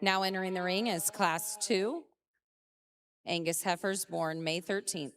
Now entering the ring is Class 2, Angus heifers born May 13th.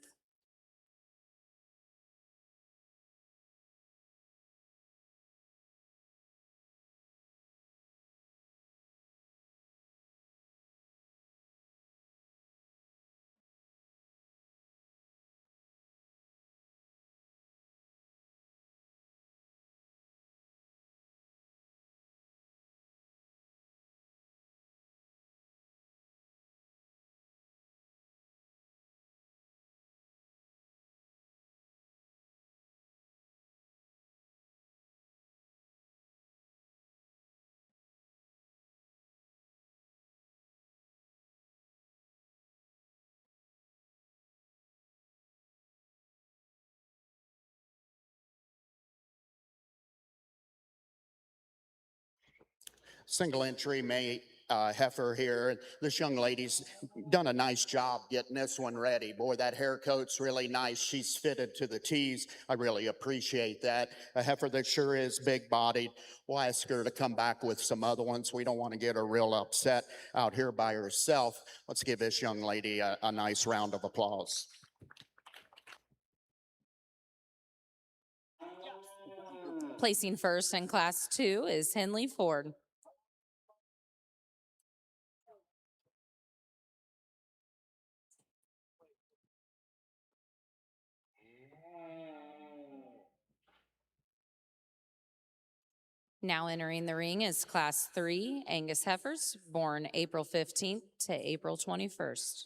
Single entry May heifer here. This young lady's done a nice job getting this one ready. Boy, that hair coat's really nice. She's fitted to the tees. I really appreciate that. A heifer that sure is big bodied. We'll ask her to come back with some other ones. We don't want to get her real upset out here by herself. Let's give this young lady a nice round of applause. Placing first in Class 2 is Henley Ford. Now entering the ring is Class 3, Angus heifers born April 15th to April 21st.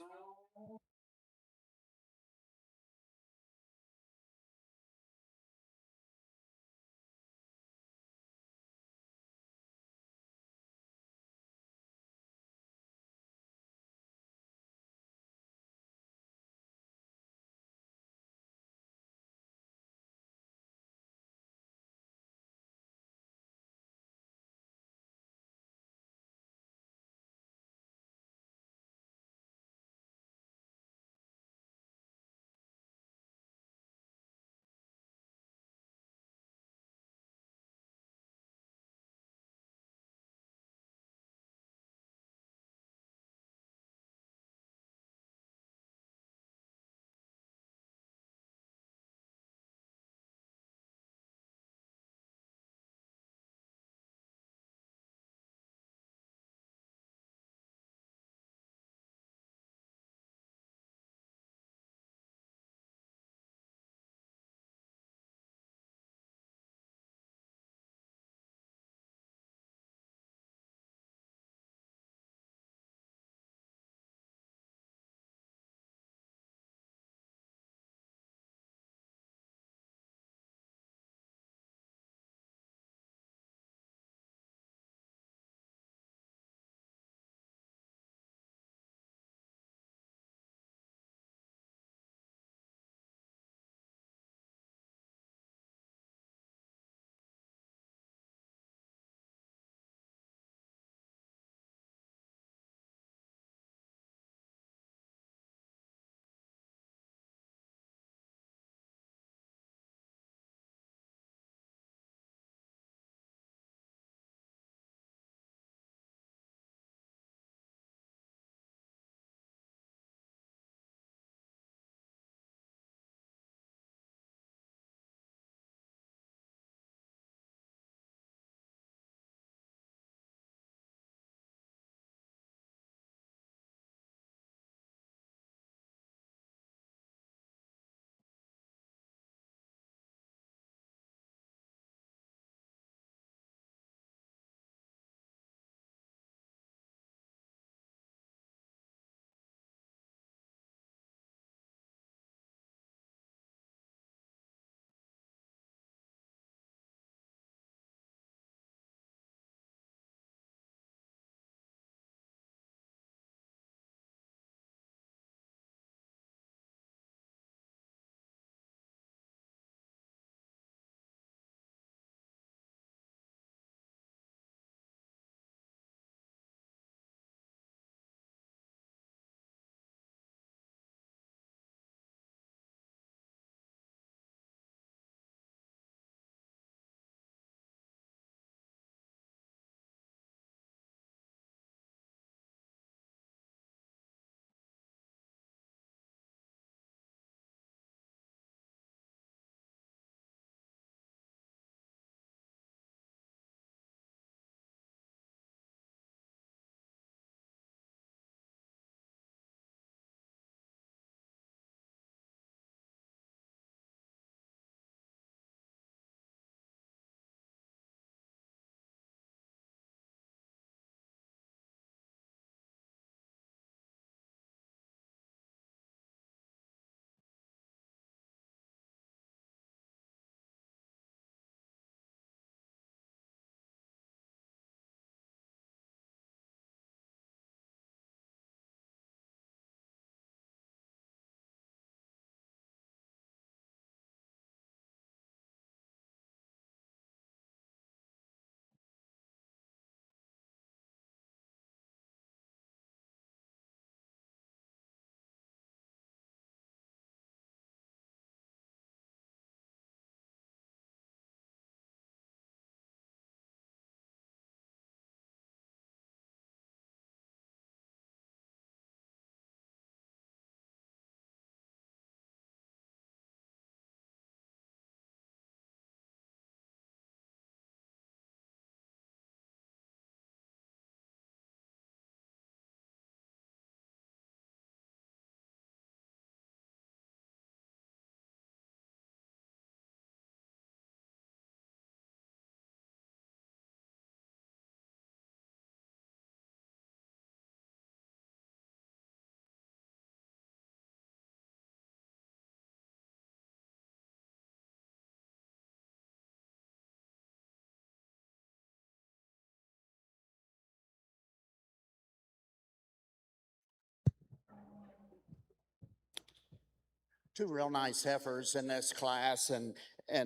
two real nice heifers in this class, and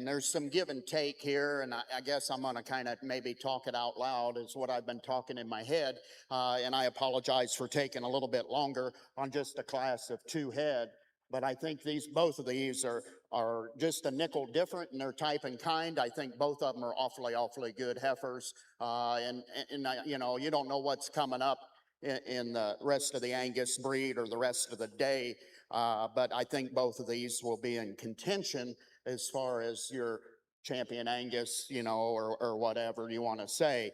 there's some give and take here, and I guess I'm going to kind of maybe talk it out loud is what I've been talking in my head, and I apologize for taking a little bit longer on just a class of two head. But I think both of these are just a nickel different in their type and kind. I think both of them are awfully good heifers, you know, you don't know what's coming up in the rest of the Angus breed or the rest of the day. But I think both of these will be in contention as far as your champion Angus, you know, or whatever you want to say.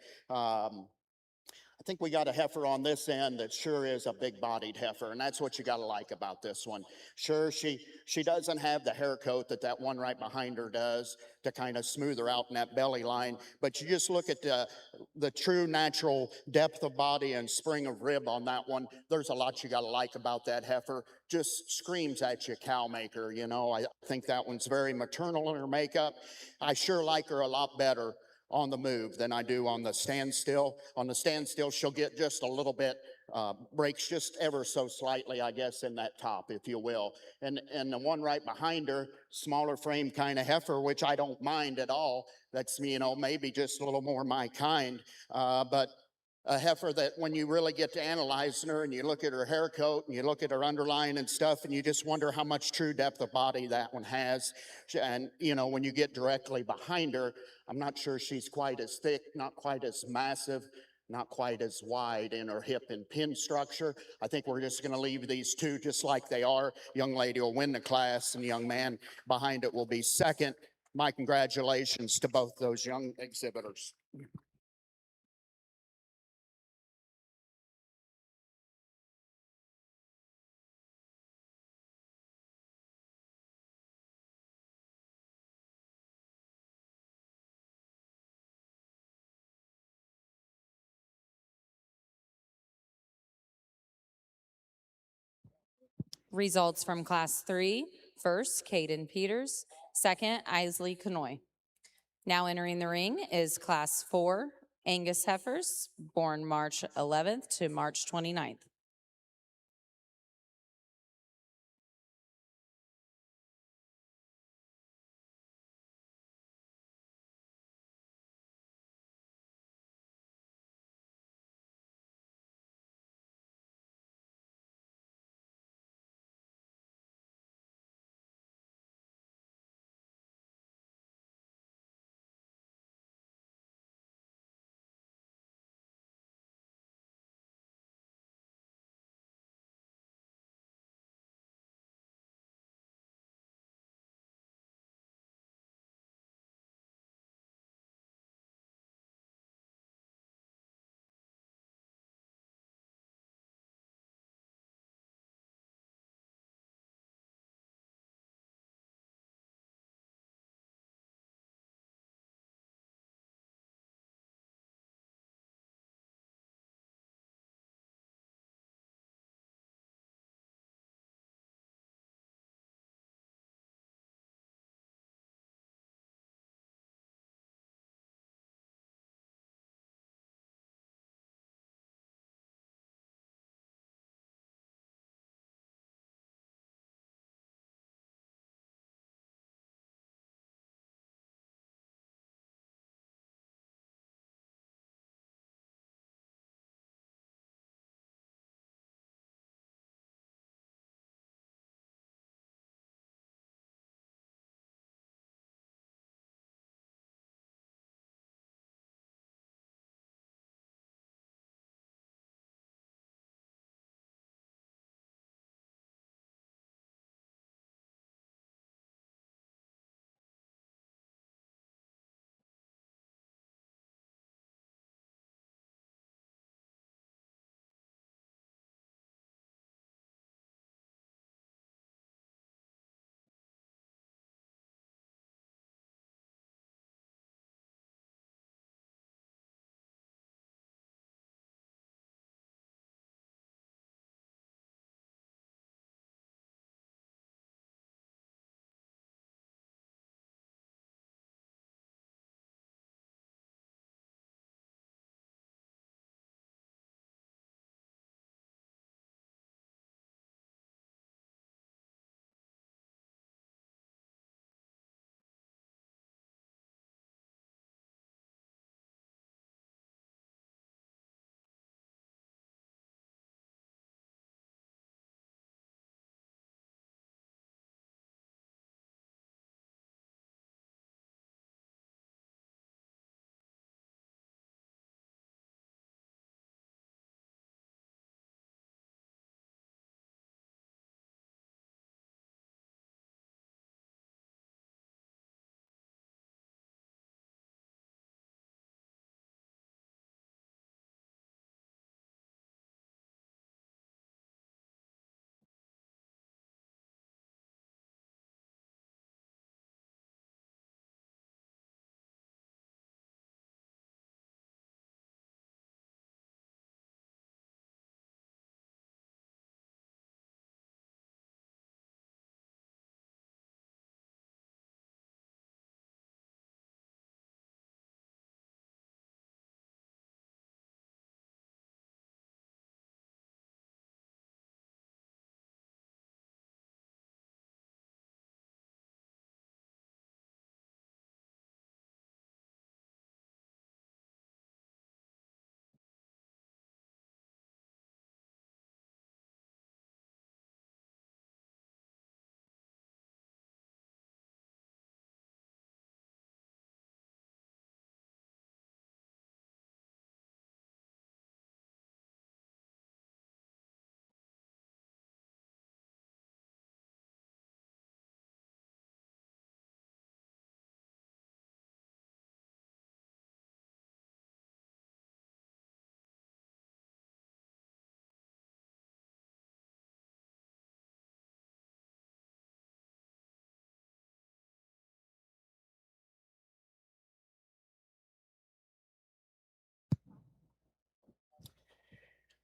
I think we got a heifer on this end that sure is a big-bodied heifer, and that's what you got to like about this one. Sure, she doesn't have the hair coat that one right behind her does to kind of smooth her out in that belly line, but you just look at the true natural depth of body and spring of rib on that one. There's a lot you got to like about that heifer. Just screams at you, cow maker. You know, I think that one's very maternal in her makeup. I sure like her a lot better on the move than I do on the standstill. On the standstill, she'll get just a little bit, breaks just ever so slightly, I guess, in that top, if you will. And the one right behind her, smaller frame kind of heifer, which I don't mind at all. That's, you know, maybe just a little more my kind. But a heifer that when you really get to analyzing her and you look at her hair coat and you look at her underline and stuff, and you just wonder how much true depth of body that one has. And, you know, when you get directly behind her, I'm not sure she's quite as thick, not quite as massive, not quite as wide in her hip and pin structure. I think we're just going to leave these two just like they are. Young lady will win the class, and the young man behind it will be second. My congratulations to both those young exhibitors. Results from Class 3. First, Caden Peters. Second, Isley Canoy. Now entering the ring is Class 4, Angus heifers, born March 11th to March 29th.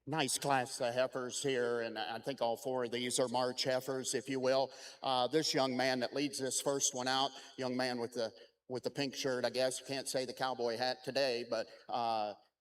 Nice class of heifers here, and I think all four of these are March heifers, if you will. This young man that leads this first one out, young man with the pink shirt, I guess you can't say the cowboy hat today, but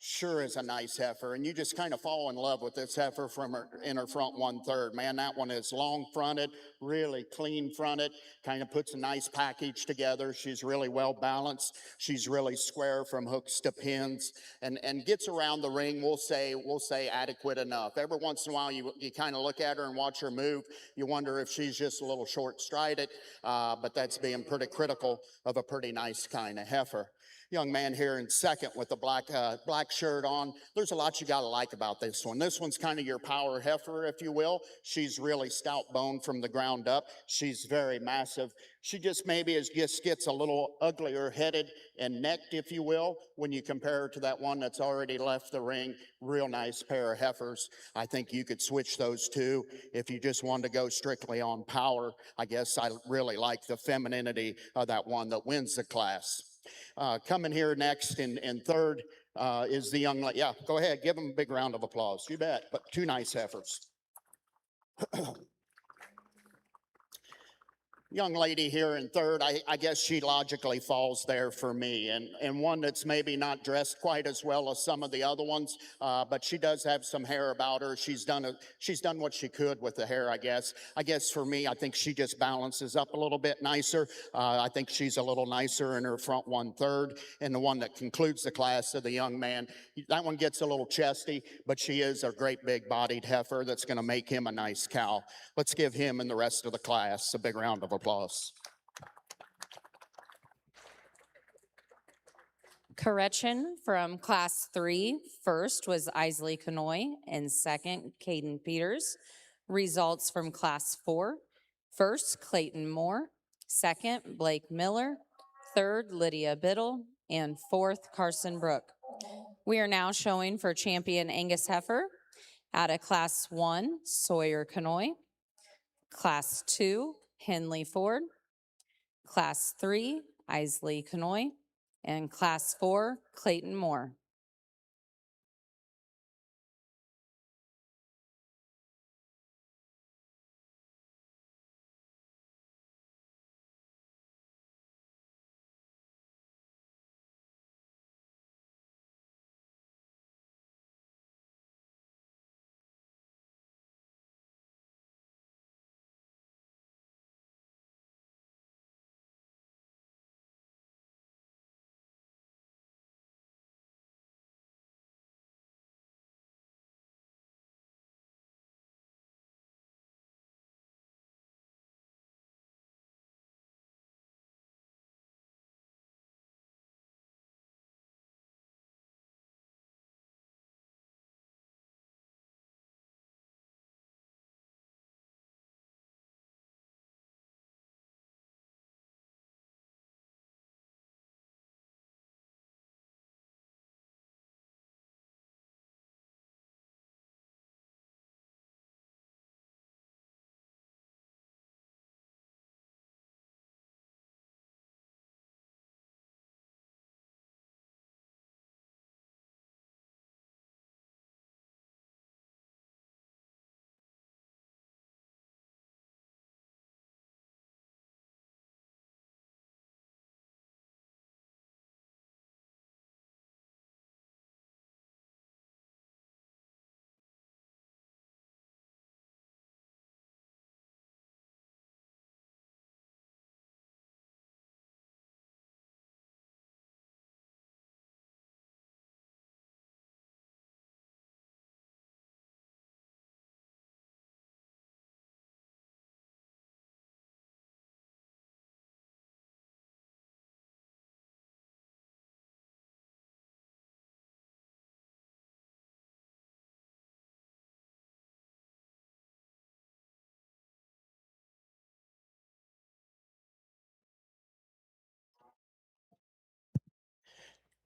sure is a nice heifer, and you just kind of fall in love with this heifer from her in her front 1/3. Man, that one is long fronted, really clean fronted, kind of puts a nice package together. She's really well balanced. She's really square from hooks to pins, and gets around the ring. We'll say adequate enough. Every once in a while, you kind of look at her and watch her move. You wonder if she's just a little short strided, but that's being pretty critical of a pretty nice kind of heifer. Young man here in second with the black shirt on. There's a lot you got to like about this one. This one's kind of your power heifer, if you will. She's really stout bone from the ground up. She's very massive. She just gets a little uglier headed and necked, if you will, when you compare her to that one that's already left the ring. Real nice pair of heifers. I think you could switch those two if you just wanted to go strictly on power. I guess I really like the femininity of that one that wins the class. Coming here next in third is the young lady. Yeah, go ahead. Give them a big round of applause. You bet. But two nice heifers. Young lady here in third, I guess she logically falls there for me, and one that's maybe not dressed quite as well as some of the other ones, but she does have some hair about her. She's done what she could with the hair, I guess. I guess for me, I think she just balances up a little bit nicer. I think she's a little nicer in her front 1/3, and the one that concludes the class of the young man, that one gets a little chesty, but she is a great big bodied heifer that's going to make him a nice cow. Let's give him and the rest of the class a big round of applause. Correction from class 3. First was Isley Canoe, and second, Caden Peters. Results from class 4. First, Clayton Moore. Second, Blake Miller. Third, Lydia Biddle. And fourth, Carson Brook. We are now showing for champion Angus Heifer out of class 1, Sawyer Canoe. Class 2, Henley Ford. Class 3, Isley Canoe. And class 4, Clayton Moore.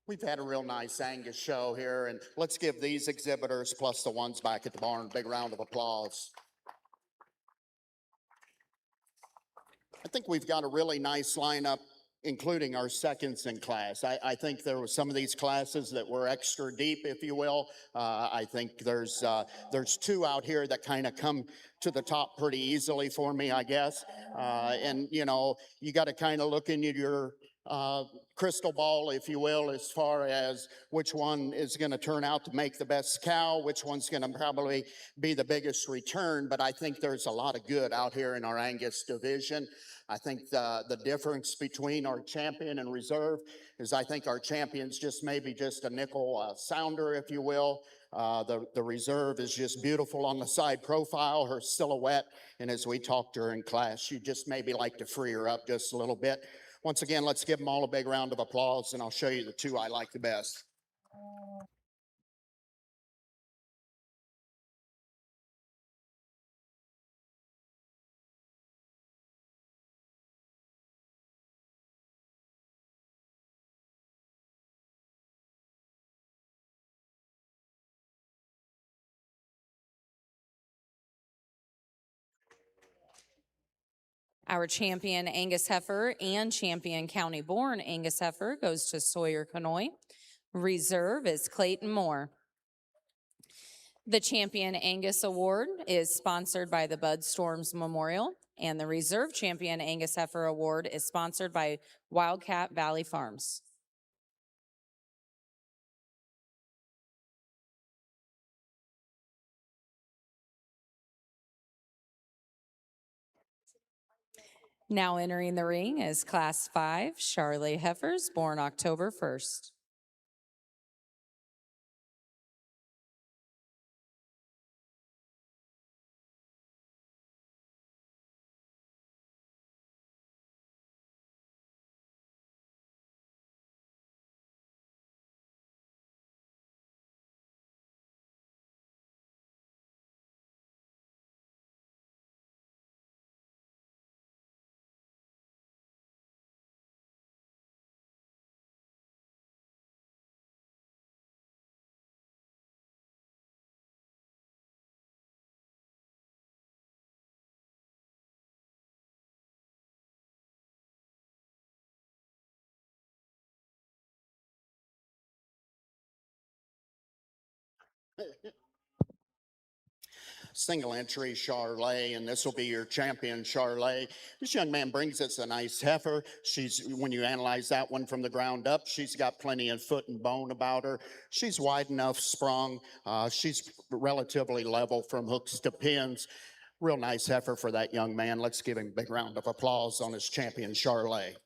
We've had a real nice Angus show here, and let's give these exhibitors plus the ones back at the barn a big round of applause. I think we've got a really nice lineup including our seconds in class. I think there were some of these classes that were extra deep, if you will. I think there's two out here that kind of come to the top pretty easily for me, I guess. And you know, you got to kind of look into your uh, crystal ball, if you will, as far as which one is going to turn out to make the best cow, which one's going to probably be the biggest return. But I think there's a lot of good out here in our Angus division. I think the difference between our champion and reserve is I think our champion's just maybe just a nickel sounder, if you will. The reserve is just beautiful on the side profile, her silhouette, and as we talked to her in class, you just maybe like to free her up just a little bit. Once again, let's give them all a big round of applause, and I'll show you the two I like the best. Our champion Angus heifer and champion county born Angus heifer goes to Sawyer Canoe. Reserve is Clayton Moore. The Champion Angus Award is sponsored by the Bud Storms Memorial, and the Reserve Champion Angus Heifer Award is sponsored by Wildcat Valley Farms. Now entering the ring is Class 5 Charolais heifers born October 1st. Single entry Charolais, and this will be your champion Charolais. This young man brings us a nice heifer. When you analyze that one from the ground up, she's got plenty of foot and bone about her. She's wide enough sprung. She's relatively level from hooks to pins. Real nice heifer for that young man. Let's give him a big round of applause on his champion Charolais.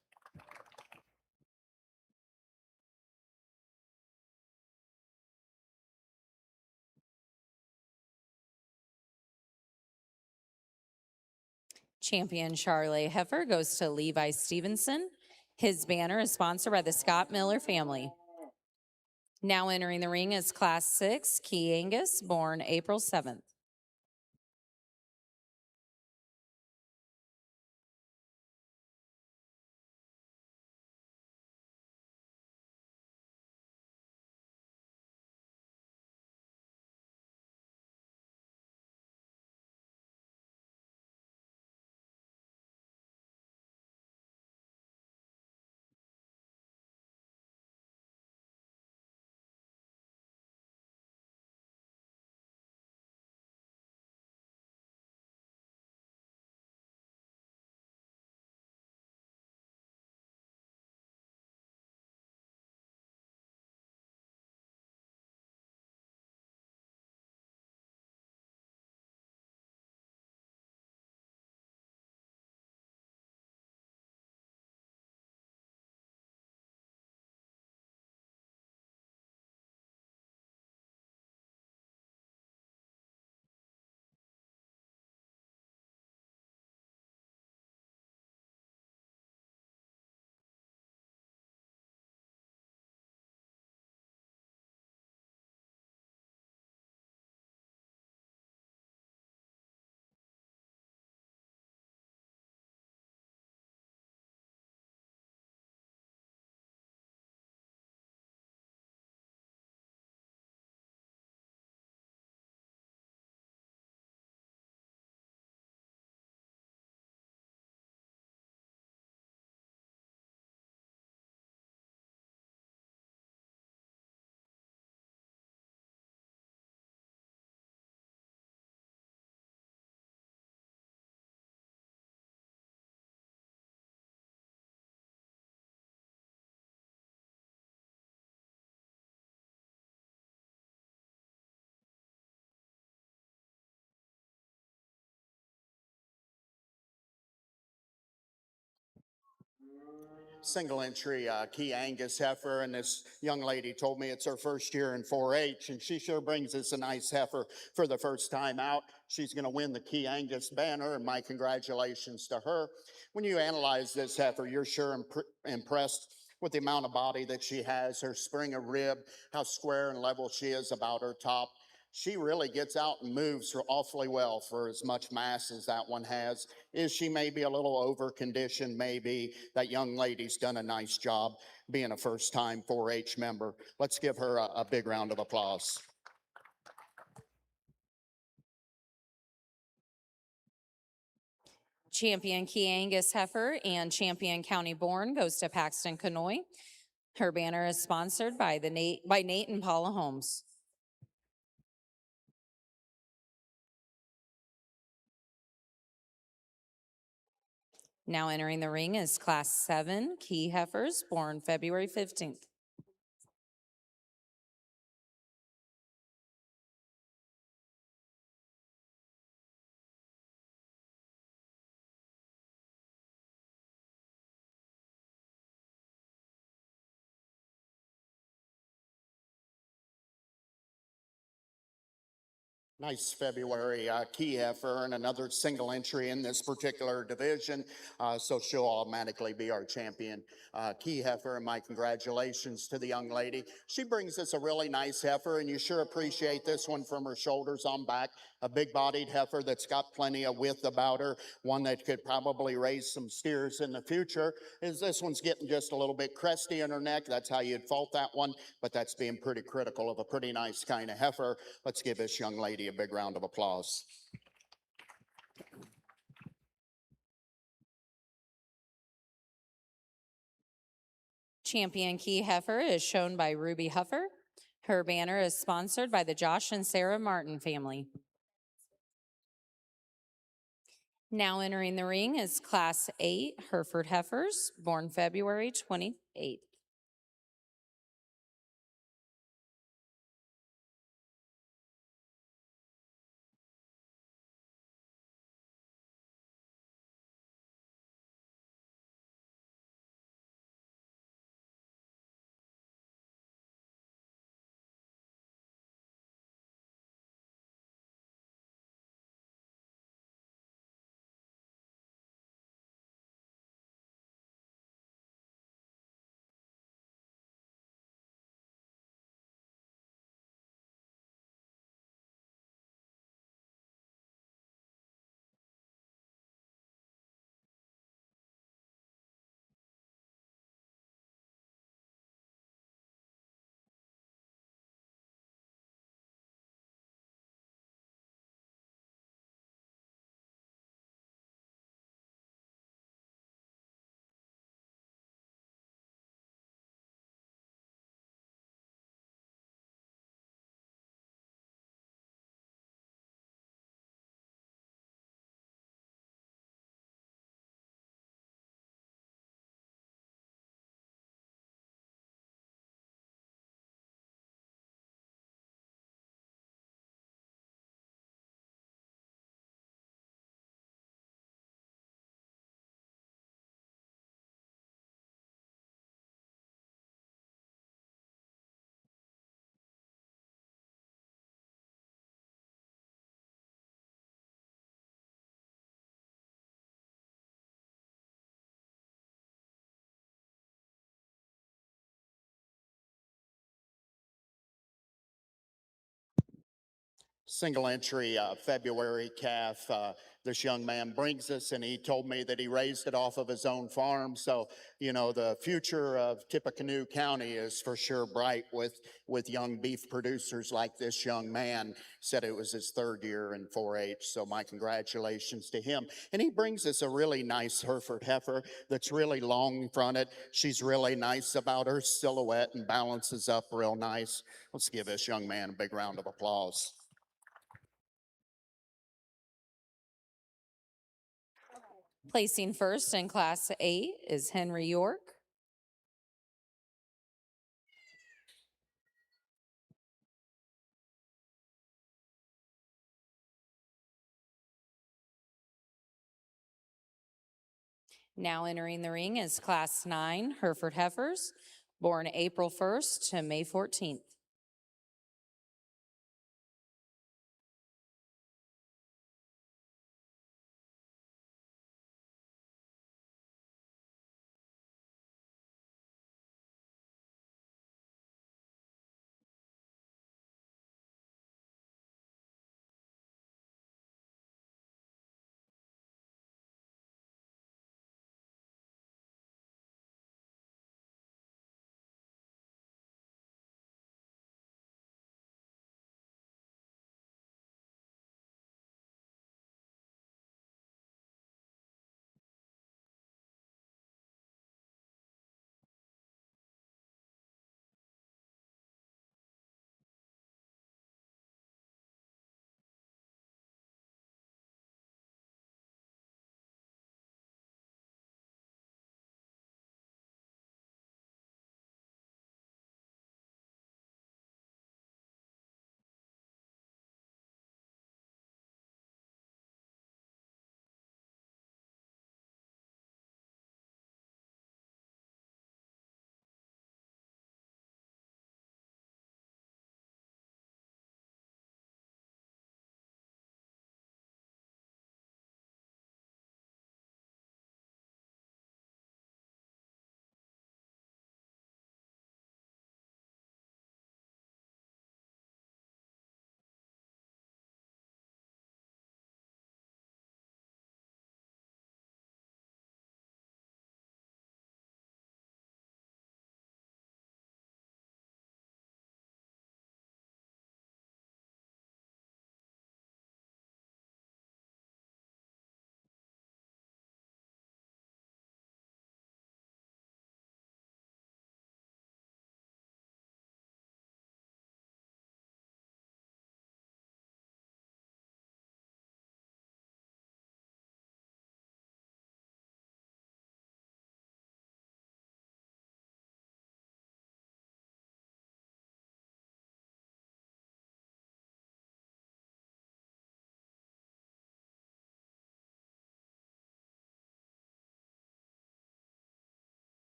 Champion Charolais heifer goes to Levi Stevenson. His banner is sponsored by the Scott Miller family. Now entering the ring is Class 6 Key Angus born April 7th. Single entry Key Angus heifer, and this young lady told me it's her first year in 4-H, and she sure brings us a nice heifer for the first time out. She's going to win the Key Angus banner, and my congratulations to her. When you analyze this heifer, you're sure impressed with the amount of body that she has, her spring of rib, how square and level she is about her top. She really gets out and moves awfully well for as much mass as that one has. Is she maybe a little over conditioned? Maybe. That young lady's done a nice job being a first time 4-H member. Let's give her a big round of applause. Champion Key Angus heifer and Champion County Born goes to Paxton Canoe. Her banner is sponsored by Nate and Paula Holmes. Now entering the ring is Class 7 Key heifers born February 15th. Nice February Key heifer and another single entry in this particular division. So she'll automatically be our champion Key heifer. And my congratulations to the young lady. She brings us a really nice heifer, and you sure appreciate this one from her shoulders on back. A big bodied heifer that's got plenty of width about her. One that could probably raise some steers in the future. Is this one's getting just a little bit cresty in her neck. That's how you'd fault that one, but that's being pretty critical of a pretty nice kind of heifer. Let's give this young lady a big round of applause. Champion Key heifer is shown by Ruby Huffer. Her banner is sponsored by the Josh and Sarah Martin family. Now entering the ring is Class 8 Hereford heifers born February 28th. Single entry February calf. This young man brings us, and he told me that he raised it off of his own farm. So, you know, the future of Tippecanoe County is for sure bright with young beef producers like this young man. Said it was his third year in 4-H. So my congratulations to him. And he brings us a really nice Hereford heifer that's really long fronted. She's really nice about her silhouette and balances up real nice. Let's give this young man a big round of applause. Placing first in Class 8 is Henry York. Now entering the ring is Class 9 Hereford heifers, born April 1st to May 14th.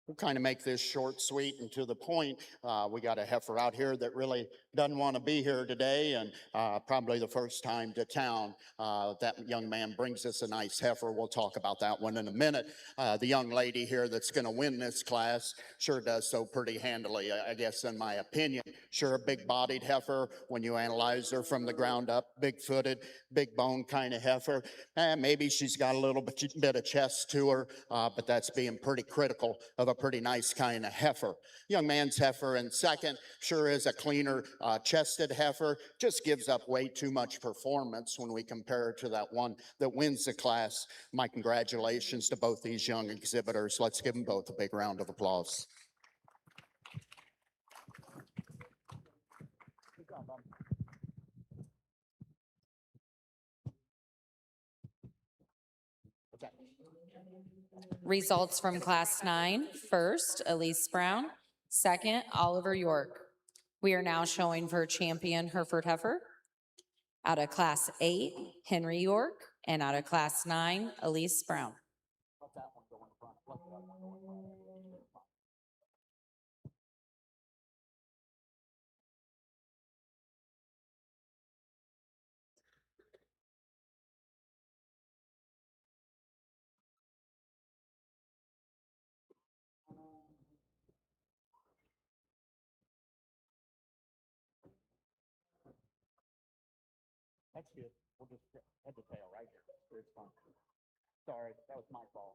We'll kind of make this short, sweet, and to the point. We got a heifer out here that really doesn't want to be here today, and probably the first time to town. That young man brings us a nice heifer. We'll talk about that one in a minute. The young lady here that's going to win this class sure does so pretty handily, I guess, in my opinion. Sure, a big-bodied heifer when you analyze her from the ground up, big-footed, big-bone kind of heifer. Maybe she's got a little bit of chest to her, but that's being pretty critical of a pretty nice kind of heifer. Young man's heifer in second sure is a cleaner chested heifer, just gives up way too much performance when we compare her to that one that wins the class. My congratulations to both these young exhibitors. Let's give them both a big round of applause. Results from Class 9, first, Elise Brown, second, Oliver York. We are now showing for champion Hereford heifer. Out of Class 8, Henry York, and out of Class 9, Elise Brown. That's good. We'll just head to tail right here. It's fine. Sorry, that was my fault.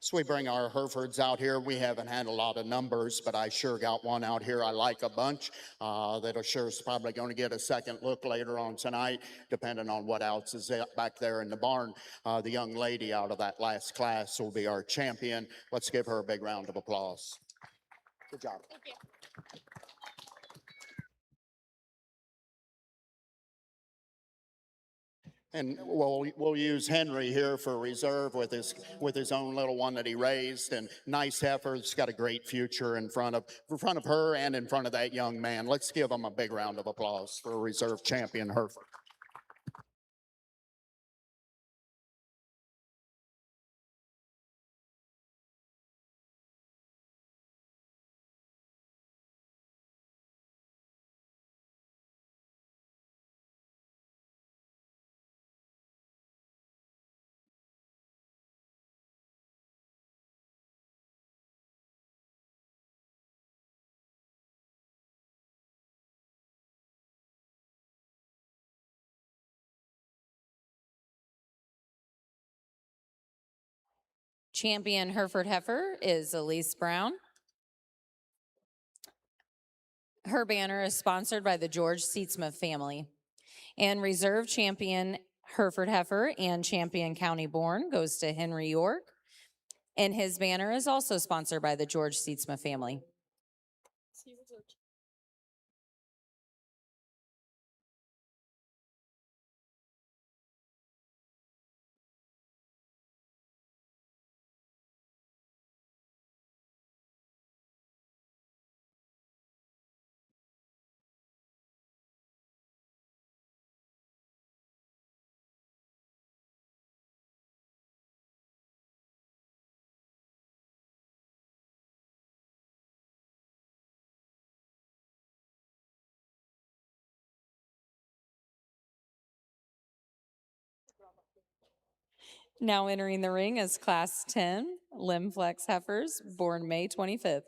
So we bring our Herefords out here. We haven't had a lot of numbers, but I sure got one out here I like a bunch. That sure is probably going to get a second look later on tonight, depending on what else is back there in the barn. The young lady out of that last class will be our champion. Let's give her a big round of applause. Good job. Thank you. And we'll use Henry here for reserve with his own little one that he raised. And nice heifer. It's got a great future in front of her and in front of that young man. Let's give him a big round of applause for reserve champion Hereford. Champion Hereford heifer is Elise Brown. Her banner is sponsored by the George Seatsma family. And reserve champion Hereford heifer and champion County born goes to Henry York. And his banner is also sponsored by the George Seatsma family. Now entering the ring is Class 10 Limb Flex heifers, born May 25th.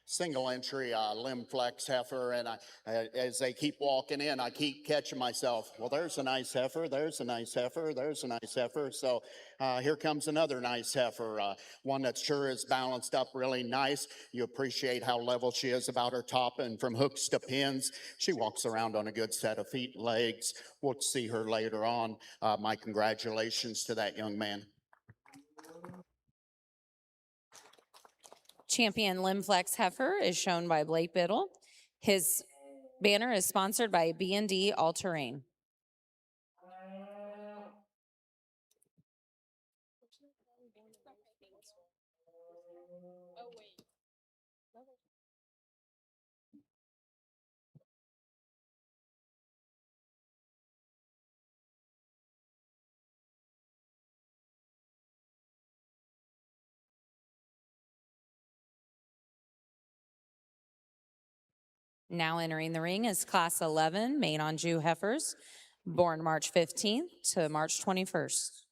Single entry limb flex heifer, and as they keep walking in, I keep catching myself. Well, there's a nice heifer. There's a nice heifer. There's a nice heifer. So here comes another nice heifer, one that sure is balanced up really nice. You appreciate how level she is about her top, and from hooks to pins, she walks around on a good set of feet and legs. We'll see her later on. My congratulations to that young man. Champion Limb Flex heifer is shown by Blake Biddle. His banner is sponsored by B&D All Terrain. Oh, wait. Now entering the ring is Class 11 Main Anjou heifers, born March 15th to March 21st.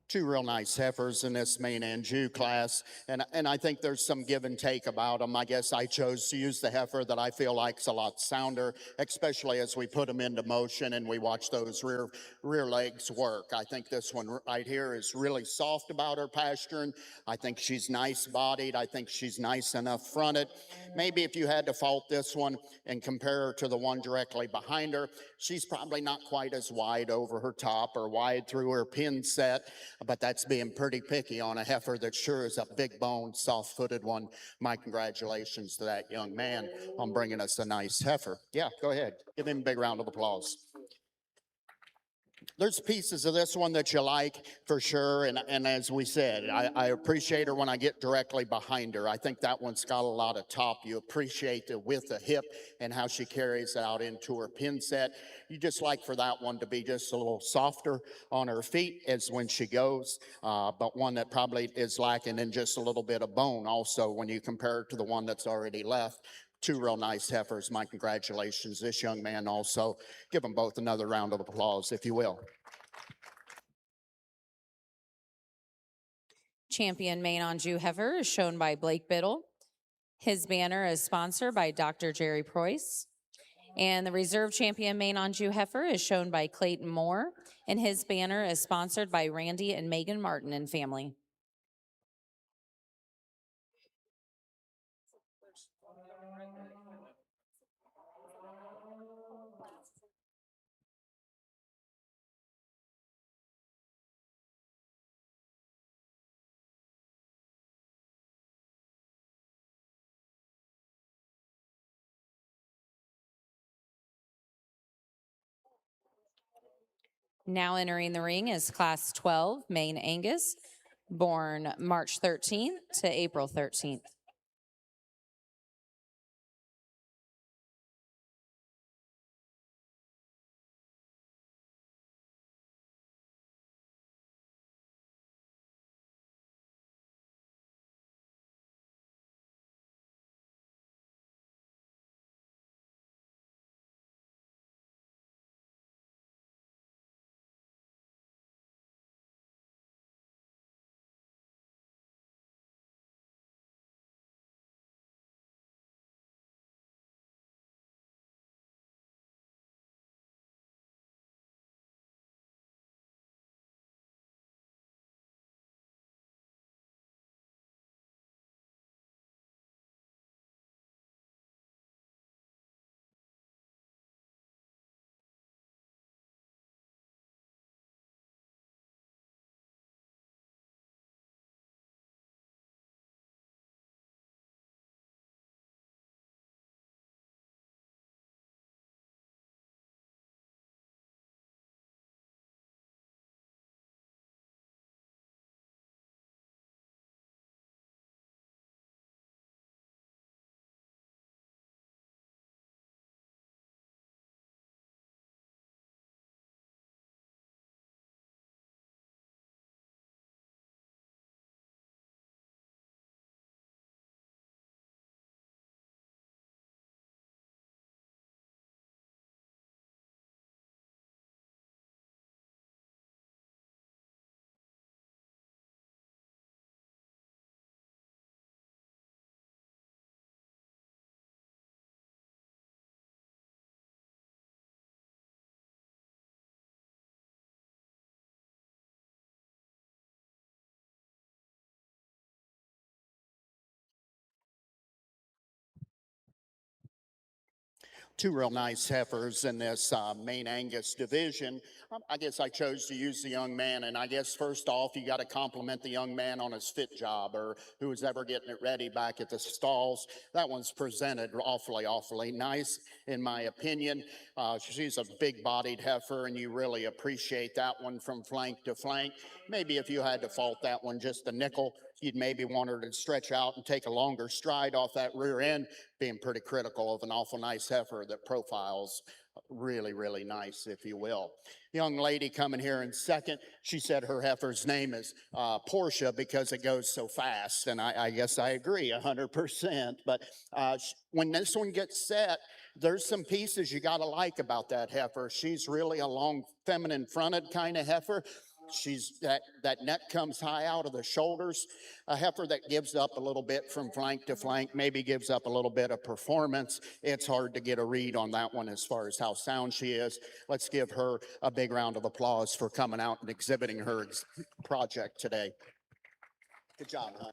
Two real nice heifers in this main Anjou class, and I think there's some give and take about them. I guess I chose to use the heifer that I feel like's a lot sounder, especially as we put them into motion and we watch those rear legs work. I think this one right here is really soft about her pasturing. I think she's nice bodied. I think she's nice enough fronted. Maybe if you had to fault this one and compare her to the one directly behind her, she's probably not quite as wide over her top or wide through her pin set, but that's being pretty picky on a heifer that sure is a big boned, soft footed one. My congratulations to that young man on bringing us a nice heifer. Yeah, go ahead. Give him a big round of applause. There's pieces of this one that you like for sure, and as we said, I appreciate her when I get directly behind her. I think that one's got a lot of top. You appreciate the width of hip and how she carries out into her pin set. You just like for that one to be just a little softer on her feet as when she goes, but one that probably is lacking in just a little bit of bone also when you compare it to the one that's already left. Two real nice heifers. My congratulations. This young man also. Give them both another round of applause, if you will. Champion Maine Anjou heifer is shown by Blake Biddle. His banner is sponsored by Dr. Jerry Preuss. And the reserve champion Maine Anjou heifer is shown by Clayton Moore, and his banner is sponsored by Randy and Megan Martin and family. Now entering the ring is Class 12 Maine Angus, born March 13th to April 13th. Two real nice heifers in this Maine Angus division. I guess I chose to use the young man, and I guess first off, you got to compliment the young man on his fit job, or who was ever getting it ready back at the stalls. That one's presented awfully nice, in my opinion. She's a big-bodied heifer, and you really appreciate that one from flank to flank. Maybe if you had to fault that one just a nickel, you'd maybe want her to stretch out and take a longer stride off that rear end, being pretty critical of an awful nice heifer that profiles really nice, if you will. Young lady coming here in second, she said her heifer's name is Portia because it goes so fast, and I guess I agree 100%. But when this one gets set, there's some pieces you got to like about that heifer. She's really a long, feminine fronted kind of heifer. That neck comes high out of the shoulders. A heifer that gives up a little bit from flank to flank, maybe gives up a little bit of performance. It's hard to get a read on that one as far as how sound she is. Let's give her a big round of applause for coming out and exhibiting her project today. Good job, hon.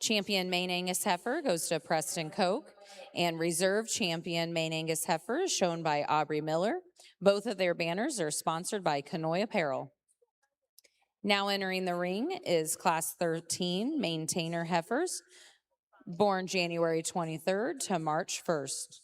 Champion Maine Angus heifer goes to Preston Coke, and reserve champion Maine Angus heifer is shown by Aubrey Miller. Both of their banners are sponsored by Canoe Apparel. Now entering the ring is Class 13 maintainer heifers, born January 23rd to March 1st.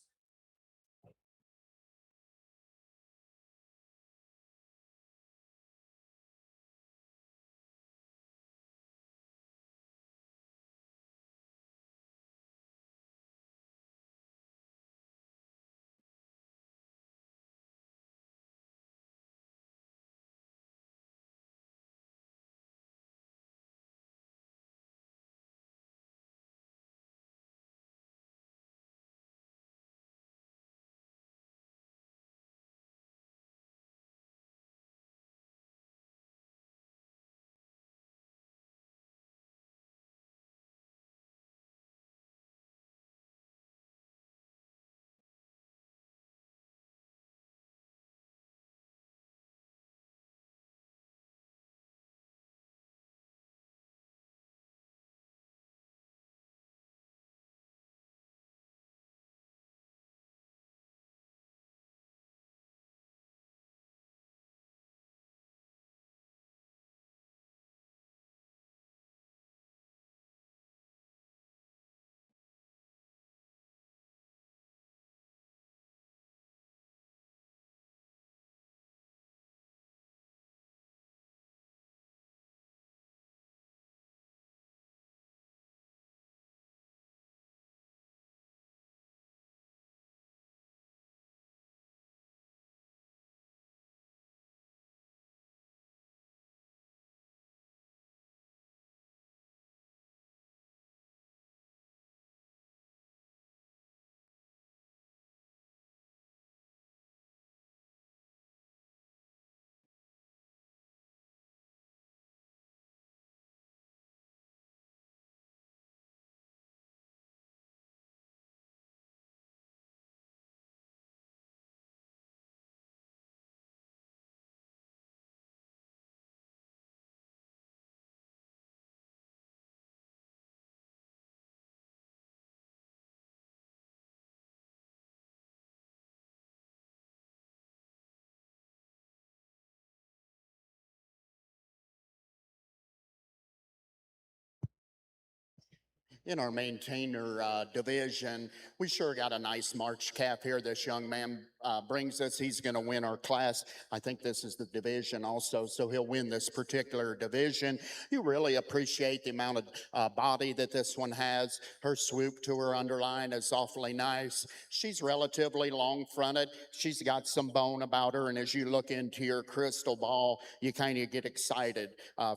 In our maintainer division, we sure got a nice March calf here. This young man brings us. He's going to win our class. I think this is the division also, so he'll win this particular division. You really appreciate the amount of body that this one has. Her swoop to her underline is awfully nice. She's relatively long fronted. She's got some bone about her, and as you look into your crystal ball, you kind of get excited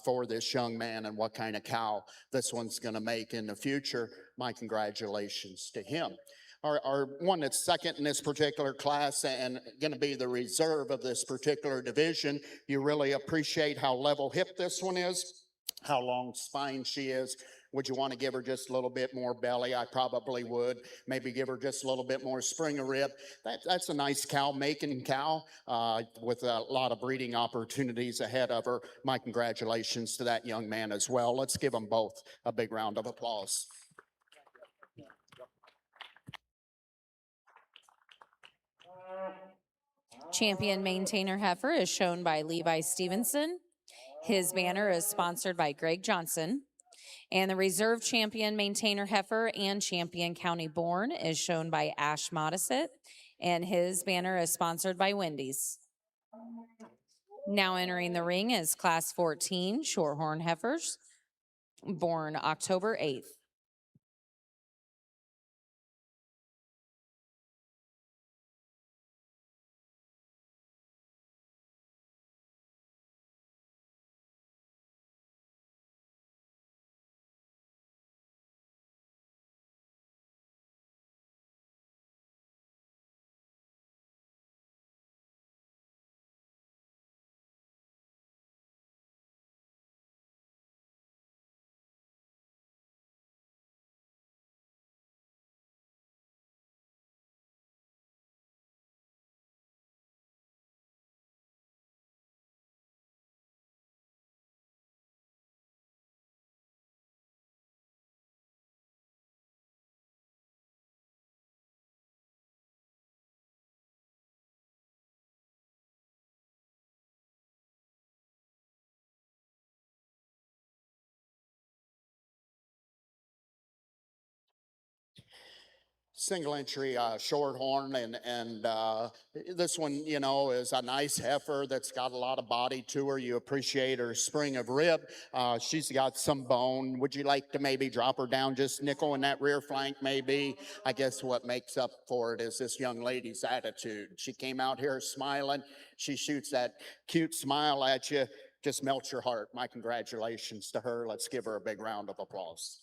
for this young man and what kind of cow this one's going to make in the future. My congratulations to him. Our one that's second in this particular class and going to be the reserve of this particular division. You really appreciate how level hip this one is, how long spine she is. Would you want to give her just a little bit more belly? I probably would. Maybe give her just a little bit more spring of rib. That's a nice cow, making cow with a lot of breeding opportunities ahead of her. My congratulations to that young man as well. Let's give them both a big round of applause. Champion maintainer heifer is shown by Levi Stevenson. His banner is sponsored by Greg Johnson. And the reserve champion maintainer heifer and champion county born is shown by Ash Modisett. And his banner is sponsored by Wendy's. Now entering the ring is Class 14 Shorthorn heifers, born October 8th. single entry shorthorn, and this one, you know, is a nice heifer that's got a lot of body to her. You appreciate her spring of rib. She's got some bone. Would you like to maybe drop her down just nickel in that rear flank? Maybe. I guess what makes up for it is this young lady's attitude. She came out here smiling. She shoots that cute smile at you. Just melts your heart. My congratulations to her. Let's give her a big round of applause.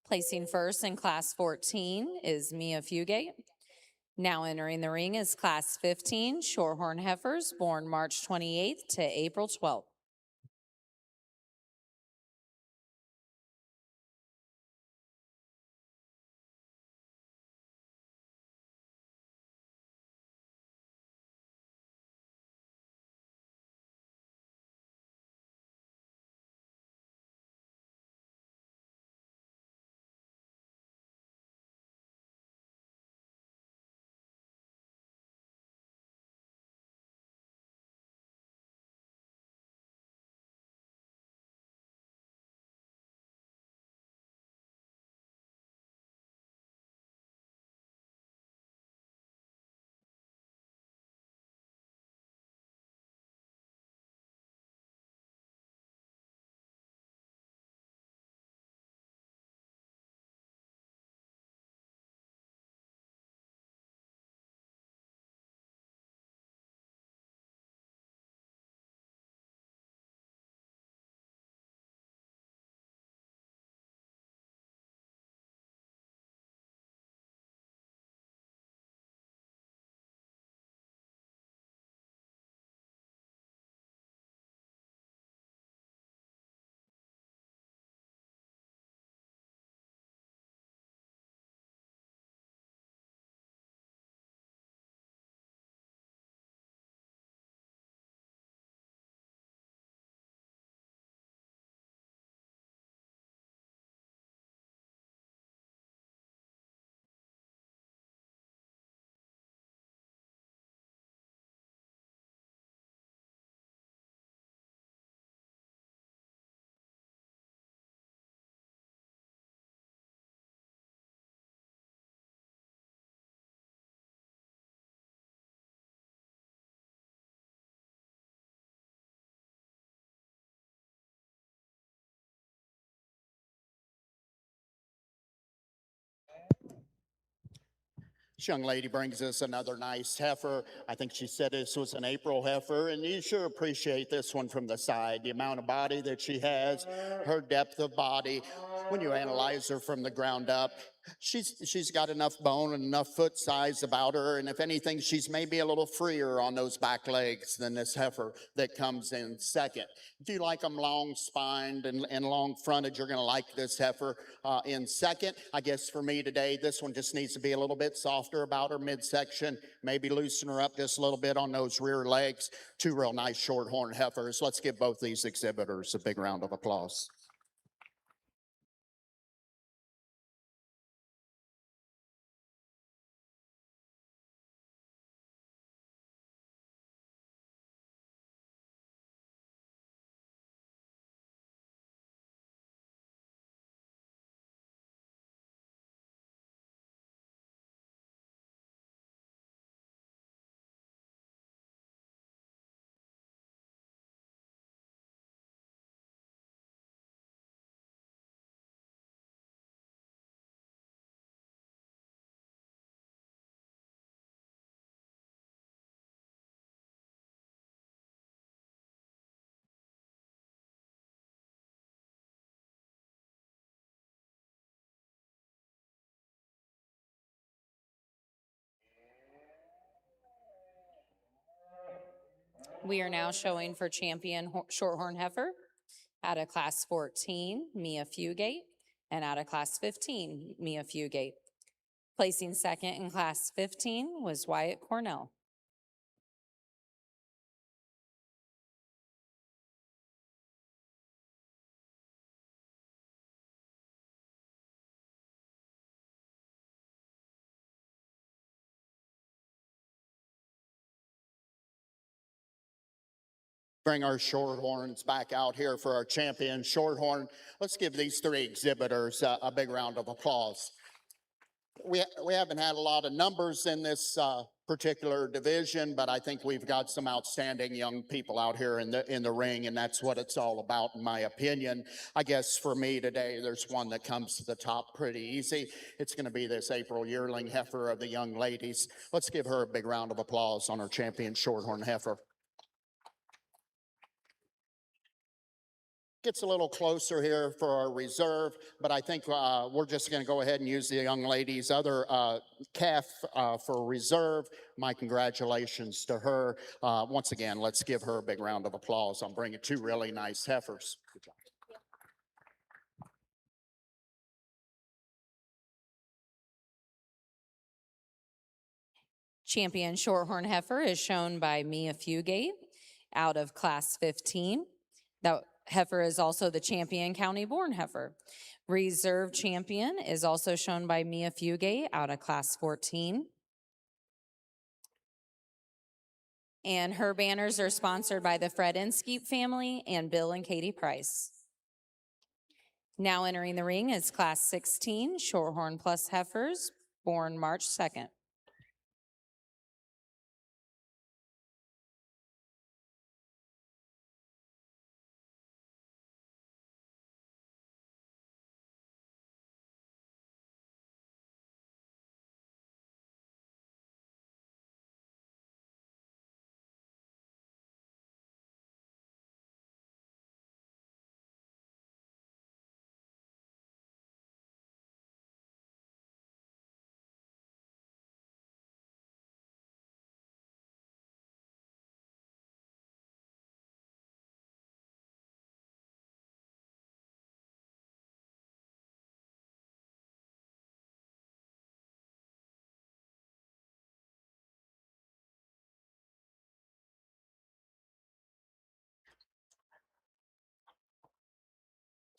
Placing first in class 14 is Mia Fugate. Now entering the ring is class 15 Shorthorn heifers born March 28th to April 12th. This young lady brings us another nice heifer. I think she said this was an April heifer, and you sure appreciate this one from the side. The amount of body that she has, her depth of body. When you analyze her from the ground up, she's got enough bone and enough foot size about her, and if anything, she's maybe a little freer on those back legs than this heifer that comes in second. If you like them long spined and long fronted, you're going to like this heifer in second. I guess for me today, this one just needs to be a little bit softer about her midsection, maybe loosen her up just a little bit on those rear legs. Two real nice shorthorn heifers. Let's give both these exhibitors a big round of applause. We are now showing for champion Shorthorn heifer. Out of class 14, Mia Fugate. And out of class 15, Mia Fugate. Placing second in class 15 was Wyatt Cornell. Bring our shorthorns back out here for our champion shorthorn. Let's give these three exhibitors a big round of applause. We haven't had a lot of numbers in this particular division, but I think we've got some outstanding young people out here in the ring, and that's what it's all about, in my opinion. I guess for me today, there's one that comes to the top pretty easy. It's going to be this April yearling heifer of the young ladies. Let's give her a big round of applause on our champion shorthorn heifer. Gets a little closer here for our reserve, but I think we're just going to go ahead and use the young lady's other calf for reserve. My congratulations to her. Once again, let's give her a big round of applause. I'm bringing two really nice heifers. Good job. Champion Shorthorn Heifer is shown by Mia Fugate out of class 15. That heifer is also the champion county born heifer. Reserve champion is also shown by Mia Fugate out of class 14. And her banners are sponsored by the Fred Inskeep family and Bill and Katie Price. Now entering the ring is class 16 Shorthorn Plus heifers born March 2nd.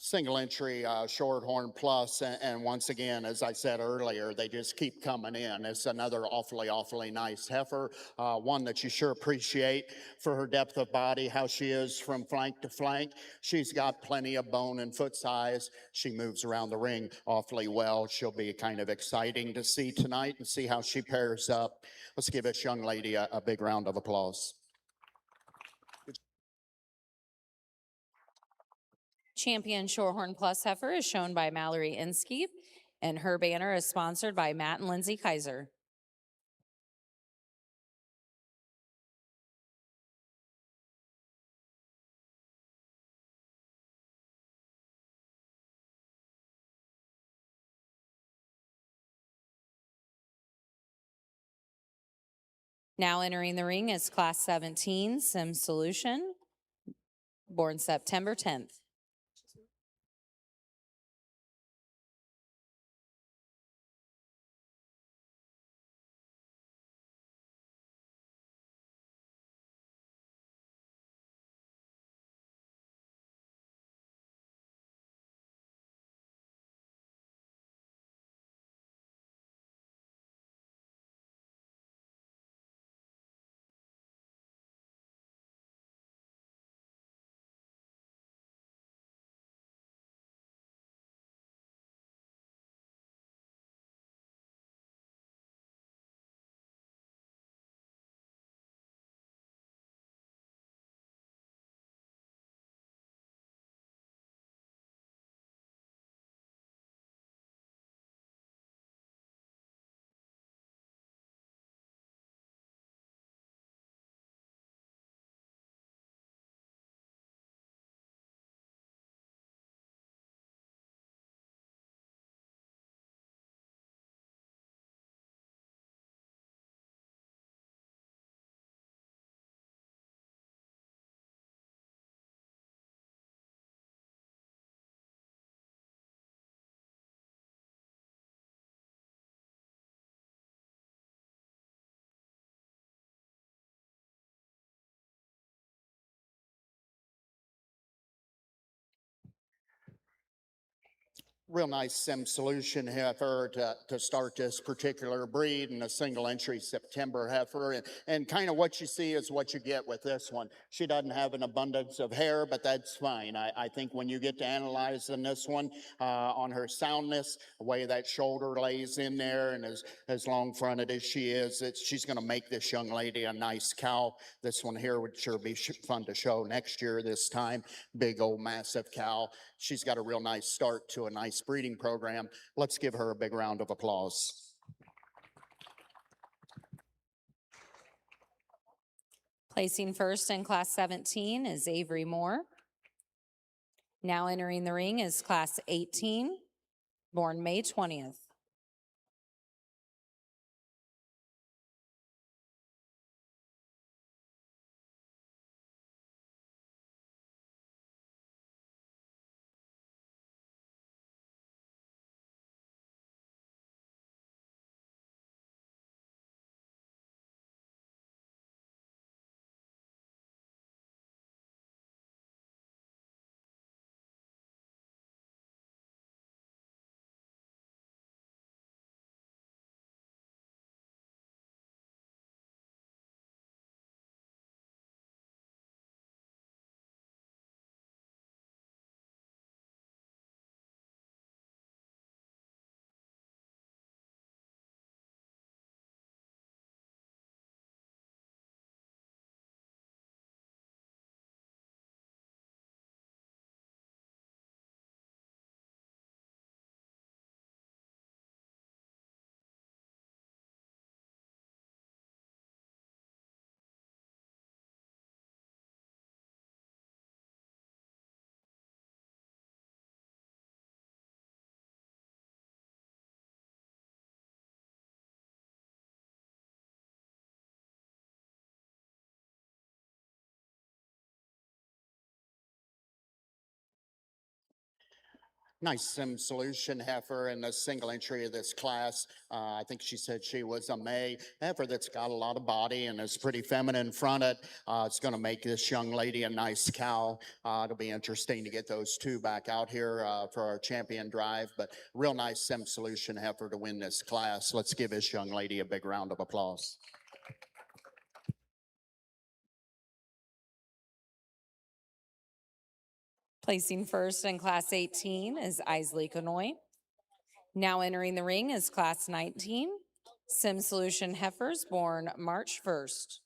Single entry Shorthorn Plus, and once again, as I said earlier, they just keep coming in. It's another awfully nice heifer, one that you sure appreciate for her depth of body, how she is from flank to flank. She's got plenty of bone and foot size. She moves around the ring awfully well. She'll be kind of exciting to see tonight and see how she pairs up. Let's give this young lady a big round of applause. Champion Shorthorn Plus heifer is shown by Mallory Inskeep, and her banner is sponsored by Matt and Lindsay Kaiser. Now entering the ring is class 17 Sim Solution, born September 10th. Real nice sim solution heifer to start this particular breed, and a single entry September heifer. And kind of what you see is what you get with this one. She doesn't have an abundance of hair, but that's fine. I think when you get to analyzing this one on her soundness, the way that shoulder lays in there, and as long fronted as she is, she's going to make this young lady a nice cow. This one here would sure be fun to show next year this time. Big old massive cow. She's got a real nice start to a nice breeding program. Let's give her a big round of applause. Placing first in Class 17 is Avery Moore. Now entering the ring is Class 18, born May 20th. Nice sim solution heifer in the single entry of this class. I think she said she was a May heifer that's got a lot of body and is pretty feminine fronted. It's going to make this young lady a nice cow. It'll be interesting to get those two back out here for our champion drive, but real nice sim solution heifer to win this class. Let's give this young lady a big round of applause. Placing first in Class 18 is Isley Canoe. Now entering the ring is Class 19, Sim Solution Heifers, born March 1st.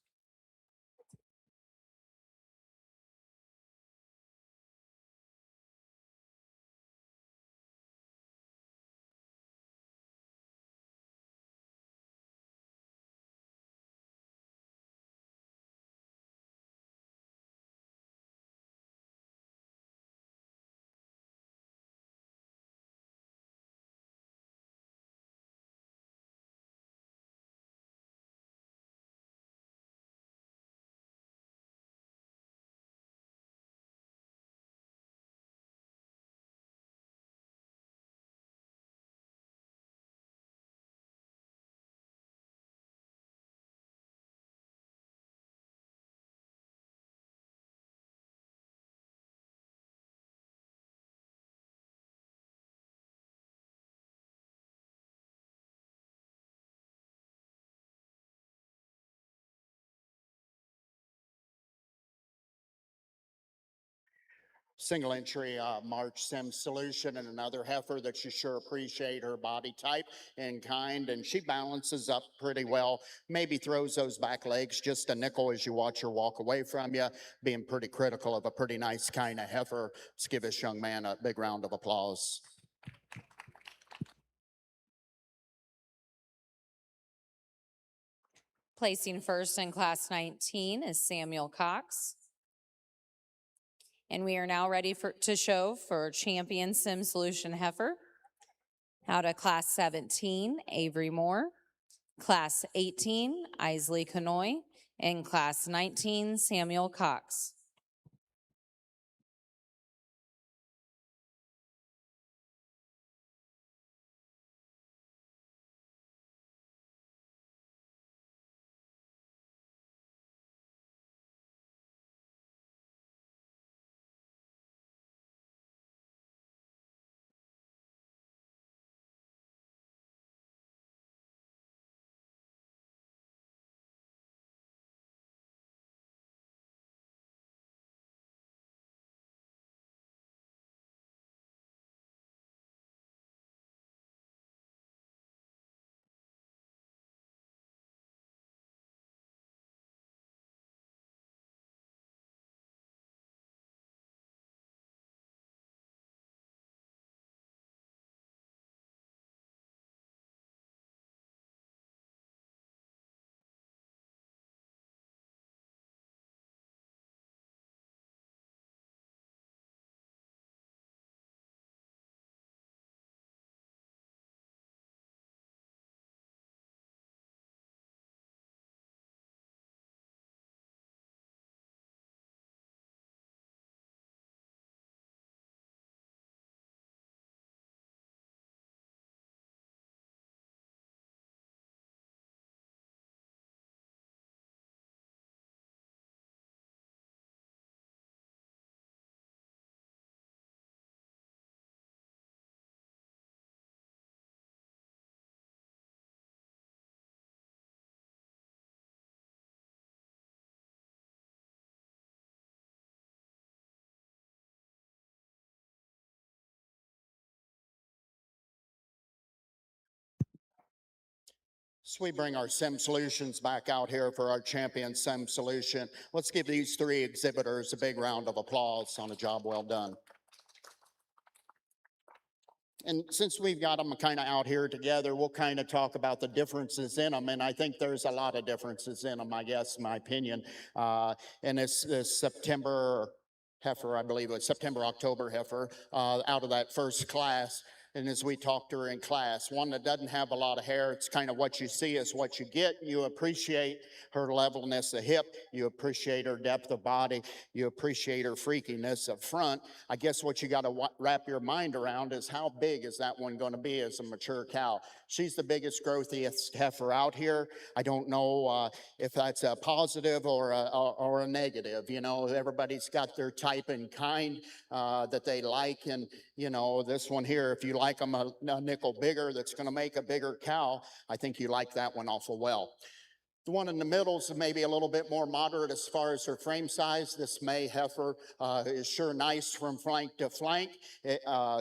Single entry March Sim solution, and another heifer that you sure appreciate her body type and kind, and she balances up pretty well. Maybe throws those back legs just a nickel as you watch her walk away from you, being pretty critical of a pretty nice kind of heifer. Let's give this young man a big round of applause. Placing first in Class 19 is Samuel Cox. And we are now ready to show for Champion Sim Solution Heifer. Out of Class 17, Avery Moore. Class 18, Isley Canoe. And Class 19, Samuel Cox. So we bring our SIM solutions back out here for our champion SIM solution. Let's give these three exhibitors a big round of applause on a job well done. And since we've got them kind of out here together, we'll kind of talk about the differences in them. And I think there's a lot of differences in them, I guess, in my opinion. And this September heifer, I believe it was September, October heifer, out of that first class. And as we talked to her in class, one that doesn't have a lot of hair, it's kind of what you see is what you get. You appreciate her levelness of hip. You appreciate her depth of body. You appreciate her freakiness up front. I guess what you got to wrap your mind around is how big is that one going to be as a mature cow? She's the biggest, growthiest heifer out here. I don't know if that's a positive or a negative. You know, everybody's got their type and kind that they like. And, you know, this one here, if you like them a nickel bigger, that's going to make a bigger cow, I think you like that one awful well. The one in the middle is maybe a little bit more moderate as far as her frame size. This May heifer is sure nice from flank to flank.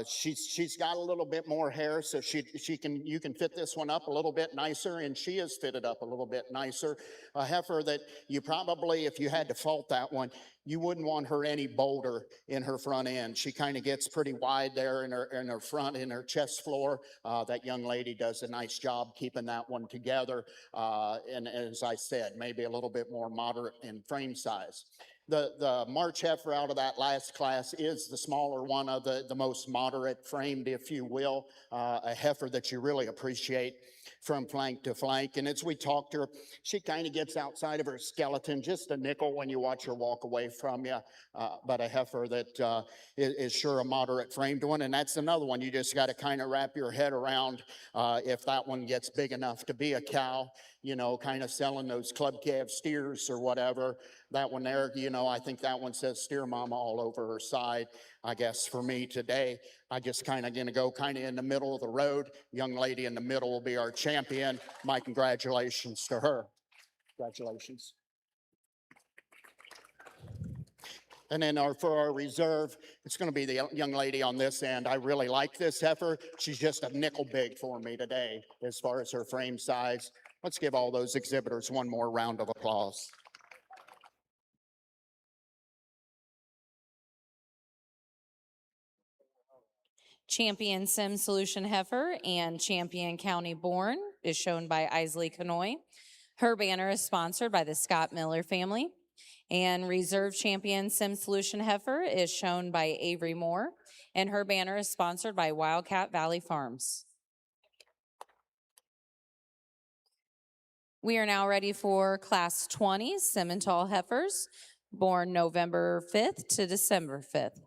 She's got a little bit more hair, so you can fit this one up a little bit nicer, and she is fitted up a little bit nicer. A heifer that you probably, if you had to fault that one, you wouldn't want her any bolder in her front end. She kind of gets pretty wide there in her front, in her chest floor. That young lady does a nice job keeping that one together. And as I said, maybe a little bit more moderate in frame size. The March heifer out of that last class is the smaller one of the most moderate framed, if you will, a heifer that you really appreciate from flank to flank. And as we talk to her, she kind of gets outside of her skeleton, just a nickel when you watch her walk away from you. But a heifer that is sure a moderate framed one. And that's another one you just got to kind of wrap your head around if that one gets big enough to be a cow, you know, kind of selling those club calf steers or whatever. That one there, you know, I think that one says steer mama all over her side. I guess for me today, I just kind of going to go kind of in the middle of the road. Young lady in the middle will be our champion. My congratulations to her. Congratulations. And then for our reserve, it's going to be the young lady on this end. I really like this heifer. She's just a nickel big for me today as far as her frame size. Let's give all those exhibitors one more round of applause. Champion Sim Solution heifer and Champion County Born is shown by Tippecanoe. Her banner is sponsored by the Scott Miller family. And Reserve Champion Sim Solution heifer is shown by Avery Moore. And her banner is sponsored by Wildcat Valley Farms. We are now ready for Class 20 Simmental heifers, born November 5th to December 5th.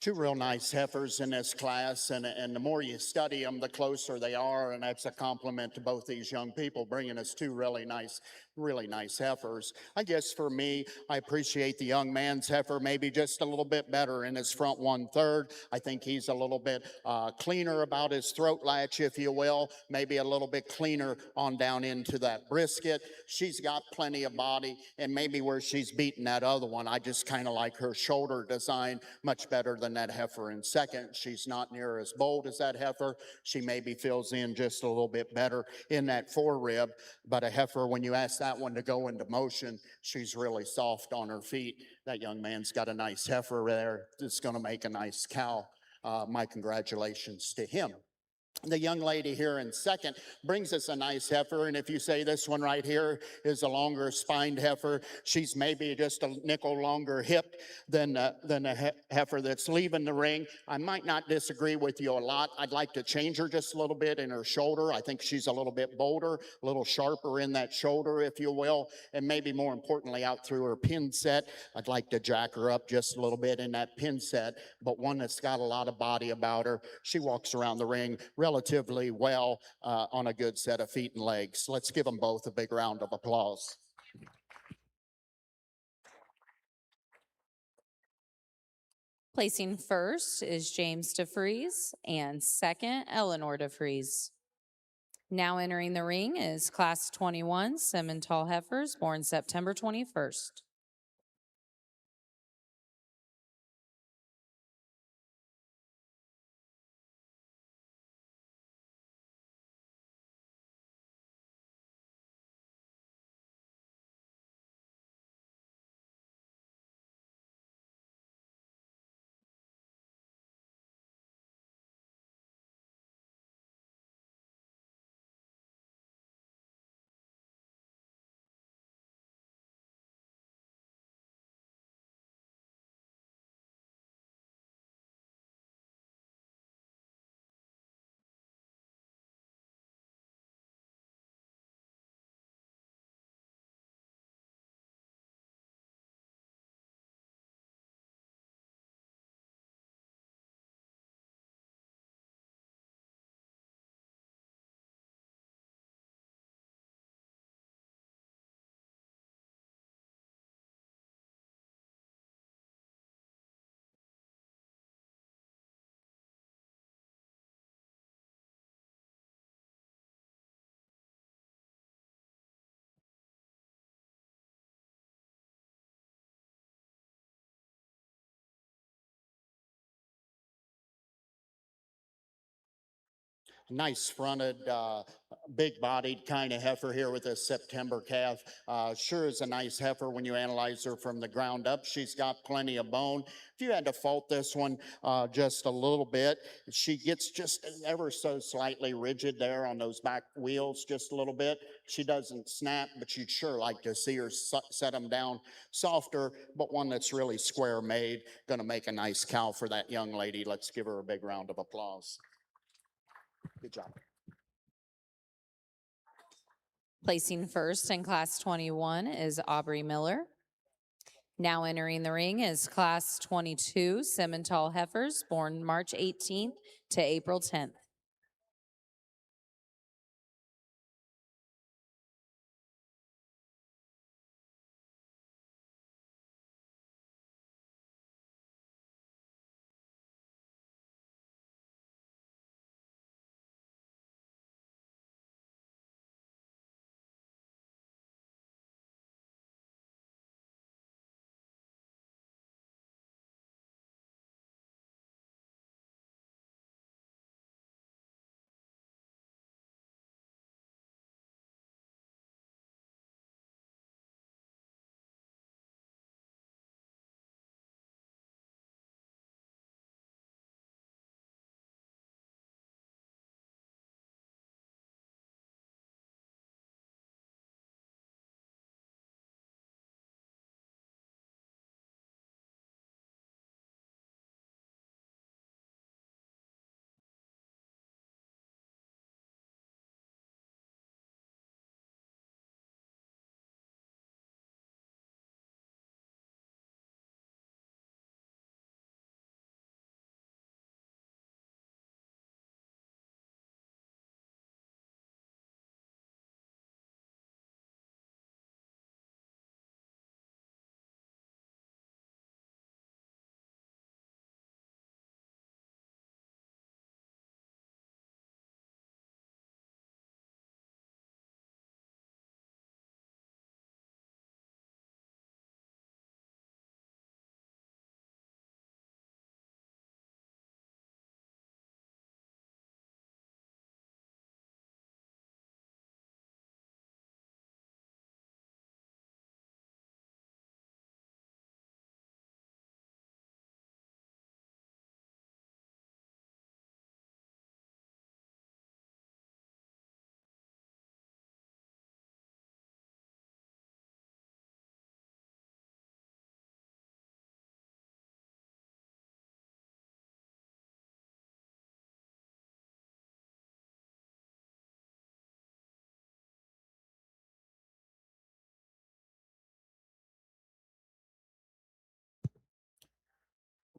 Two real nice heifers in this class, and the more you study them, the closer they are, and that's a compliment to both these young people bringing us two really nice heifers. I guess for me, I appreciate the young man's heifer maybe just a little bit better in his front 1/3. I think he's a little bit cleaner about his throat latch, if you will, maybe a little bit cleaner on down into that brisket. She's got plenty of body, and maybe where she's beating that other one, I just kind of like her shoulder design much better than that heifer in second. She's not near as bold as that heifer. She maybe fills in just a little bit better in that forerib, but a heifer, when you ask that one to go into motion, she's really soft on her feet. That young man's got a nice heifer there that's going to make a nice cow. My congratulations to him. The young lady here in second brings us a nice heifer, and if you say this one right here is a longer spined heifer, she's maybe just a nickel longer hipped than the heifer that's leaving the ring. I might not disagree with you a lot. I'd like to change her just a little bit in her shoulder. I think she's a little bit bolder, a little sharper in that shoulder, if you will, and maybe more importantly out through her pin set. I'd like to jack her up just a little bit in that pin set, but one that's got a lot of body about her. She walks around the ring relatively well on a good set of feet and legs. Let's give them both a big round of applause. Placing first is James DeFries and second, Eleanor DeFries. Now entering the ring is Class 21 Simmental heifers born September 21st. Nice fronted, big bodied kind of heifer here with a September calf. Sure is a nice heifer when you analyze her from the ground up. She's got plenty of bone. If you had to fault this one just a little bit, she gets just ever so slightly rigid there on those back wheels, just a little bit. She doesn't snap, but you'd sure like to see her set them down softer, but one that's really square made. Going to make a nice cow for that young lady. Let's give her a big round of applause. Good job. Placing first in Class 21 is Aubrey Miller. Now entering the ring is Class 22 Simmental heifers born March 18th to April 10th.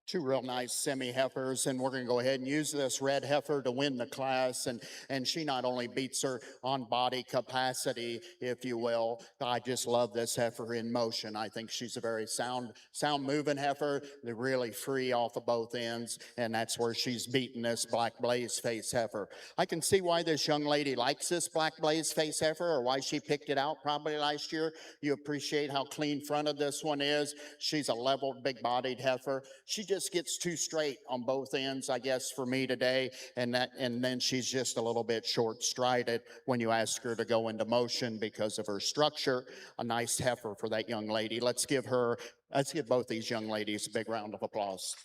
Two real nice semi-heifers, and we're going to go ahead and use this red heifer to win the class. And she not only beats her on body capacity, if you will. I just love this heifer in motion. I think she's a very sound moving heifer. They're really free off of both ends, and that's where she's beating this black blaze face heifer. I can see why this young lady likes this black blaze face heifer, or why she picked it out probably last year. You appreciate how clean fronted this one is. She's a leveled, big-bodied heifer. She just gets too straight on both ends, I guess, for me today, and then she's just a little bit short-strided when you ask her to go into motion because of her structure. A nice heifer for that young lady. Let's give both these young ladies a big round of applause.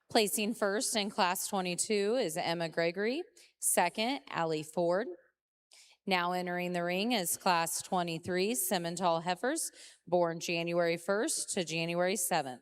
Placing first in Class 22 is Emma Gregory. Second, Allie Ford. Now entering the ring is Class 23 Simmental heifers, born January 1st to January 7th.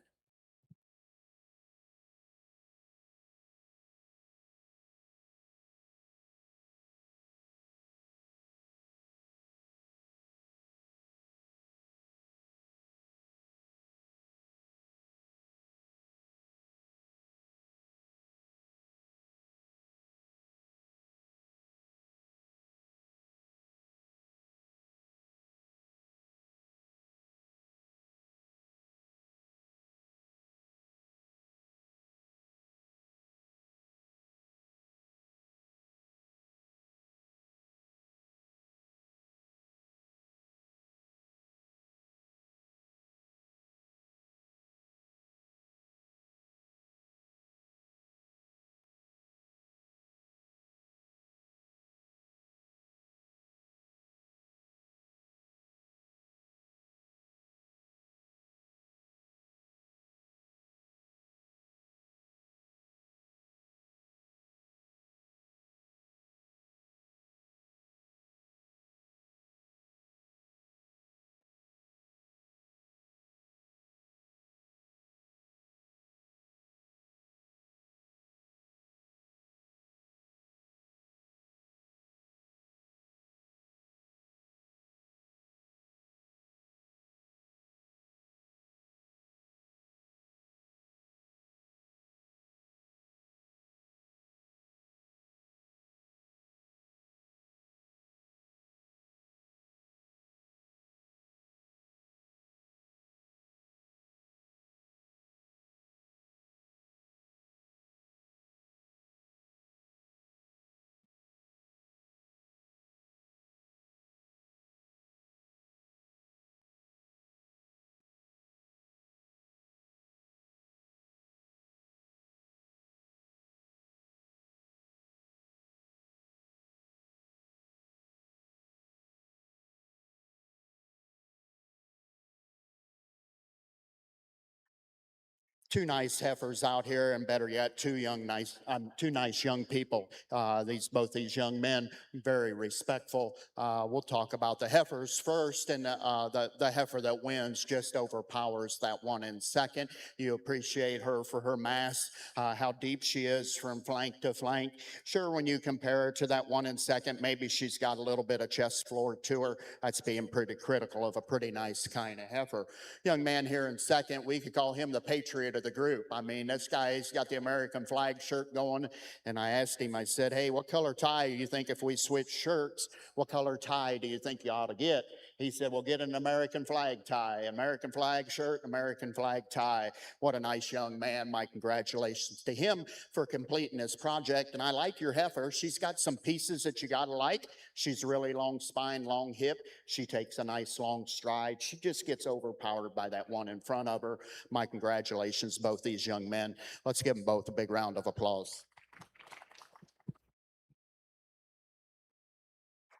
Two nice heifers out here, and better yet, two nice young people. Both these young men, very respectful. We'll talk about the heifers first, and the heifer that wins just overpowers that one in second. You appreciate her for her mass, how deep she is from flank to flank. Sure, when you compare her to that one in second, maybe she's got a little bit of chest floor to her. That's being pretty critical of a pretty nice kind of heifer. Young man here in second, we could call him the patriot of the group. I mean, this guy's got the American flag shirt going, and I asked him, I said, hey, what color tie do you think if we switch shirts, what color tie do you think you ought to get? He said, well, get an American flag tie, American flag shirt, American flag tie. What a nice young man. My congratulations to him for completing this project. And I like your heifer. She's got some pieces that you got to like. She's really long spine, long hip. She takes a nice long stride. She just gets overpowered by that one in front of her. My congratulations, both these young men. Let's give them both a big round of applause.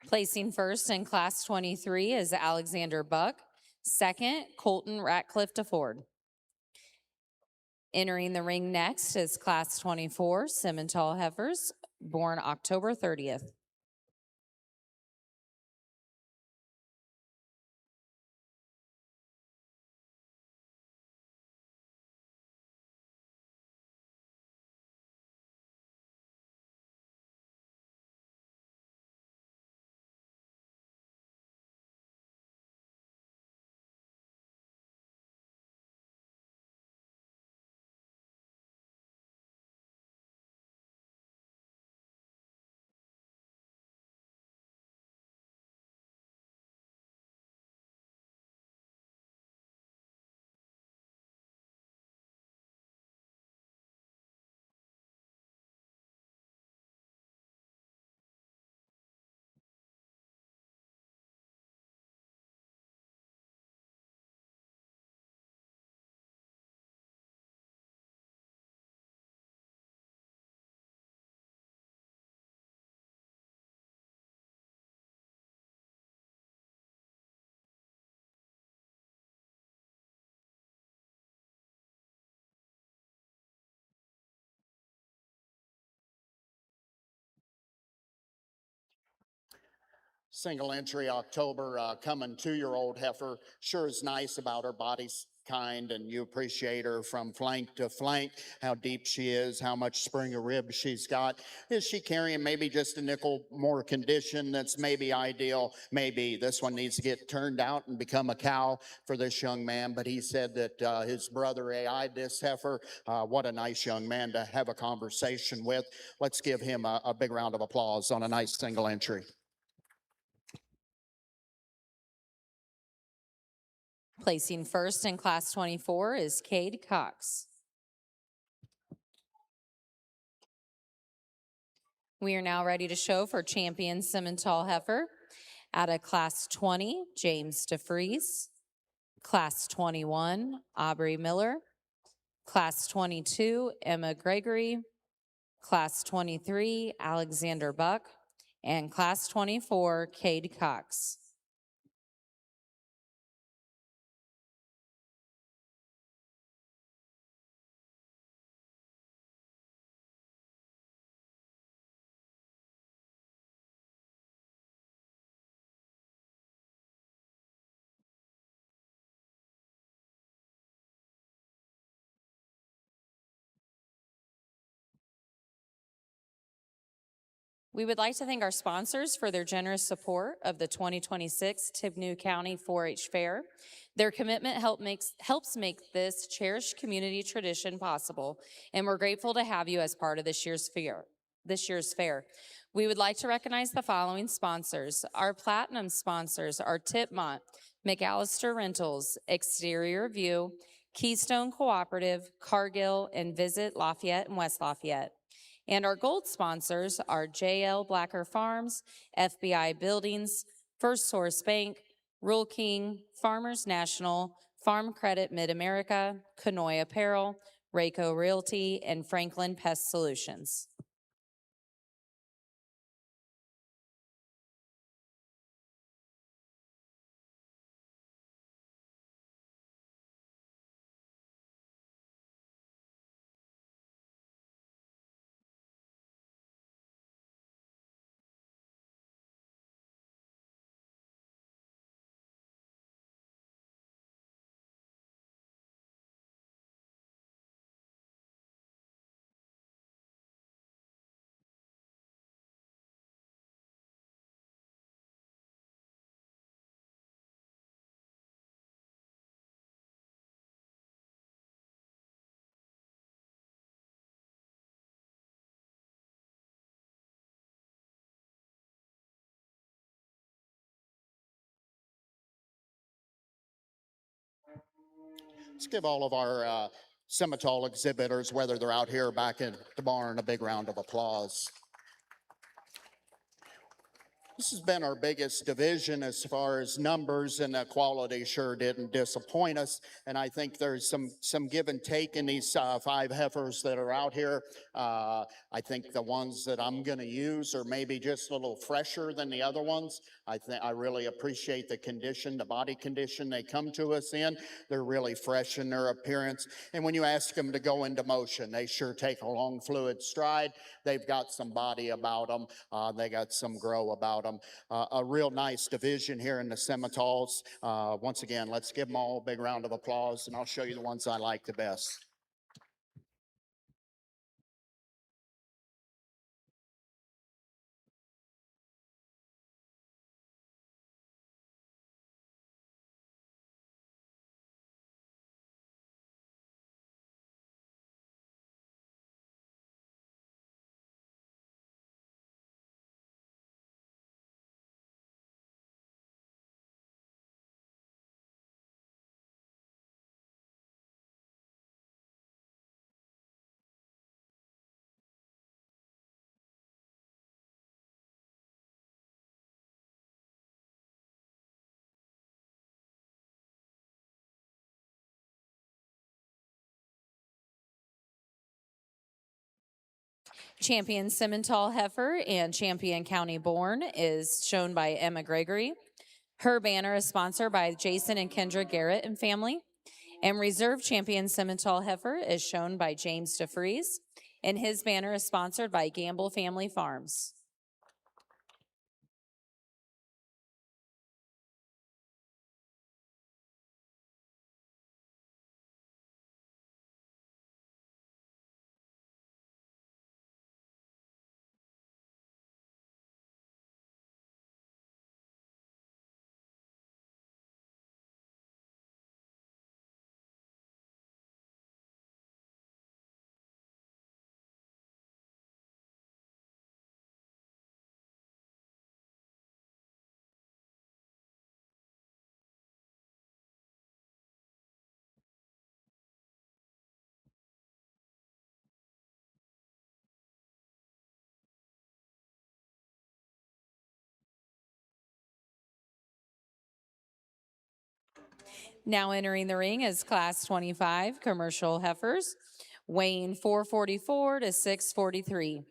Placing first in Class 23 is Alexander Buck. Second, Colton Ratcliffe DeFord. Entering the ring next is Class 24 Simmental heifers, born October 30th. Single entry October, coming 2-year-old heifer. Sure is nice about her body's kind, and you appreciate her from flank to flank, how deep she is, how much spring of rib she's got. Is she carrying maybe just a nickel more condition that's maybe ideal? Maybe this one needs to get turned out and become a cow for this young man. But he said that his brother AI'd this heifer. What a nice young man to have a conversation with. Let's give him a big round of applause on a nice single entry. Placing first in Class 24 is Cade Cox. We are now ready to show for champion Simmental heifer. Out of Class 20, James DeFries. Class 21, Aubrey Miller. Class 22, Emma Gregory. Class 23, Alexander Buck. And Class 24, Cade Cox. We would like to thank our sponsors for their generous support of the 2026 Tippecanoe County 4-H Fair. Their commitment helps make this cherished community tradition possible, and we're grateful to have you as part of this year's fair. We would like to recognize the following sponsors. Our platinum sponsors are Tipmont, McAllister Rentals, Exterior View, Keystone Cooperative, Cargill, and Visit Lafayette and West Lafayette. And our gold sponsors are JL Blacker Farms, FBI Buildings, First Source Bank, Rural King, Farmers National, Farm Credit Mid-America, Conoy Apparel, Rayco Realty, and Franklin Pest Solutions. Let's give all of our Simmental exhibitors, whether they're out here or back in the barn, a big round of applause. This has been our biggest division as far as numbers, and the quality sure didn't disappoint us. And I think there's some give and take in these 5 heifers that are out here. I think the ones that I'm going to use are maybe just a little fresher than the other ones. I really appreciate the condition, the body condition they come to us in. They're really fresh in their appearance. And when you ask them to go into motion, they sure take a long fluid stride. They've got some body about them. They got some grow about them. A real nice division here in the Simmentals. Once again, let's give them all a big round of applause, and I'll show you the ones I like the best. Champion Simmental heifer and champion County Born is shown by Emma Gregory. Her banner is sponsored by Jason and Kendra Garrett and family. And reserve champion Simmental heifer is shown by James DeFries. And his banner is sponsored by Gamble Family Farms. Now entering the ring is Class 25 commercial heifers, weighing 444 to 643.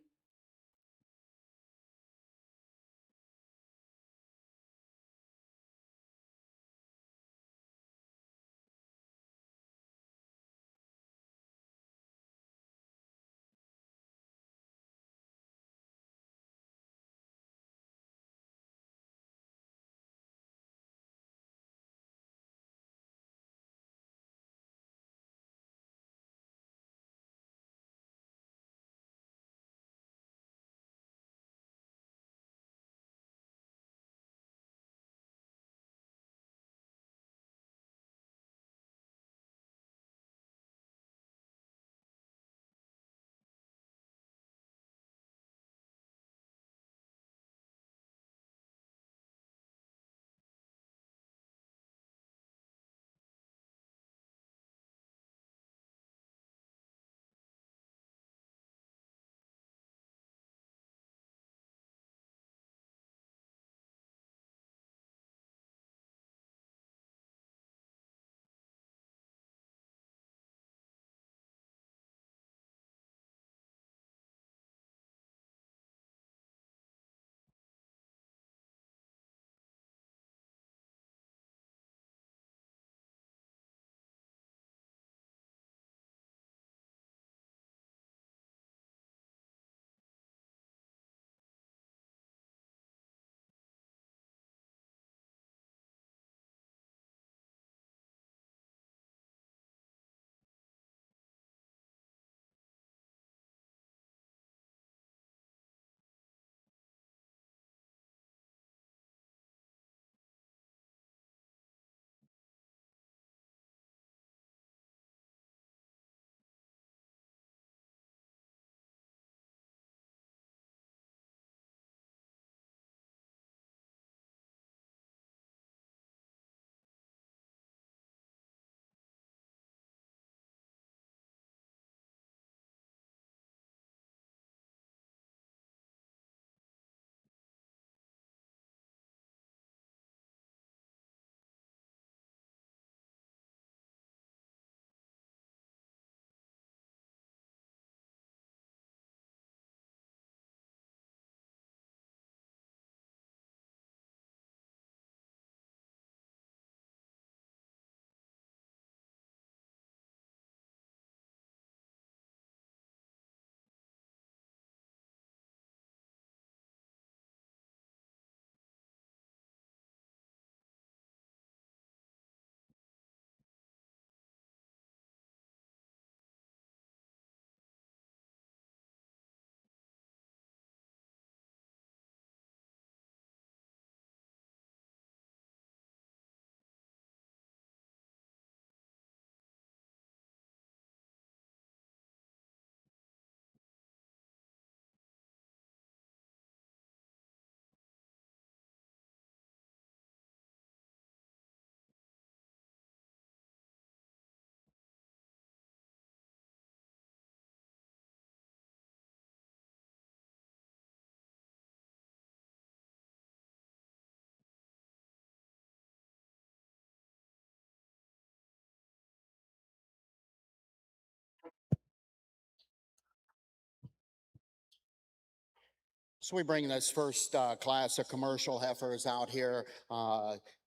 So we bring this first class of commercial heifers out here.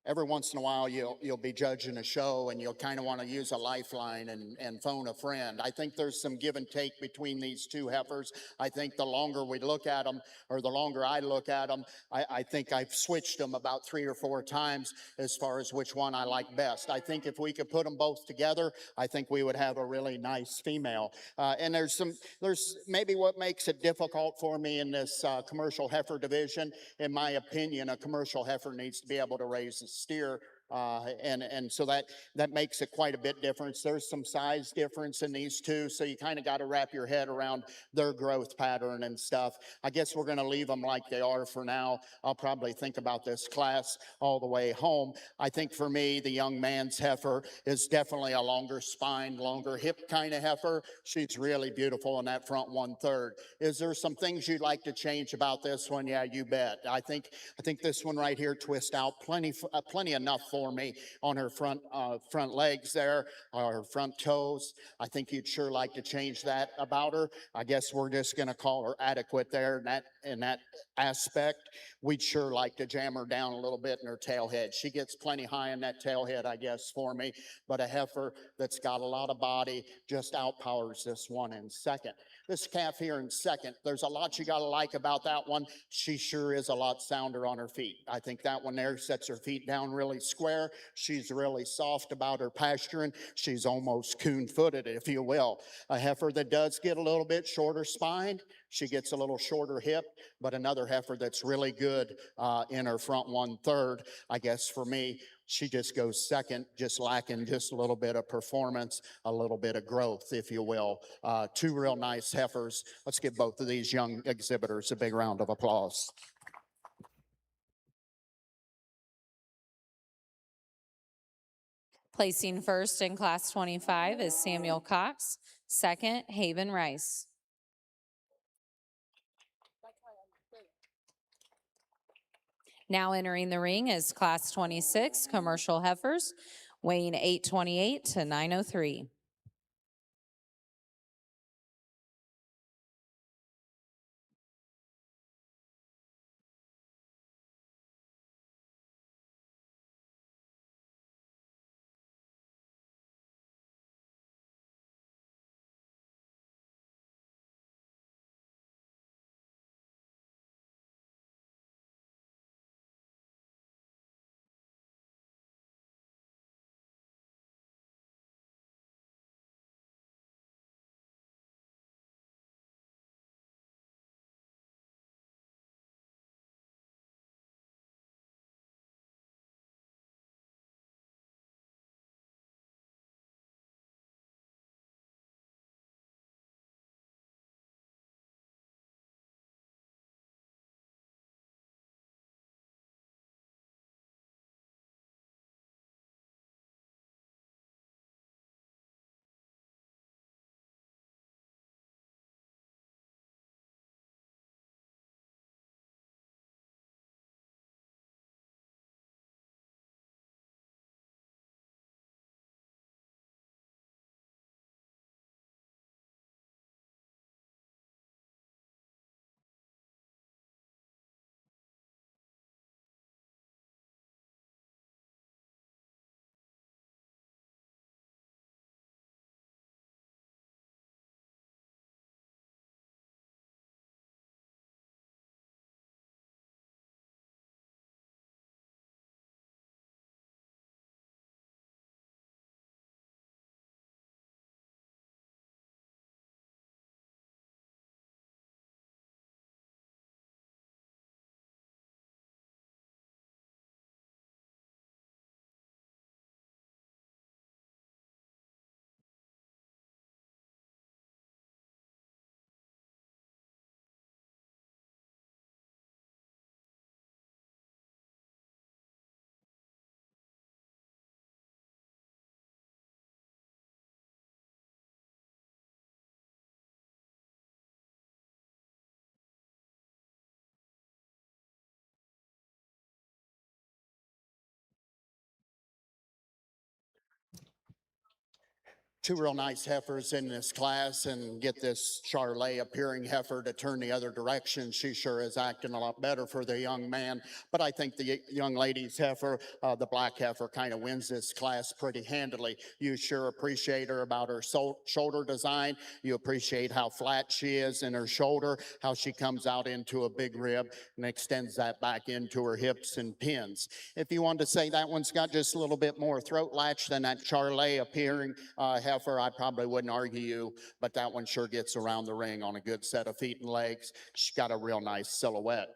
Every once in a while, you'll be judging a show, and you'll kind of want to use a lifeline and phone a friend. I think there's some give and take between these two heifers. I think the longer we look at them, or the longer I look at them, I think I've switched them about 3 or 4 times as far as which one I like best. I think if we could put them both together, I think we would have a really nice female. And there's maybe what makes it difficult for me in this commercial heifer division. In my opinion, a commercial heifer needs to be able to raise a steer. And so that makes it quite a bit different. There's some size difference in these two, so you kind of got to wrap your head around their growth pattern and stuff. I guess we're going to leave them like they are for now. I'll probably think about this class all the way home. I think for me, the young man's heifer is definitely a longer spine, longer hip kind of heifer. She's really beautiful in that front 1/3. Is there some things you'd like to change about this one? Yeah, you bet. I think this one right here twists out plenty enough for me on her front legs there, or her front toes. I think you'd sure like to change that about her. I guess we're just going to call her adequate there in that aspect. We'd sure like to jam her down a little bit in her tailhead. She gets plenty high in that tailhead, I guess, for me. But a heifer that's got a lot of body just outpowers this one in second. This calf here in second, there's a lot you got to like about that one. She sure is a lot sounder on her feet. I think that one there sets her feet down really square. She's really soft about her pasturing. She's almost coon-footed, if you will. A heifer that does get a little bit shorter spine. She gets a little shorter hip, but another heifer that's really good in her front 1/3. I guess for me, she just goes second, just lacking just a little bit of performance, a little bit of growth, if you will. Two real nice heifers. Let's give both of these young exhibitors a big round of applause. Placing first in Class 25 is Samuel Cox. Second, Haven Rice. Now entering the ring is Class 26 Commercial Heifers, weighing 828 to 903. Two real nice heifers in this class, and get this Charlet appearing heifer to turn the other direction. She sure is acting a lot better for the young man. But I think the young lady's heifer, the black heifer, kind of wins this class pretty handily. You sure appreciate her about her shoulder design. You appreciate how flat she is in her shoulder, how she comes out into a big rib and extends that back into her hips and pins. If you wanted to say that one's got just a little bit more throat latch than that Charlet appearing heifer, I probably wouldn't argue you, but that one sure gets around the ring on a good set of feet and legs. She's got a real nice silhouette.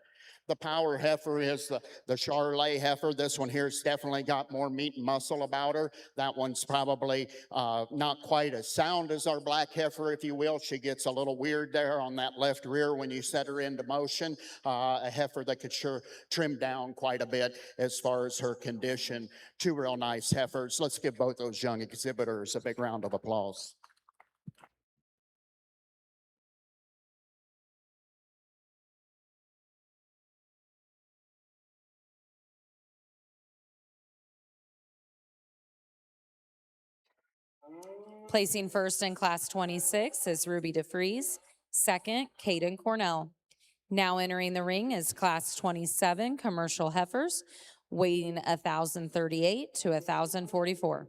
The power heifer is the Charlet heifer. This one here's definitely got more meat and muscle about her. That one's probably not quite as sound as our black heifer, if you will. She gets a little weird there on that left rear when you set her into motion. A heifer that could sure trim down quite a bit as far as her condition. Two real nice heifers. Let's give both those young exhibitors a big round of applause. Placing first in Class 26 is Ruby DeFries. Second, Caden Cornell. Now entering the ring is Class 27 Commercial Heifers, weighing 1,038 to 1,044.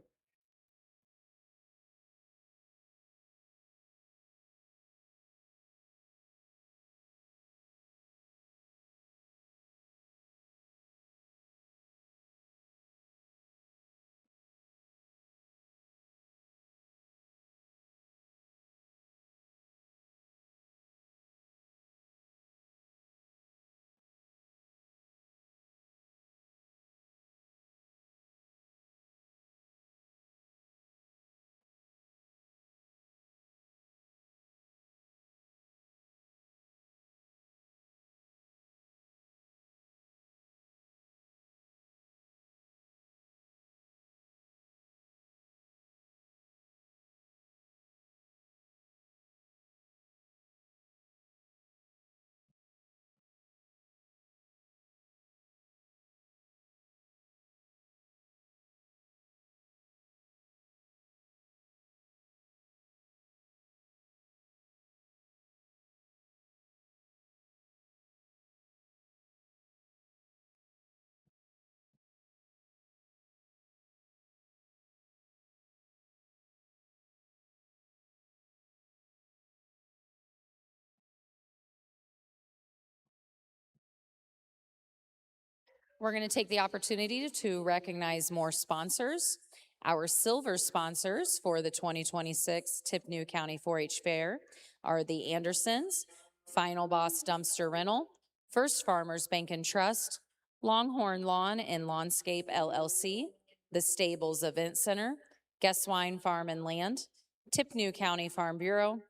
We're going to take the opportunity to recognize more sponsors. Our silver sponsors for the 2026 Tippecanoe County 4-H Fair are the Andersons, Final Boss Dumpster Rental, First Farmers Bank and Trust, Longhorn Lawn and Lawnscape LLC, the Stables Event Center, Guest Wine Farm and Land, Tippecanoe County Farm Bureau,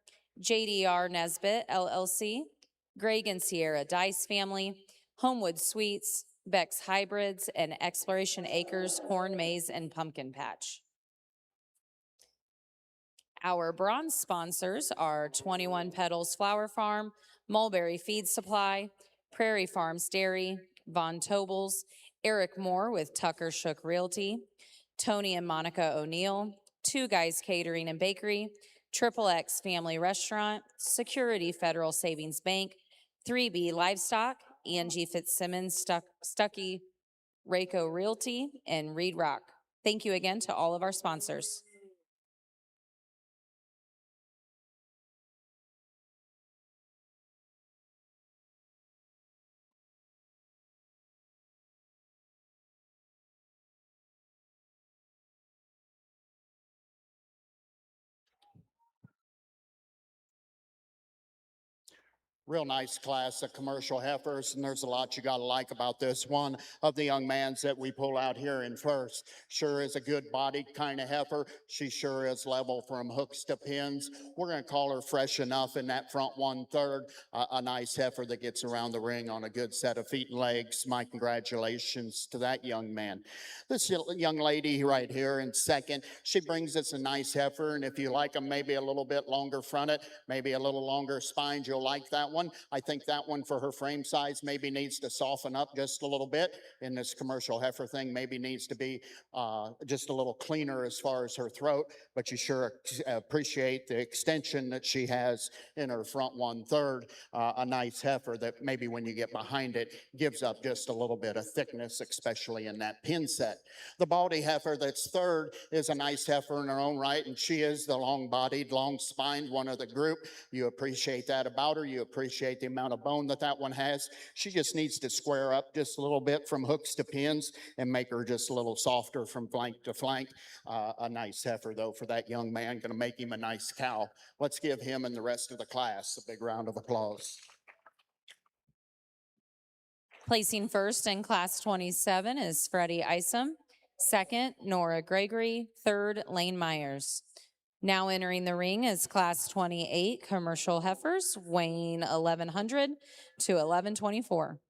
JDR Nesbitt LLC, Greg and Sierra Dice Family, Homewood Suites, Beck's Hybrids, and Exploration Acres Corn Maze and Pumpkin Patch. Our bronze sponsors are 21 Petals Flower Farm, Mulberry Feed Supply, Prairie Farms Dairy, Von Tobels, Eric Moore with Tucker Shook Realty, Tony and Monica O'Neill, Two Guys Catering and Bakery, Triple X Family Restaurant, Security Federal Savings Bank, 3B Livestock, Angie Fitzsimmons Stuckey Rayco Realty, and Reed Rock. Thank you again to all of our sponsors. Real nice class of commercial heifers, and there's a lot you got to like about this. One of the young mans that we pull out here in first sure is a good bodied kind of heifer. She sure is level from hooks to pins. We're going to call her fresh enough in that front 1/3. A nice heifer that gets around the ring on a good set of feet and legs. My congratulations to that young man. This young lady right here in second, she brings us a nice heifer, and if you like them maybe a little bit longer fronted, maybe a little longer spines, you'll like that one. I think that one for her frame size maybe needs to soften up just a little bit. And this commercial heifer thing maybe needs to be just a little cleaner as far as her throat, but you sure appreciate the extension that she has in her front 1/3. A nice heifer that maybe when you get behind it gives up just a little bit of thickness, especially in that pin set. The baldy heifer that's third is a nice heifer in her own right, and she is the long-bodied, long-spined one of the group. You appreciate that about her. You appreciate the amount of bone that one has. She just needs to square up just a little bit from hooks to pins and make her just a little softer from flank to flank. A nice heifer, though, for that young man. Going to make him a nice cow. Let's give him and the rest of the class a big round of applause. Placing first in Class 27 is Freddie Isom. Second, Nora Gregory. Third, Lane Myers. Now entering the ring is Class 28 Commercial Heifers, weighing 1,100 to 1,124.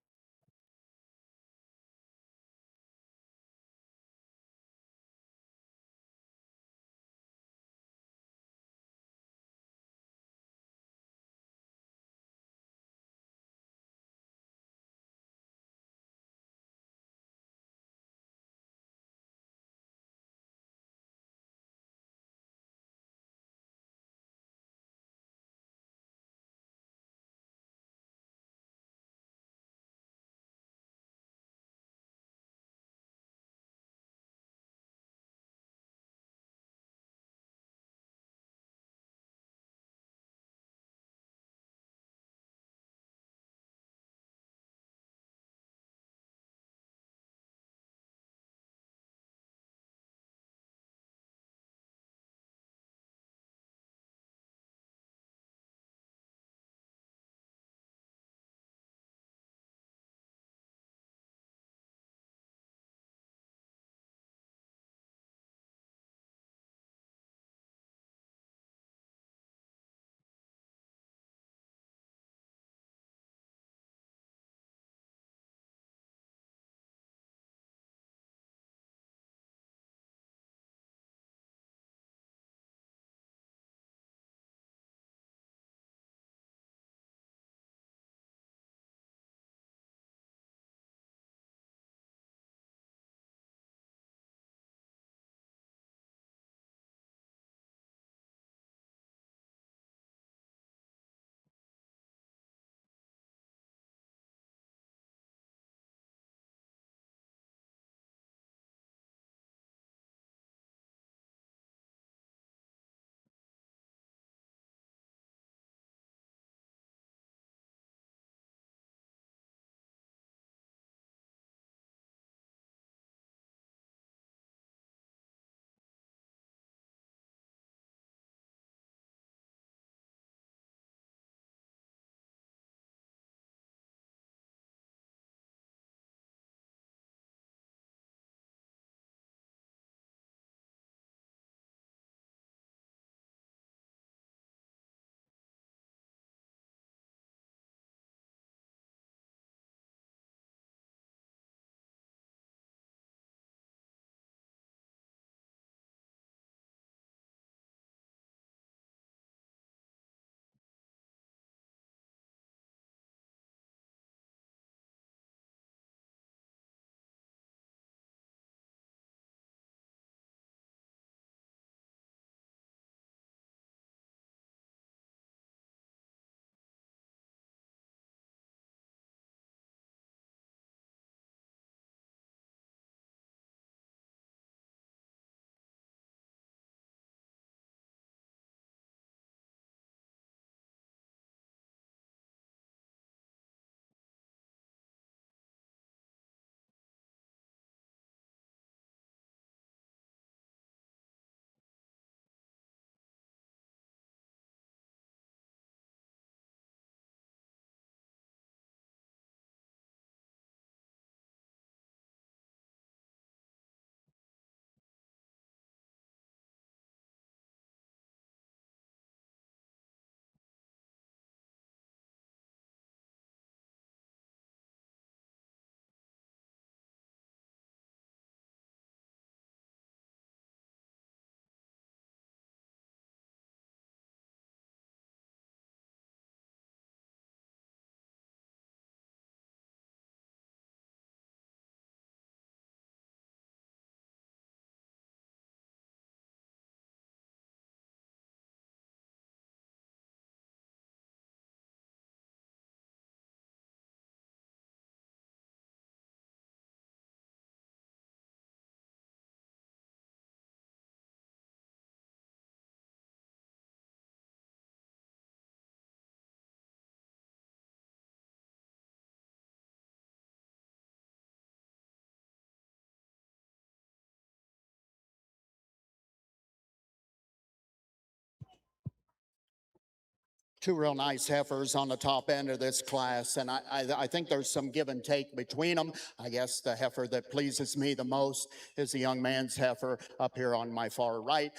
Two real nice heifers on the top end of this class, and I think there's some give and take between them. I guess the heifer that pleases me the most is the young man's heifer up here on my far right.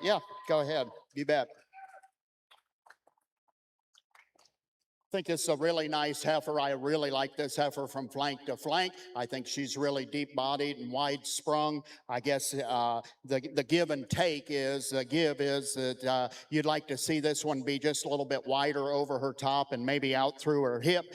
Yeah, go ahead, you bet. Think it's a really nice heifer. I really like this heifer from flank to flank. I think she's really deep bodied and wide sprung. I guess the give and take is the give is that you'd like to see this one be just a little bit wider over her top and maybe out through her hip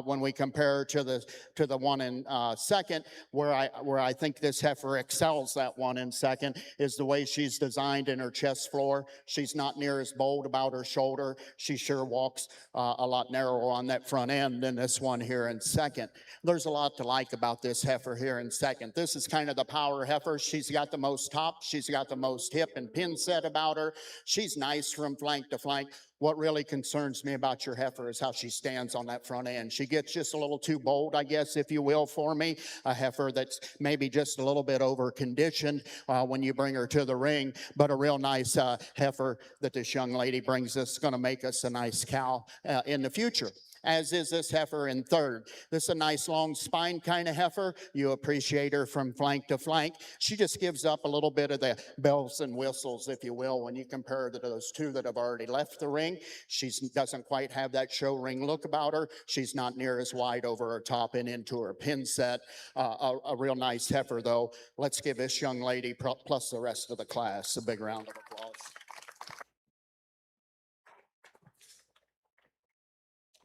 when we compare her to the one in second. Where I think this heifer excels that one in second is the way she's designed in her chest floor. She's not near as bold about her shoulder. She sure walks a lot narrower on that front end than this one here in second. There's a lot to like about this heifer here in second. This is kind of the power heifer. She's got the most top. She's got the most hip and pin set about her. She's nice from flank to flank. What really concerns me about your heifer is how she stands on that front end. She gets just a little too bold, I guess, if you will, for me. A heifer that's maybe just a little bit over conditioned when you bring her to the ring, but a real nice heifer that this young lady brings us, going to make us a nice cow in the future. As is this heifer in third. This is a nice long spine kind of heifer. You appreciate her from flank to flank. She just gives up a little bit of the bells and whistles, if you will, when you compare her to those two that have already left the ring. She doesn't quite have that show ring look about her. She's not near as wide over her top and into her pin set. A real nice heifer, though. Let's give this young lady plus the rest of the class a big round of applause.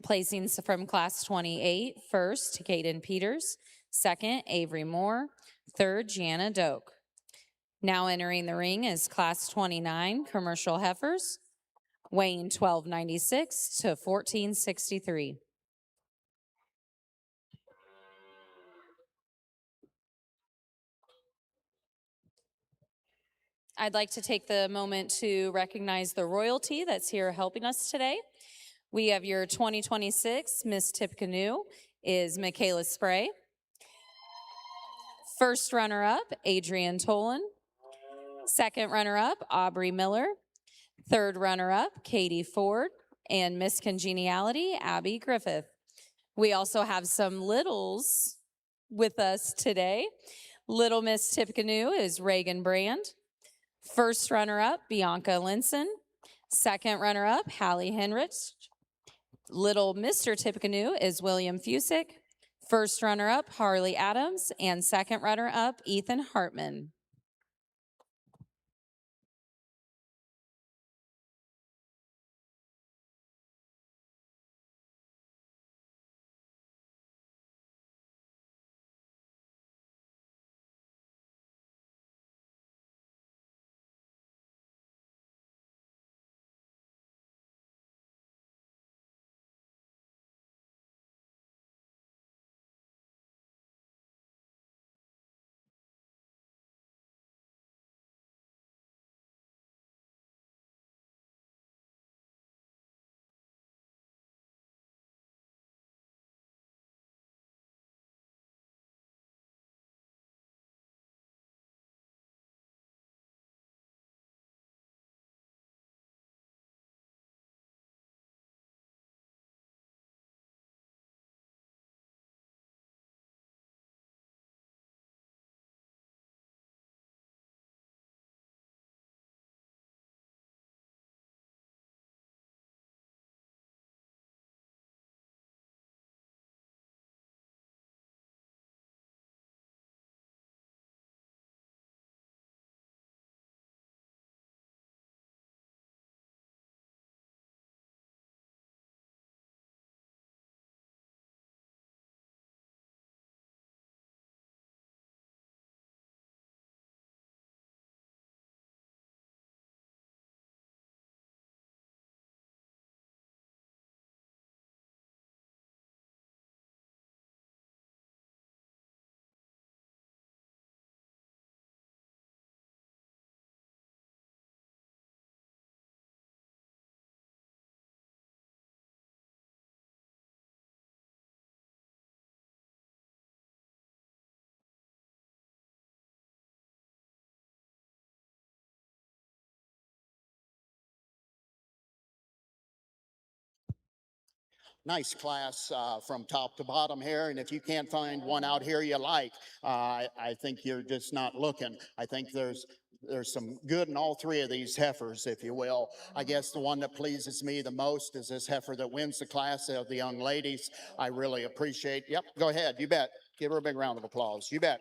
Placings from class 28, first, Caden Peters, second, Avery Moore, third, Gianna Doak. Now entering the ring is class 29, commercial heifers, weighing 1296 to 1463. I'd like to take the moment to recognize the royalty that's here helping us today. We have your 2026 Miss Tippecanoe is Michaela Spray. First runner-up, Adrian Tolan. Second runner-up, Aubrey Miller. Third runner-up, Katie Ford. And Miss Congeniality, Abby Griffith. We also have some littles with us today. Little Miss Tippecanoe is Reagan Brand. First runner-up, Bianca Linson. Second runner-up, Hallie Henrich. Little Mr. Tippecanoe is William Fusick. First runner-up, Harley Adams. And second runner-up, Ethan Hartman. Nice class from top to bottom here. And if you can't find one out here you like, I think you're just not looking. I think there's some good in all three of these heifers, if you will. I guess the one that pleases me the most is this heifer that wins the class of the young ladies. I really appreciate. Yep, go ahead. You bet. Give her a big round of applause. You bet.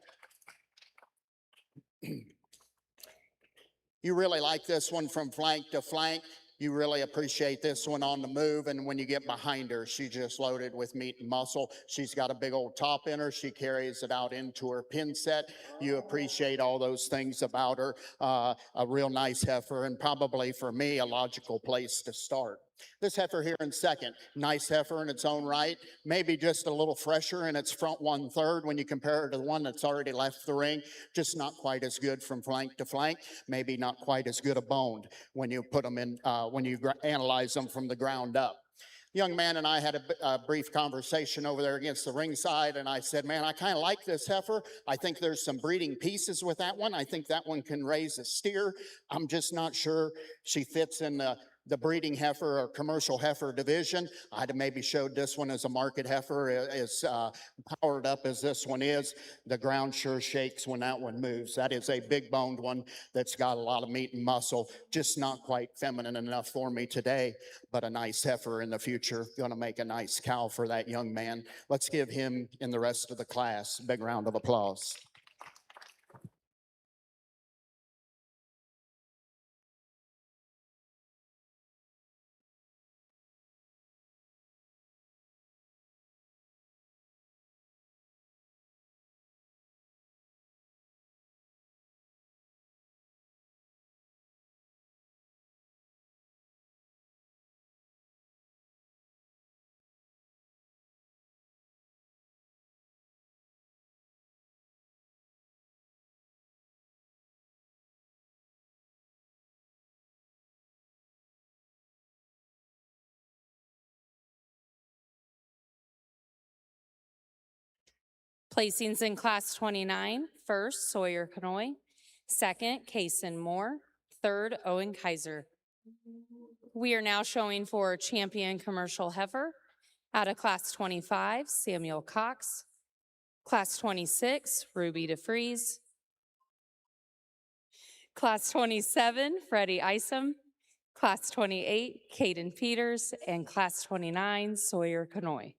You really like this one from flank to flank. You really appreciate this one on the move. And when you get behind her, she's just loaded with meat and muscle. She's got a big old top in her. She carries it out into her pin set. You appreciate all those things about her. A real nice heifer, and probably for me, a logical place to start. This heifer here in second, nice heifer in its own right, maybe just a little fresher in its front 1/3 when you compare it to the one that's already left the ring. Just not quite as good from flank to flank, maybe not quite as good a boned when you put them in, when you analyze them from the ground up. Young man and I had a brief conversation over there against the ringside, and I said, man, I kind of like this heifer. I think there's some breeding pieces with that one. I think that one can raise a steer. I'm just not sure she fits in the breeding heifer or commercial heifer division. I'd have maybe showed this one as a market heifer. As powered up as this one is, the ground sure shakes when that one moves. That is a big boned one that's got a lot of meat and muscle, just not quite feminine enough for me today, but a nice heifer in the future. Gonna make a nice cow for that young man. Let's give him and the rest of the class a big round of applause. Placings in Class 29, first, Sawyer Canoe. Second, Kason Moore. Third, Owen Kaiser. We are now showing for champion commercial heifer. Out of Class 25, Samuel Cox. Class 26, Ruby DeFries. Class 27, Freddie Isom. Class 28, Caden Peters. And Class 29, Sawyer Canoe.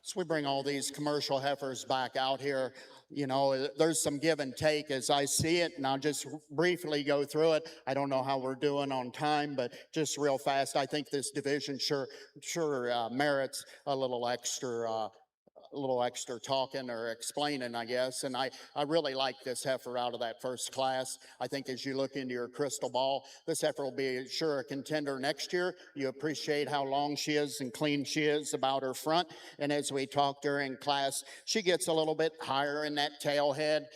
So we bring all these commercial heifers back out here. You know, there's some give and take as I see it, and I'll just briefly go through it. I don't know how we're doing on time, but just real fast, I think this division sure merits a little extra little extra talking or explaining, I guess. And I really like this heifer out of that first class. I think as you look into your crystal ball, this heifer will be sure a contender next year. You appreciate how long she is and clean she is about her front. And as we talked during class, she gets a little bit higher in that tail head.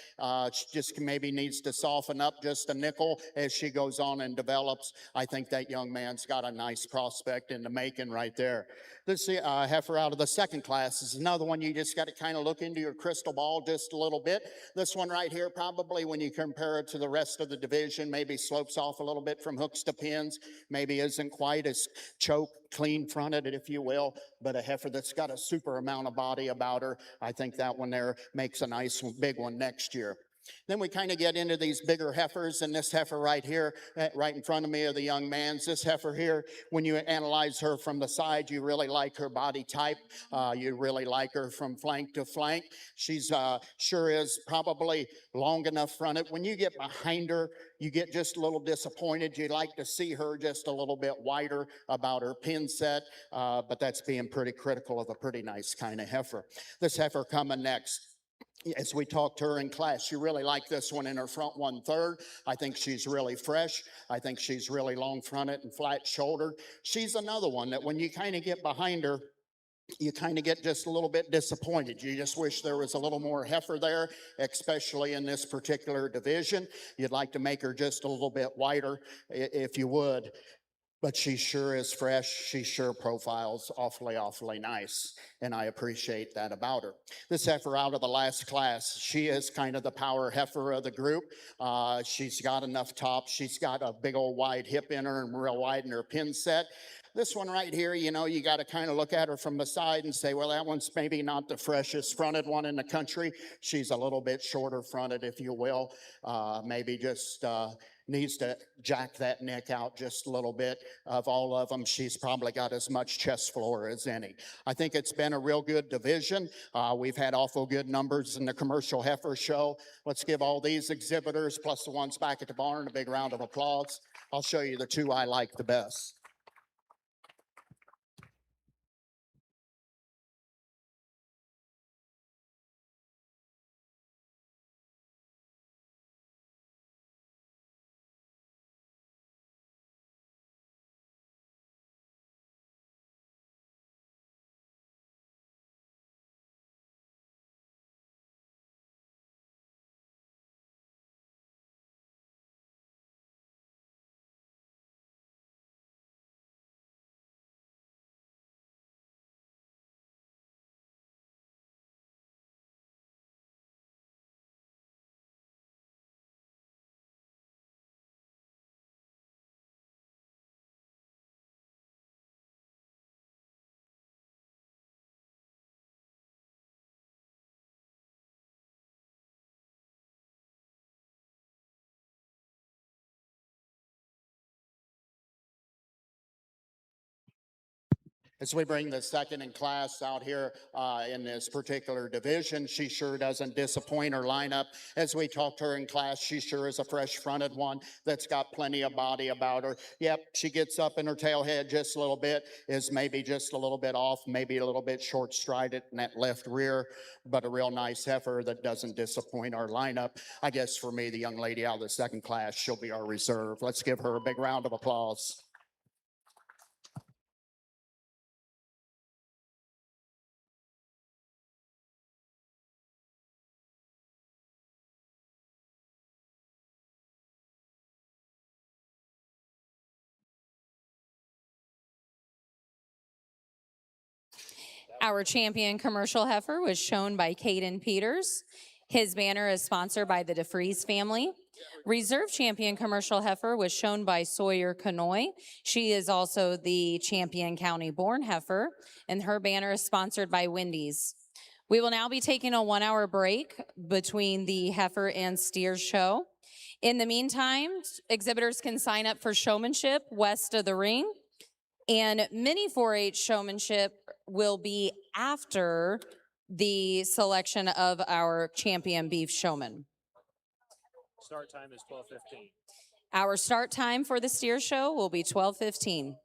She just maybe needs to soften up just a nickel as she goes on and develops. I think that young man's got a nice prospect in the making right there. This heifer out of the second class is another one you just got to kind of look into your crystal ball just a little bit. This one right here, probably when you compare it to the rest of the division, maybe slopes off a little bit from hooks to pins, maybe isn't quite as choke clean fronted, if you will, but a heifer that's got a super amount of body about her. I think that one there makes a nice big one next year. Then we kind of get into these bigger heifers, and this heifer right here, right in front of me are the young man's. This heifer here, when you analyze her from the side, you really like her body type. You really like her from flank to flank. She's sure is probably long enough fronted. When you get behind her, you get just a little disappointed. You'd like to see her just a little bit wider about her pin set, but that's being pretty critical of a pretty nice kind of heifer. This heifer coming next. As we talked to her in class, she really liked this one in her front 1/3. I think she's really fresh. I think she's really long fronted and flat shouldered. She's another one that when you kind of get behind her, you kind of get just a little bit disappointed. You just wish there was a little more heifer there, especially in this particular division. You'd like to make her just a little bit wider if you would. But she sure is fresh. She sure profiles awfully nice. And I appreciate that about her. This heifer out of the last class, she is kind of the power heifer of the group. She's got enough top. She's got a big old wide hip in her and real wide in her pin set. This one right here, you know, you got to kind of look at her from the side and say, well, that one's maybe not the freshest fronted one in the country. She's a little bit shorter fronted, if you will. Maybe just needs to jack that neck out just a little bit. Of all of them, she's probably got as much chest floor as any. I think it's been a real good division. We've had awful good numbers in the commercial heifer show. Let's give all these exhibitors, plus the ones back at the barn, a big round of applause. I'll show you the two I like the best. As we bring the second in class out here in this particular division, she sure doesn't disappoint her lineup. As we talked to her in class, she sure is a fresh fronted one that's got plenty of body about her. Yep, she gets up in her tail head just a little bit, is maybe just a little bit off, maybe a little bit short strided in that left rear, but a real nice heifer that doesn't disappoint our lineup. I guess for me, the young lady out of the second class, she'll be our reserve. Let's give her a big round of applause. Our champion commercial heifer was shown by Caden Peters. His banner is sponsored by the DeFries family. Reserve champion commercial heifer was shown by Sawyer Canoe. She is also the champion county born heifer, and her banner is sponsored by Wendy's. We will now be taking a 1-hour break between the heifer and steer show. In the meantime, exhibitors can sign up for showmanship west of the ring. And mini 4-H showmanship will be after the selection of our champion beef showman. Start time is 12:15. Our start time for the steer show will be 12:15.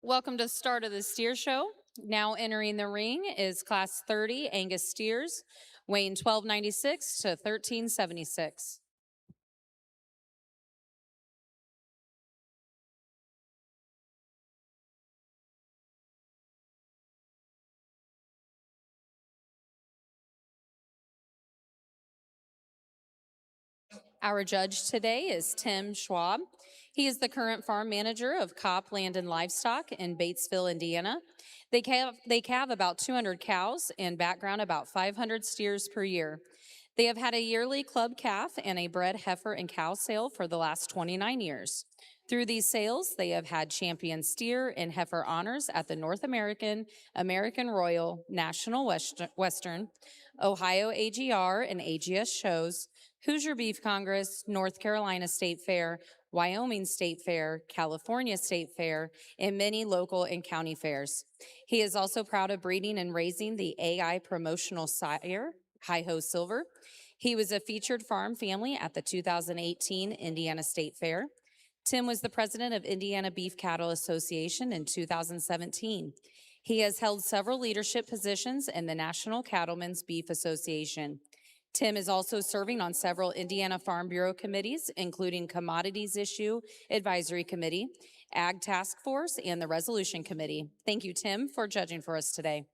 Welcome to the start of the steer show. Now entering the ring is Class 30 Angus steers, weighing 1296 to 1376. Our judge today is Tim Schwab. He is the current farm manager of Copp Land and Livestock in Batesville, Indiana. They calve about 200 cows and background about 500 steers per year. They have had a yearly club calf and a bred heifer and cow sale for the last 29 years. Through these sales, they have had champion steer and heifer honors at the North American, American Royal, National Western, Ohio AGR and AGS shows, Hoosier Beef Congress, North Carolina State Fair, Wyoming State Fair, California State Fair, and many local and county fairs. He is also proud of breeding and raising the AI promotional sire, Hi-Ho Silver. He was a featured farm family at the 2018 Indiana State Fair. Tim was the president of Indiana Beef Cattle Association in 2017. He has held several leadership positions in the National Cattlemen's Beef Association. Tim is also serving on several Indiana Farm Bureau committees, including Commodities Issue Advisory Committee, Ag Task Force, and the Resolution Committee. Thank you, Tim, for judging for us today.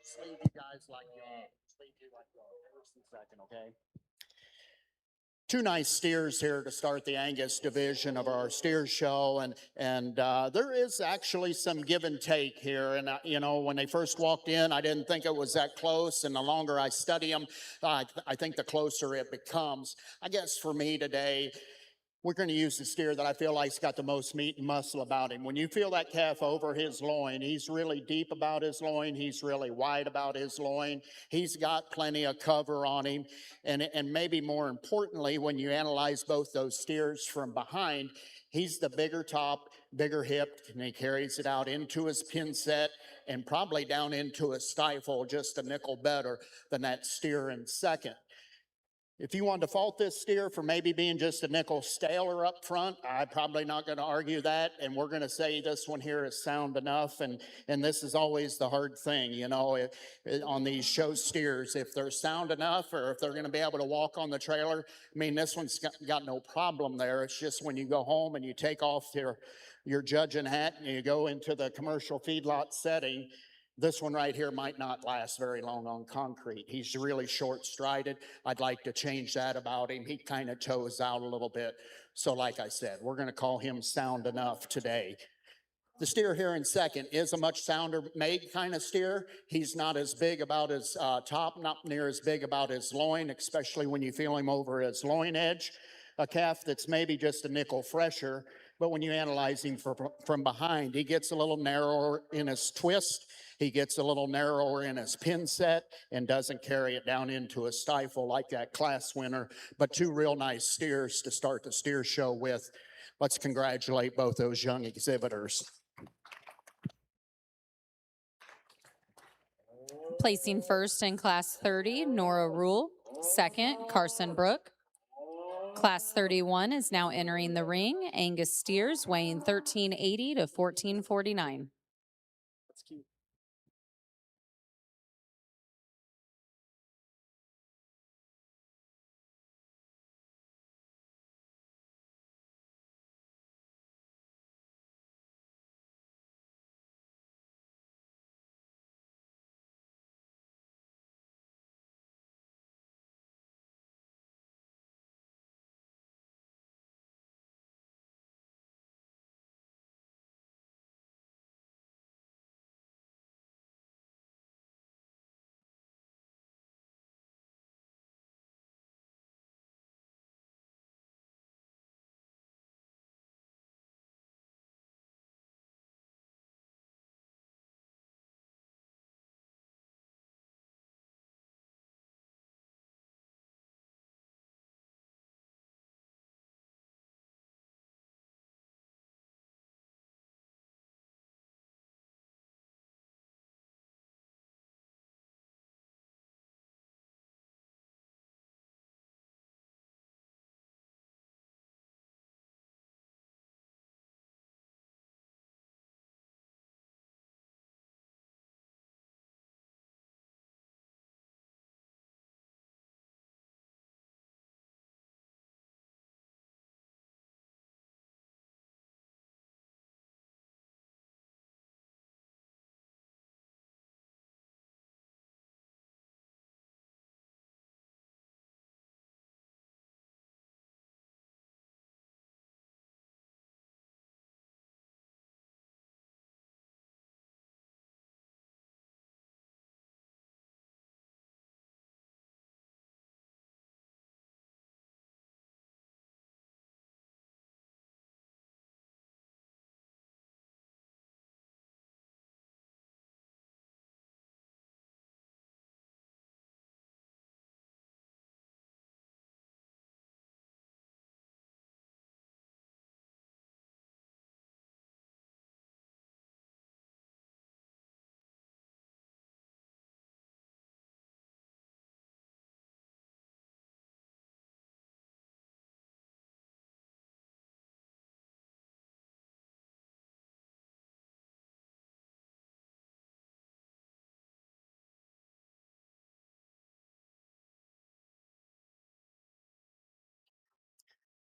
Just leave you guys like you are. Just leave you like you are. First and second, okay? Two nice steers here to start the Angus division of our steer show, and there is actually some give and take here. And you know, when they first walked in, I didn't think it was that close, and the longer I study them, I think the closer it becomes. I guess for me today, we're going to use the steer that I feel like's got the most meat and muscle about him. When you feel that calf over his loin, he's really deep about his loin. He's really wide about his loin. He's got plenty of cover on him. And maybe more importantly, when you analyze both those steers from behind, he's the bigger top, bigger hip, and he carries it out into his pin set and probably down into his stifle just a nickel better than that steer in second. If you want to fault this steer for maybe being just a nickel staler up front, I'm probably not going to argue that. And we're going to say this one here is sound enough. And this is always the hard thing, you know, on these show steers, if they're sound enough or if they're going to be able to walk on the trailer. I mean, this one's got no problem there. It's just when you go home and you take off your judging hat and you go into the commercial feedlot setting, this one right here might not last very long on concrete. He's really short strided. I'd like to change that about him. He kind of toes out a little bit. So like I said, we're going to call him Sound Enough today. The steer here in second is a much sounder made kind of steer. He's not as big about his top, not near as big about his loin, especially when you feel him over his loin edge. A calf that's maybe just a nickel fresher, but when you analyze him from behind, he gets a little narrower in his twist. He gets a little narrower in his pin set and doesn't carry it down into a stifle like that class winner, but two real nice steers to start the steer show with. Let's congratulate both those young exhibitors. Placing first in Class 30, Nora Rule. Second, Carson Brook. Class 31 is now entering the ring. Angus steers weighing 1380 to 1449. That's cute.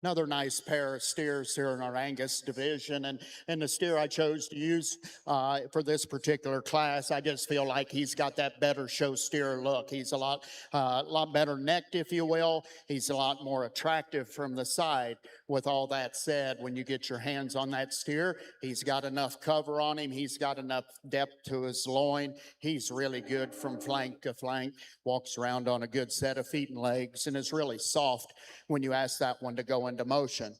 Another nice pair of steers here in our Angus division. And the steer I chose to use for this particular class, I just feel like he's got that better show steer look. He's a lot better necked, if you will. He's a lot more attractive from the side. With all that said, when you get your hands on that steer, he's got enough cover on him. He's got enough depth to his loin. He's really good from flank to flank, walks around on a good set of feet and legs, and is really soft when you ask that one to go into motion.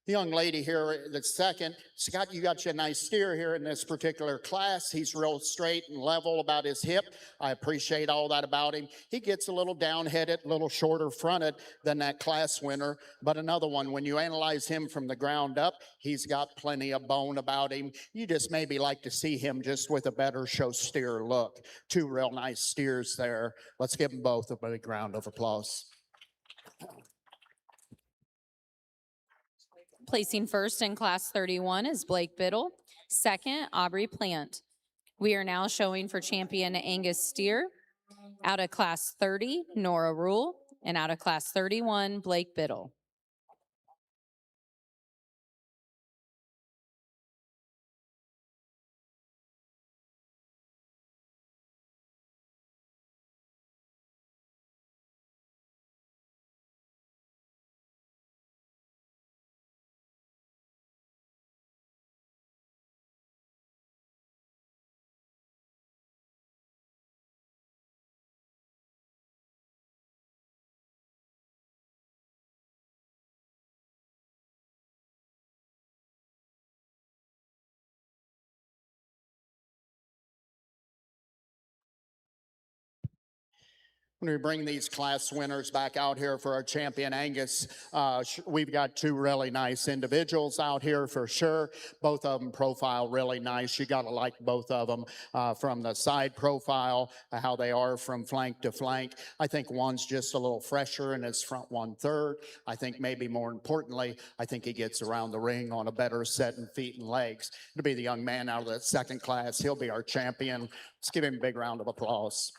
The young lady here, the second, Scott, you got you a nice steer here in this particular class. He's real straight and level about his hip. I appreciate all that about him. He gets a little down-headed, a little shorter fronted than that class winner. But another one, when you analyze him from the ground up, he's got plenty of bone about him. You just maybe like to see him just with a better show steer look. Two real nice steers there. Let's give them both a big round of applause. Placing first in Class 31 is Blake Biddle. Second, Aubrey Plant. We are now showing for champion Angus steer. Out of Class 30, Nora Rule. And out of Class 31, Blake Biddle. When we bring these class winners back out here for our champion Angus, we've got two really nice individuals out here for sure. Both of them profile really nice. You got to like both of them from the side profile, how they are from flank to flank. I think one's just a little fresher in his front 1/3. I think maybe more importantly, I think he gets around the ring on a better set in feet and legs. To be the young man out of that second class, he'll be our champion. Let's give him a big round of applause.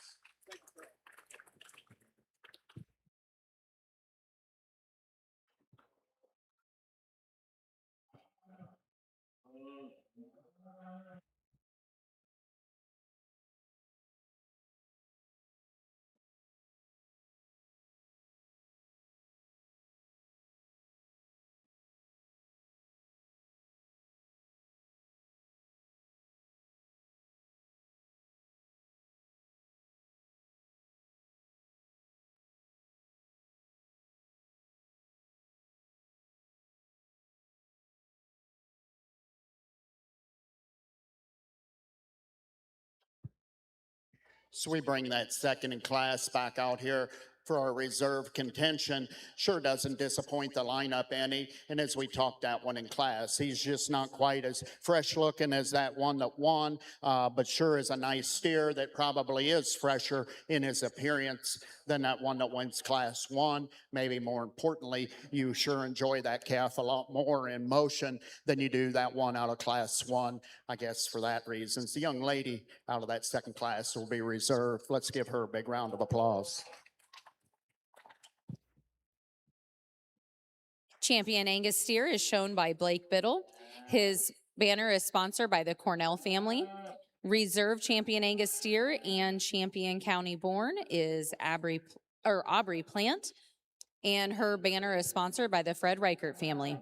So we bring that second in class back out here for our reserve contention. Sure doesn't disappoint the lineup any. And as we talked that one in class, he's just not quite as fresh looking as that one that won, but sure is a nice steer that probably is fresher in his appearance than that one that wins class 1. Maybe more importantly, you sure enjoy that calf a lot more in motion than you do that one out of class 1. I guess for that reason, the young lady out of that second class will be reserved. Let's give her a big round of applause. Champion Angus steer is shown by Blake Biddle. His banner is sponsored by the Cornell family. Reserve champion Angus steer and champion county born is Aubrey Plant, and her banner is sponsored by the Fred Reichert family.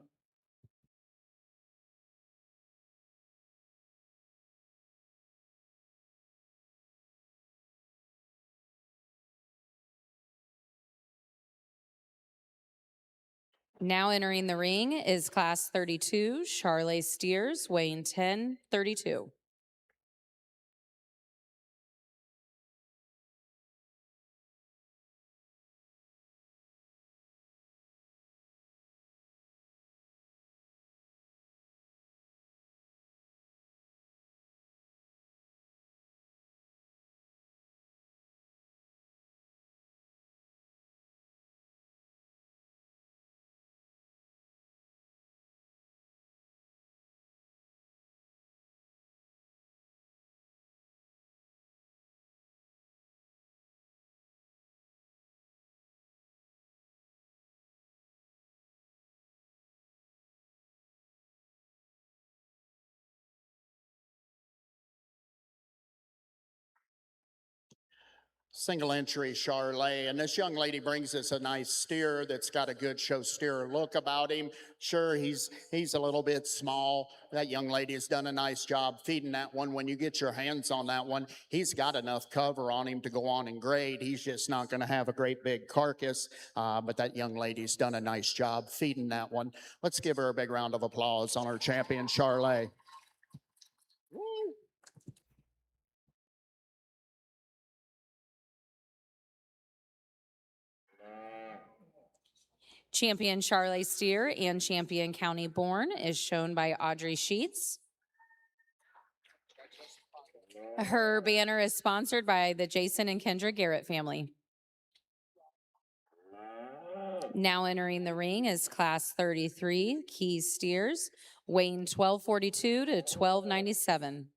Now entering the ring is class 32, Charley Steers, weighing 1032. Single entry Charley, and this young lady brings us a nice steer that's got a good show steer look about him. Sure, he's a little bit small. That young lady has done a nice job feeding that one. When you get your hands on that one, he's got enough cover on him to go on and grade. He's just not going to have a great big carcass, but that young lady's done a nice job feeding that one. Let's give her a big round of applause on our champion Charley. Champion Charley steer and champion county born is shown by Audrey Sheets. Her banner is sponsored by the Jason and Kendra Garrett family. Now entering the ring is class 33, Key Steers, weighing 1242 to 1297.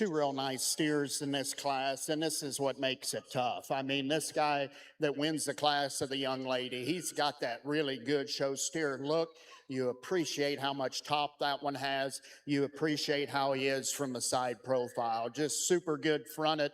two real nice steers in this class, and this is what makes it tough. I mean, this guy that wins the class of the young lady, he's got that really good show steer look. You appreciate how much top that one has. You appreciate how he is from the side profile. Just super good fronted,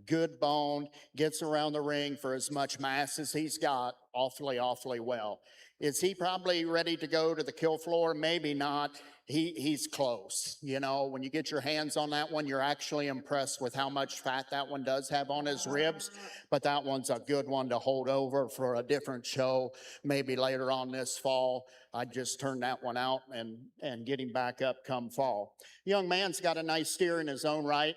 good boned, gets around the ring for as much mass as he's got awfully well. Is he probably ready to go to the kill floor? Maybe not. He's close. You know, when you get your hands on that one, you're actually impressed with how much fat that one does have on his ribs. But that one's a good one to hold over for a different show, maybe later on this fall. I'd just turn that one out and get him back up come fall. Young man's got a nice steer in his own right.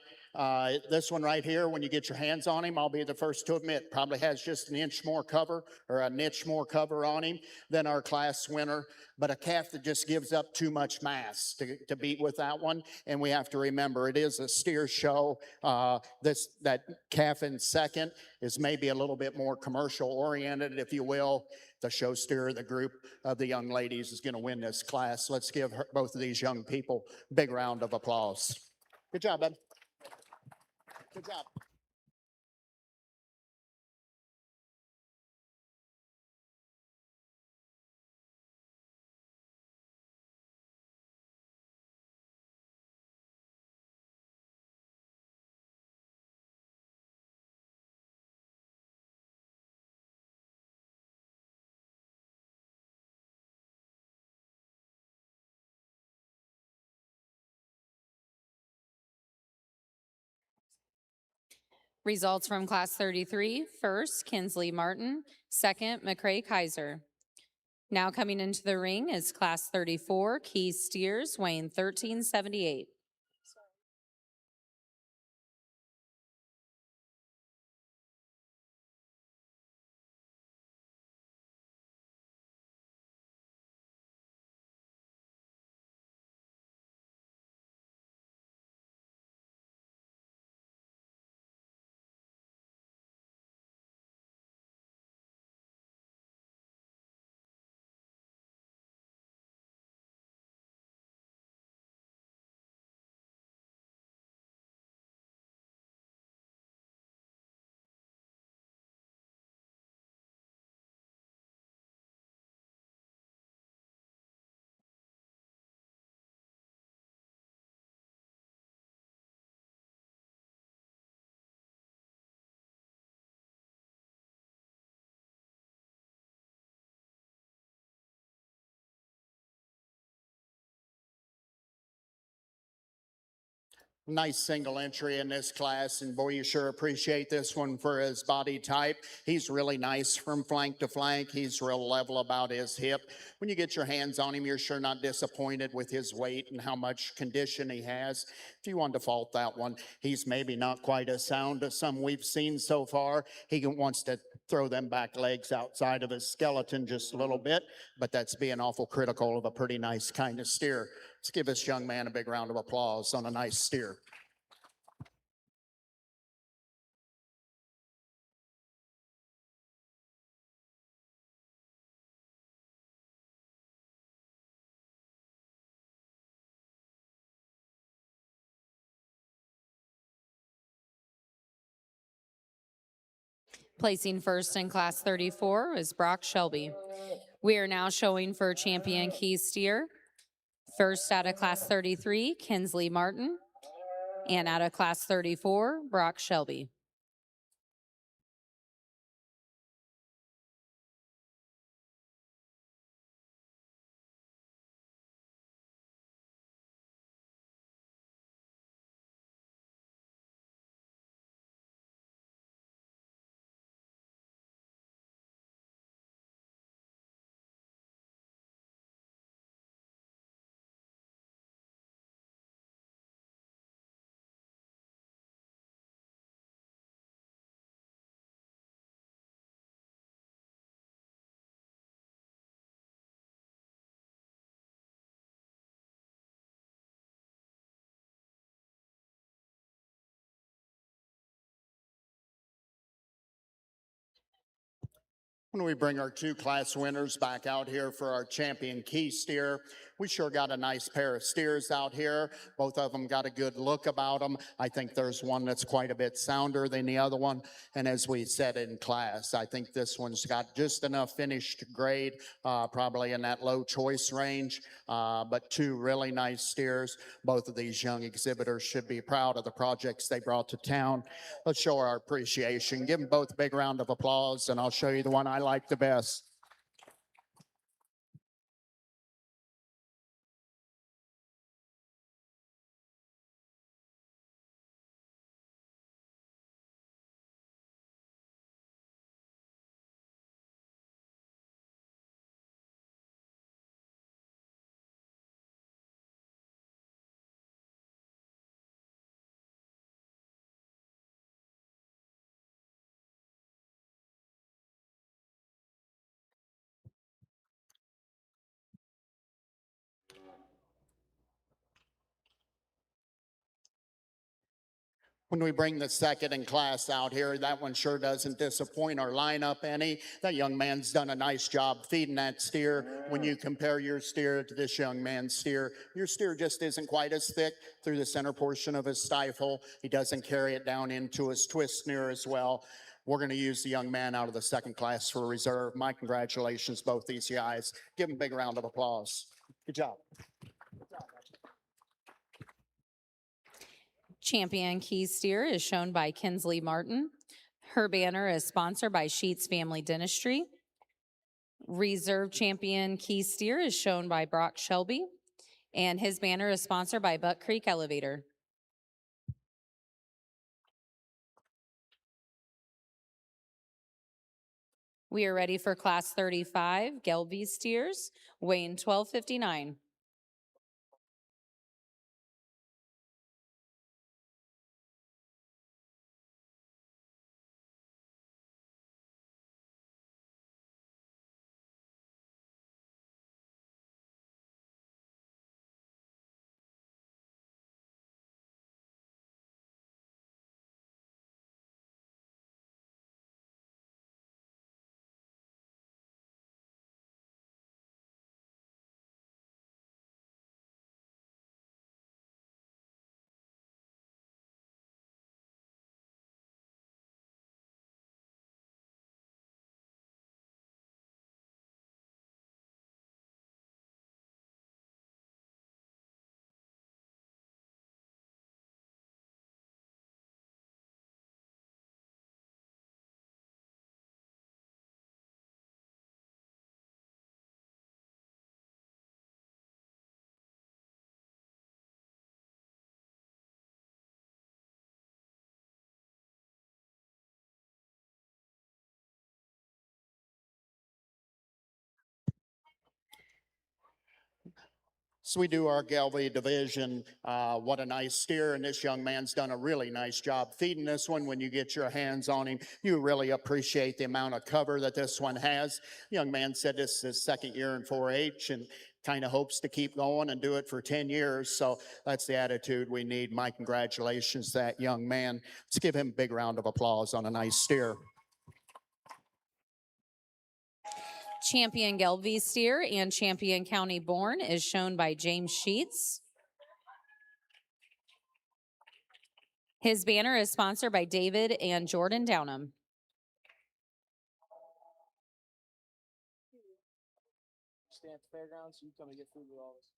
This one right here, when you get your hands on him, I'll be the first to admit, probably has just an inch more cover or a niche more cover on him than our class winner. But a calf that just gives up too much mass to beat with that one. And we have to remember it is a steer show. That calf in second is maybe a little bit more commercial oriented, if you will. The show steer of the group of the young ladies is going to win this class. Let's give both of these young people a big round of applause. Good job, bud. Good job. Results from Class 33, first, Kinsley Martin, second, McCrae Kaiser. Now coming into the ring is Class 34, Keith Steers, weighing 1378. Nice single entry in this class, and boy, you sure appreciate this one for his body type. He's really nice from flank to flank. He's real level about his hip. When you get your hands on him, you're sure not disappointed with his weight and how much condition he has. If you want to fault that one, he's maybe not quite as sound as some we've seen so far. He wants to throw them back legs outside of his skeleton just a little bit, but that's being awful critical of a pretty nice kind of steer. Let's give this young man a big round of applause on a nice steer. Placing first in Class 34 is Brock Shelby. We are now showing for champion Keith Steer. First out of Class 33, Kinsley Martin. And out of Class 34, Brock Shelby. When we bring our two class winners back out here for our champion key steer, we sure got a nice pair of steers out here. Both of them got a good look about them. I think there's one that's quite a bit sounder than the other one. And as we said in class, I think this one's got just enough finished grade, probably in that low choice range, but two really nice steers. Both of these young exhibitors should be proud of the projects they brought to town. Let's show our appreciation. Give them both a big round of applause, and I'll show you the one I like the best. When we bring the second in class out here, that one sure doesn't disappoint our lineup any. That young man's done a nice job feeding that steer. When you compare your steer to this young man's steer, your steer just isn't quite as thick through the center portion of his stifle. He doesn't carry it down into his twist near as well. We're going to use the young man out of the second class for reserve. My congratulations, both these guys. Give them a big round of applause. Good job. Champion key steer is shown by Kinsley Martin. Her banner is sponsored by Sheets Family Dentistry. Reserve champion key steer is shown by Brock Shelby, and his banner is sponsored by Buck Creek Elevator. We are ready for class 35, Gelby steers, weighing 1259. So we do our Galway division. What a nice steer. And this young man's done a really nice job feeding this one. When you get your hands on him, you really appreciate the amount of cover that this one has. The young man said this is his second year in 4-H and kind of hopes to keep going and do it for 10 years. So that's the attitude we need. My congratulations to that young man. Let's give him a big round of applause on a nice steer. Champion Gelby steer and champion county born is shown by James Sheets. His banner is sponsored by David and Jordan Downham. Stay at the fairgrounds, you come and get food with all of us.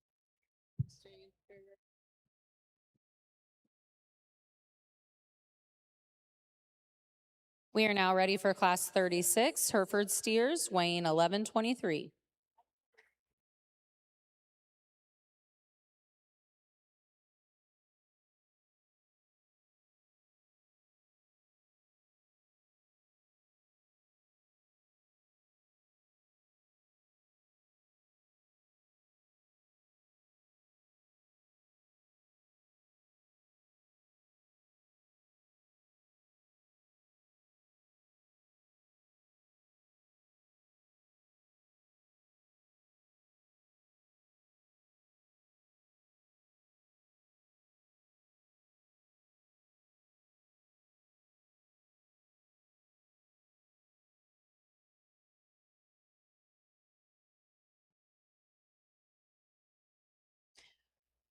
We are now ready for class 36, Hereford steers, weighing 1123.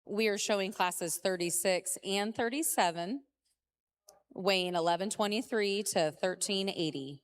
We are showing classes 36 and 37, weighing 1123 to 1380.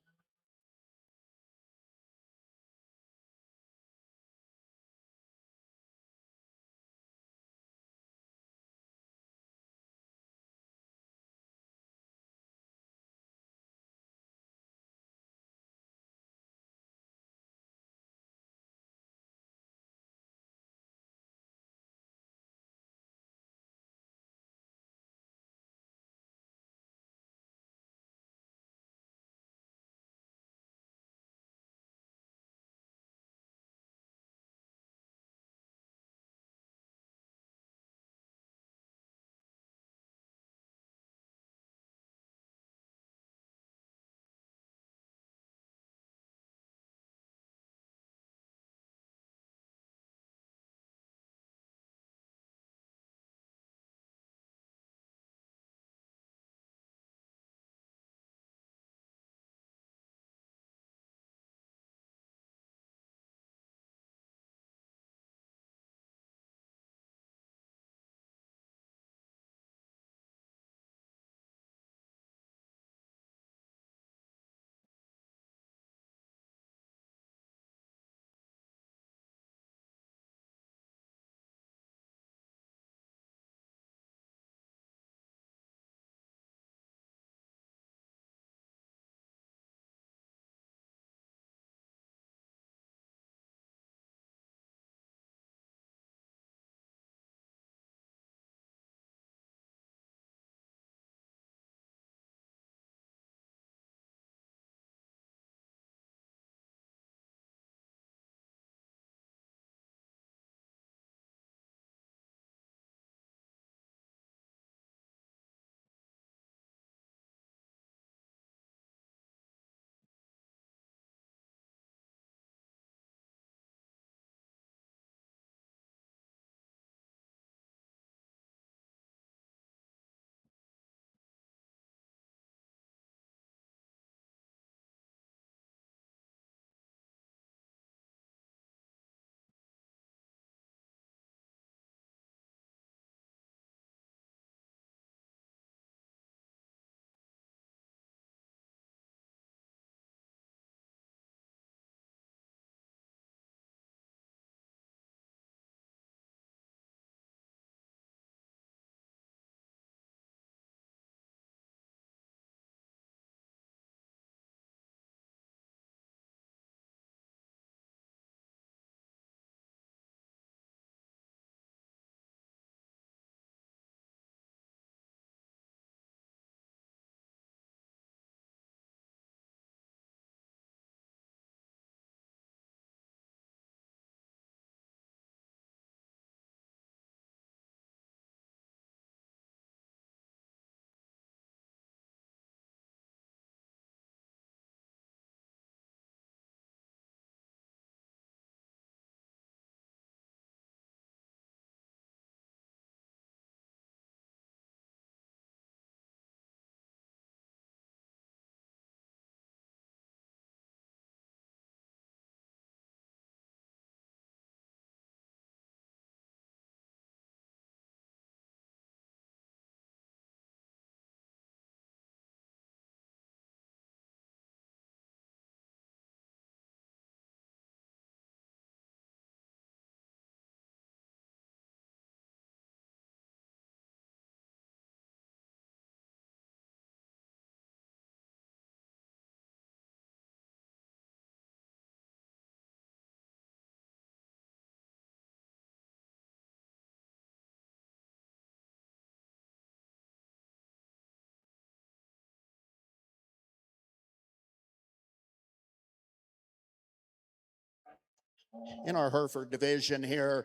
In our Hereford division here,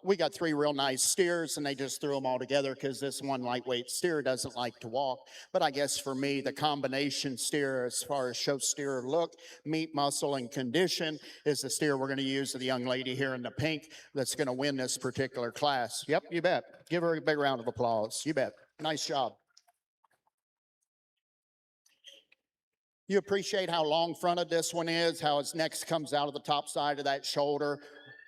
we got three real nice steers, and they just threw them all together because this one lightweight steer doesn't like to walk. But I guess for me, the combination steer, as far as show steer look, meat, muscle, and condition, is the steer we're going to use to the young lady here in the pink that's going to win this particular class. Yep, you bet. Give her a big round of applause. You bet. Nice job. You appreciate how long fronted this one is, how its neck comes out of the top side of that shoulder.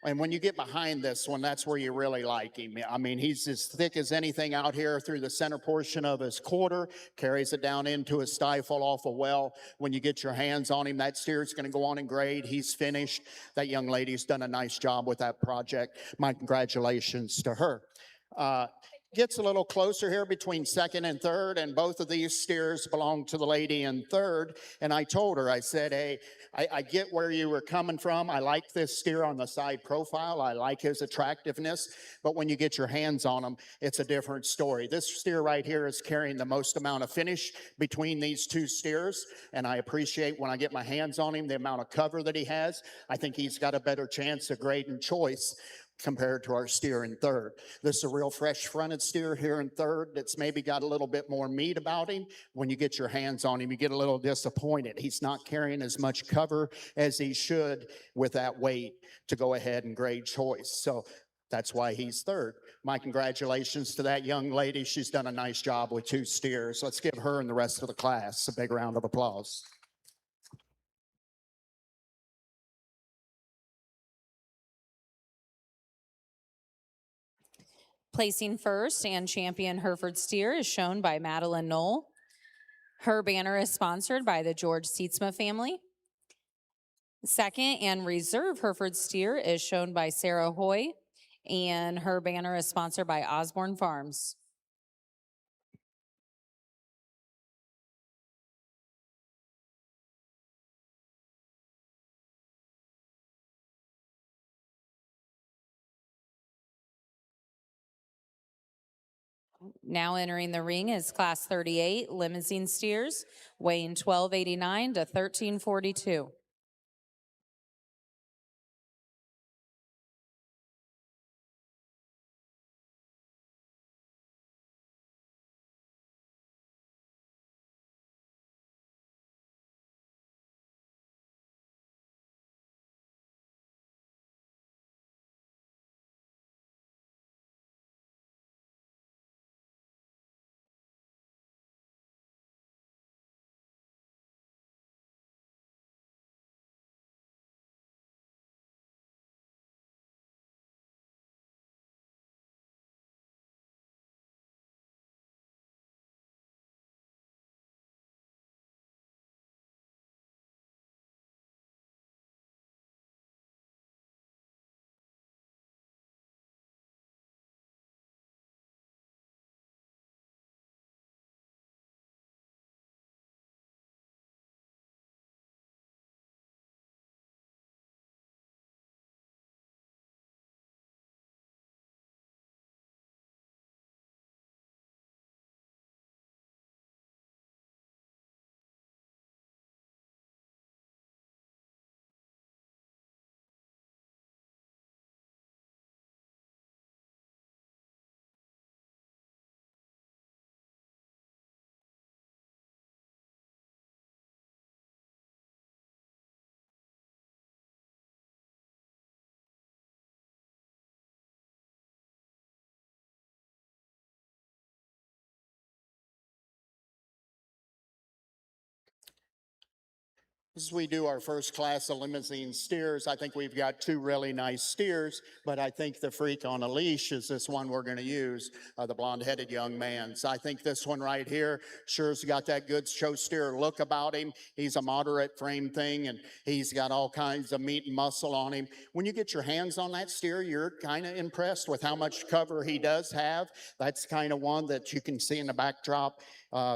And when you get behind this one, that's where you really like him. I mean, he's as thick as anything out here through the center portion of his quarter, carries it down into his stifle off a well. When you get your hands on him, that steer's going to go on and grade. He's finished. That young lady's done a nice job with that project. My congratulations to her. Gets a little closer here between second and third, and both of these steers belong to the lady in third. And I told her, I said, hey, I get where you were coming from. I like this steer on the side profile. I like his attractiveness. But when you get your hands on him, it's a different story. This steer right here is carrying the most amount of finish between these two steers. And I appreciate when I get my hands on him, the amount of cover that he has. I think he's got a better chance of grade and choice compared to our steer in third. This is a real fresh fronted steer here in third that's maybe got a little bit more meat about him. When you get your hands on him, you get a little disappointed. He's not carrying as much cover as he should with that weight to go ahead and grade choice. So that's why he's third. My congratulations to that young lady. She's done a nice job with two steers. Let's give her and the rest of the class a big round of applause. Placing first and champion Hereford steer is shown by Madeline Knoll. Her banner is sponsored by the George Seatsma family. Second and reserve Hereford steer is shown by Sarah Hoy, and her banner is sponsored by Osborne Farms. Now entering the ring is class 38 limousine steers, weighing 1289 to 1342. As we do our first class of limousine steers, I think we've got two really nice steers, but I think the freak on a leash is this one we're going to use, the blonde-headed young man. So I think this one right here sure's got that good show steer look about him. He's a moderate frame thing, and he's got all kinds of meat and muscle on him. When you get your hands on that steer, you're kind of impressed with how much cover he does have. That's kind of one that you can see in the backdrop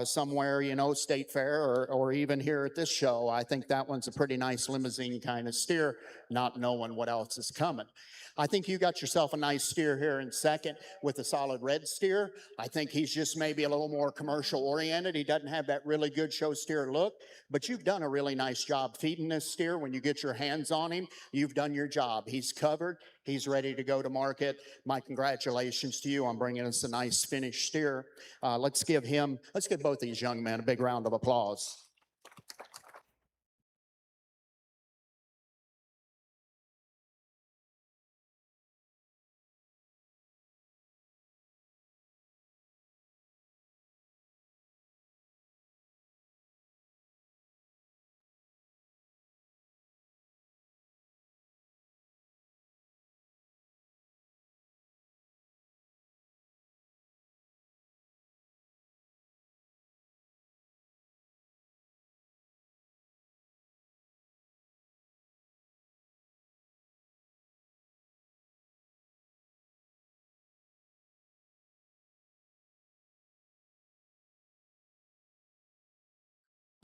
somewhere, you know, State Fair or even here at this show. I think that one's a pretty nice limousine kind of steer, not knowing what else is coming. I think you got yourself a nice steer here in second with a solid red steer. I think he's just maybe a little more commercial oriented. He doesn't have that really good show steer look, but you've done a really nice job feeding this steer. When you get your hands on him, you've done your job. He's covered. He's ready to go to market. My congratulations to you on bringing us a nice finished steer. Let's give both these young men a big round of applause.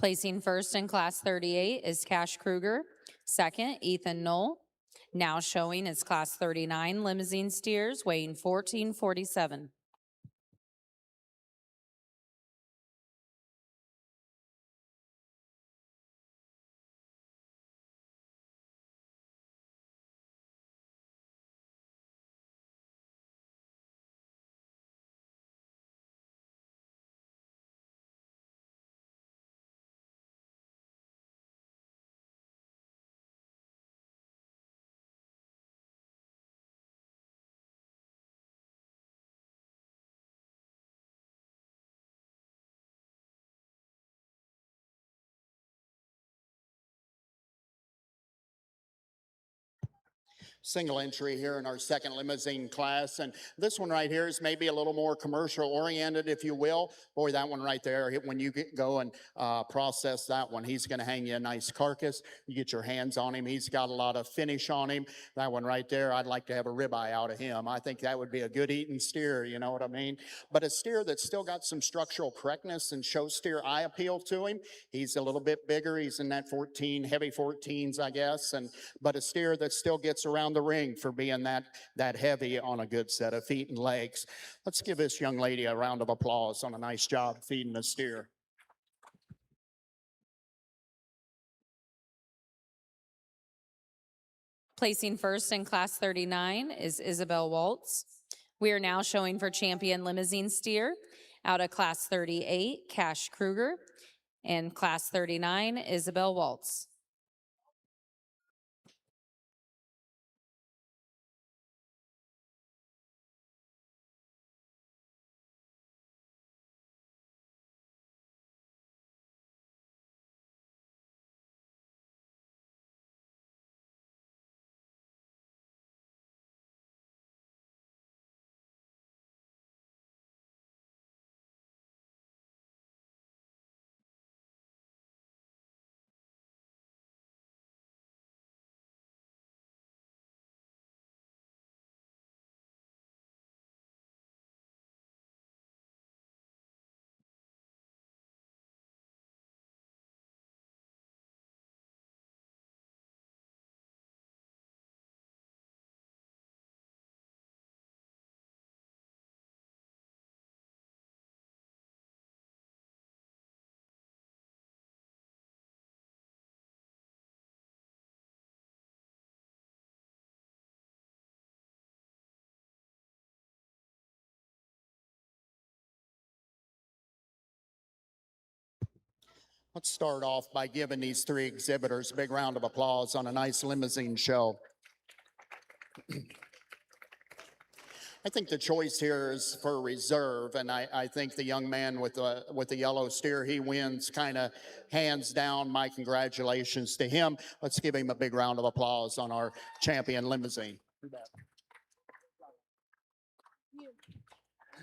Placing first in Class 38 is Cash Kruger. Second, Ethan Knoll. Now showing is Class 39 limousine steers weighing 1447. Single entry here in our second limousine class. And this one right here is maybe a little more commercial oriented, if you will. Boy, that one right there, when you go and process that one, he's going to hang you a nice carcass. You get your hands on him. He's got a lot of finish on him. That one right there, I'd like to have a ribeye out of him. I think that would be a good eating steer, you know what I mean? But a steer that's still got some structural correctness and show steer eye appeal to him. He's a little bit bigger. He's in that 14, heavy 14s, I guess. But a steer that still gets around the ring for being that heavy on a good set of feet and legs. Let's give this young lady a round of applause on a nice job feeding the steer. Placing first in Class 39 is Isabel Waltz. We are now showing for champion limousine steer out of Class 38, Cash Kruger, and Class 39, Isabel Waltz. Let's start off by giving these three exhibitors a big round of applause on a nice limousine show. I think the choice here is for reserve, and I think the young man with the yellow steer, he wins kind of hands down. My congratulations to him. Let's give him a big round of applause on our champion limousine.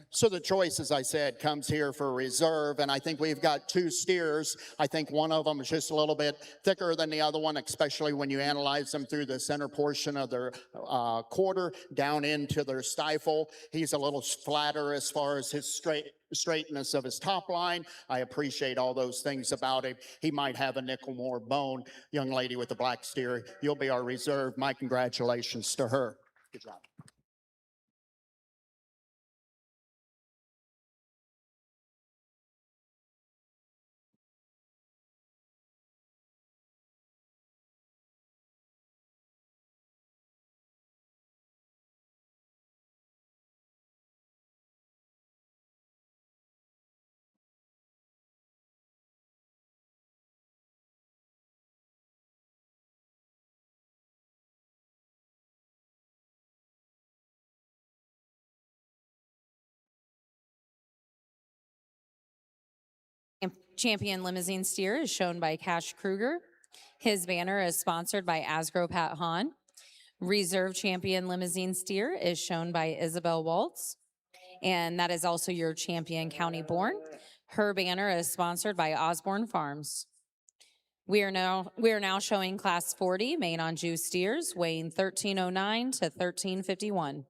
So the choice, as I said, comes here for reserve, and I think we've got two steers. I think one of them is just a little bit thicker than the other one, especially when you analyze them through the center portion of their quarter down into their stifle. He's a little flatter as far as his straightness of his top line. I appreciate all those things about him. He might have a nickel more bone. Young lady with the black steer, you'll be our reserve. My congratulations to her. Good job. Champion limousine steer is shown by Cash Kruger. His banner is sponsored by Asgrow Pat Hahn. Reserve champion limousine steer is shown by Isabel Waltz. And that is also your champion county born. Her banner is sponsored by Osborne Farms. We are now showing Class 40 Main on Jew steers weighing 1309 to 1351.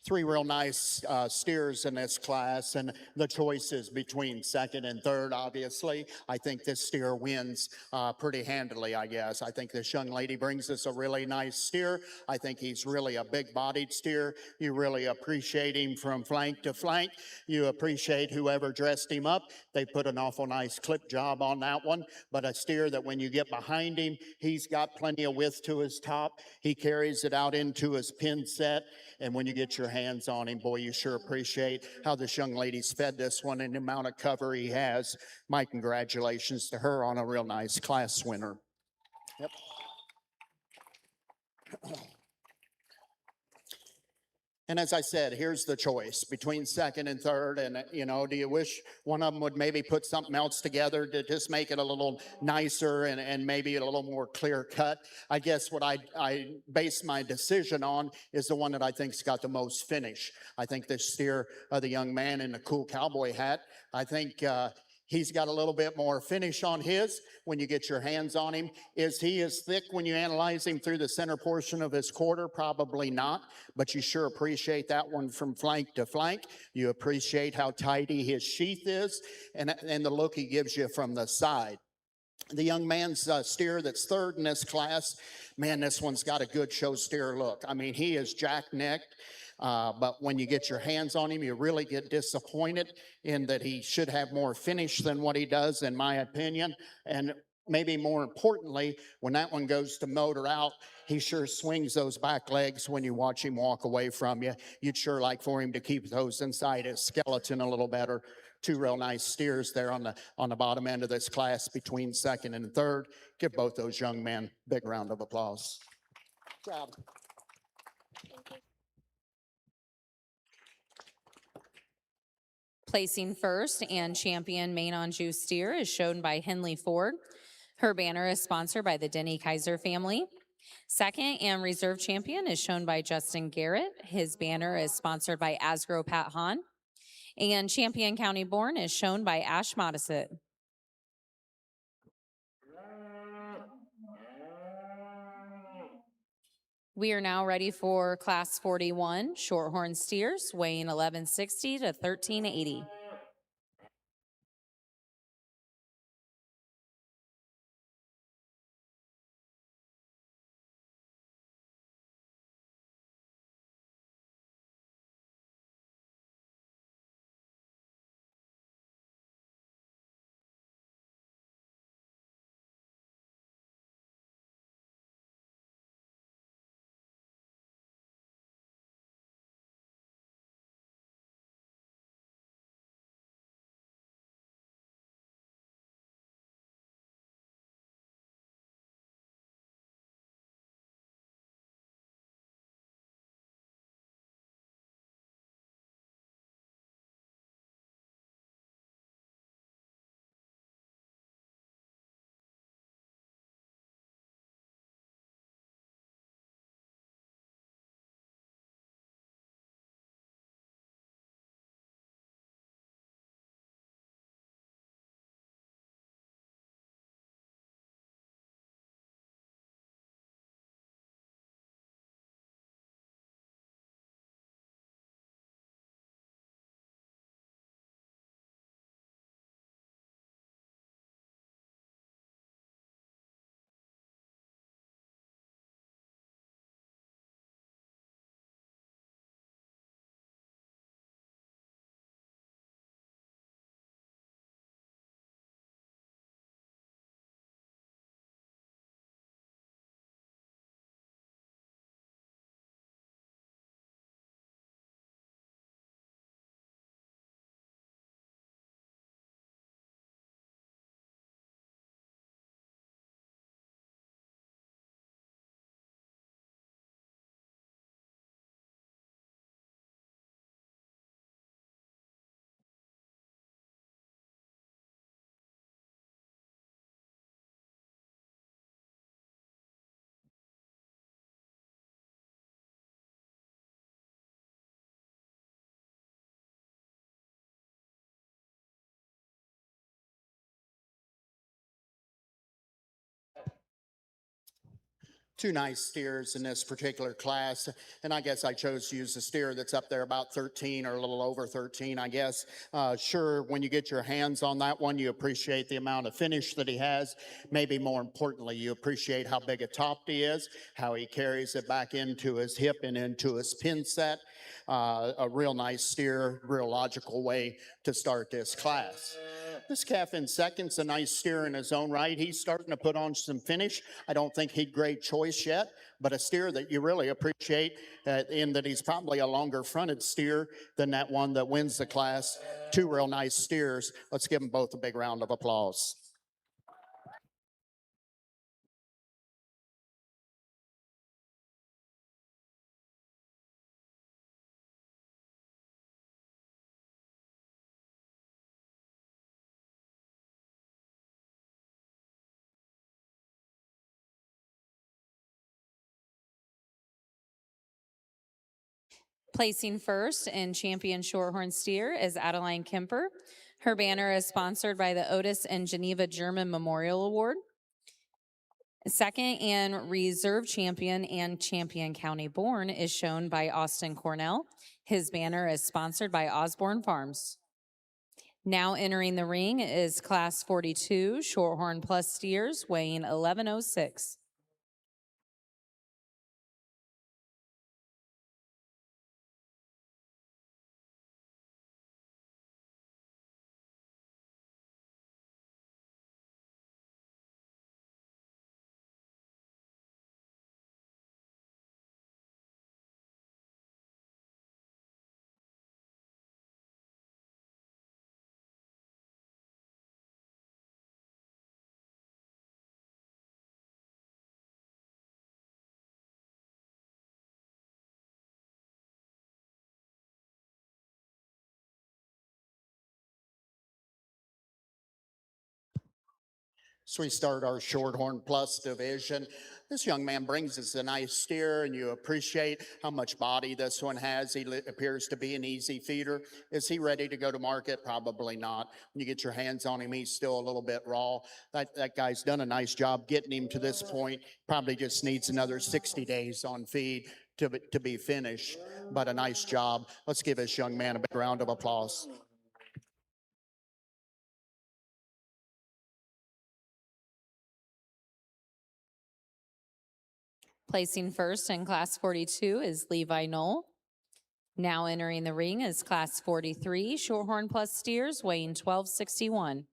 three real nice steers in this class, and the choice is between second and third, obviously. I think this steer wins pretty handily, I guess. I think this young lady brings us a really nice steer. I think he's really a big-bodied steer. You really appreciate him from flank to flank. You appreciate whoever dressed him up. They put an awful nice clip job on that one, but a steer that when you get behind him, he's got plenty of width to his top. He carries it out into his pin set, and when you get your hands on him, boy, you sure appreciate how this young lady's fed this one and the amount of cover he has. My congratulations to her on a real nice class winner. Yep. And as I said, here's the choice between second and third. And, you know, do you wish one of them would maybe put something else together to just make it a little nicer and maybe a little more clear cut? I guess what I base my decision on is the one that I think's got the most finish. I think this steer, the young man in the cool cowboy hat, I think he's got a little bit more finish on his when you get your hands on him. Is he as thick when you analyze him through the center portion of his quarter? Probably not, but you sure appreciate that one from flank to flank. You appreciate how tidy his sheath is and the look he gives you from the side. The young man's steer that's third in this class, man, this one's got a good show steer look. I mean, he is jack-necked. But when you get your hands on him, you really get disappointed in that he should have more finish than what he does, in my opinion. And maybe more importantly, when that one goes to motor out, he sure swings those back legs when you watch him walk away from you. You'd sure like for him to keep those inside his skeleton a little better. Two real nice steers there on the bottom end of this class between second and third. Give both those young men a big round of applause. Crowd. Placing first and champion Main on Juice steer is shown by Henley Ford. Her banner is sponsored by the Denny Kaiser family. Second and reserve champion is shown by Justin Garrett. His banner is sponsored by Asgrow Pat Hahn. And champion County Born is shown by Ash Modisett. We are now ready for class 41, Shorthorn steers, weighing 1160 to 1380. Two nice steers in this particular class. And I guess I chose to use the steer that's up there about 13 or a little over 13, I guess. Sure, when you get your hands on that one, you appreciate the amount of finish that he has. Maybe more importantly, you appreciate how big a top he is, how he carries it back into his hip and into his pin set. A real nice steer, real logical way to start this class. This calf in second's a nice steer in his own right. He's starting to put on some finish. I don't think he'd grade choice yet, but a steer that you really appreciate in that he's probably a longer fronted steer than that one that wins the class. Two real nice steers. Let's give them both a big round of applause. Placing first in champion shorthorn steer is Adeline Kemper. Her banner is sponsored by the Otis and Geneva German Memorial Award. Second and reserve champion and champion county born is shown by Austin Cornell. His banner is sponsored by Osborne Farms. Now entering the ring is class 42 shorthorn plus steers weighing 1106. So we start our Shorthorn Plus division. This young man brings us a nice steer, and you appreciate how much body this one has. He appears to be an easy feeder. Is he ready to go to market? Probably not. When you get your hands on him, he's still a little bit raw. That guy's done a nice job getting him to this point. Probably just needs another 60 days on feed to be finished, but a nice job. Let's give this young man a big round of applause. Placing first in class 42 is Levi Knoll. Now entering the ring is class 43 shorthorn plus steers weighing 1261.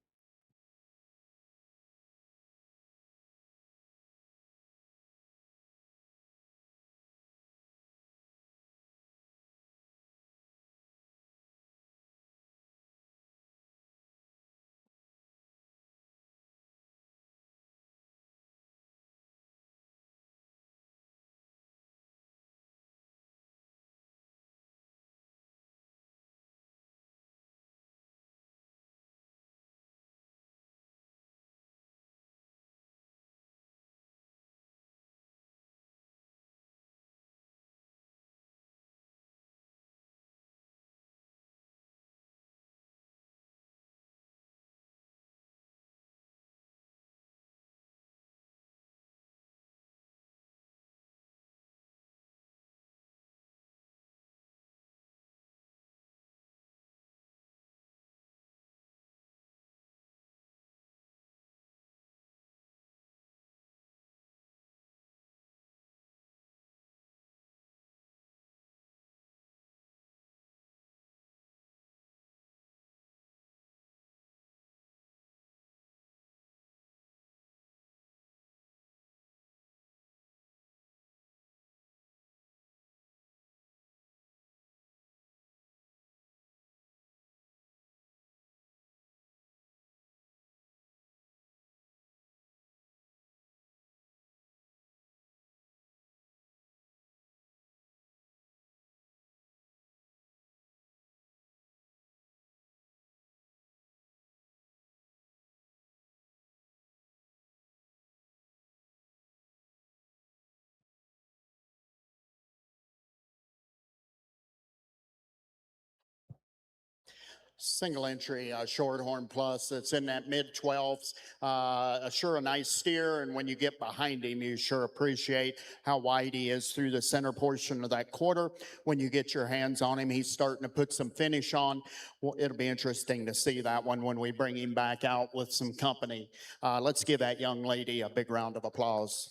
Single entry Shorthorn Plus. It's in that mid 12s. Sure a nice steer, and when you get behind him, you sure appreciate how wide he is through the center portion of that quarter. When you get your hands on him, he's starting to put some finish on. Well, it'll be interesting to see that one when we bring him back out with some company. Let's give that young lady a big round of applause.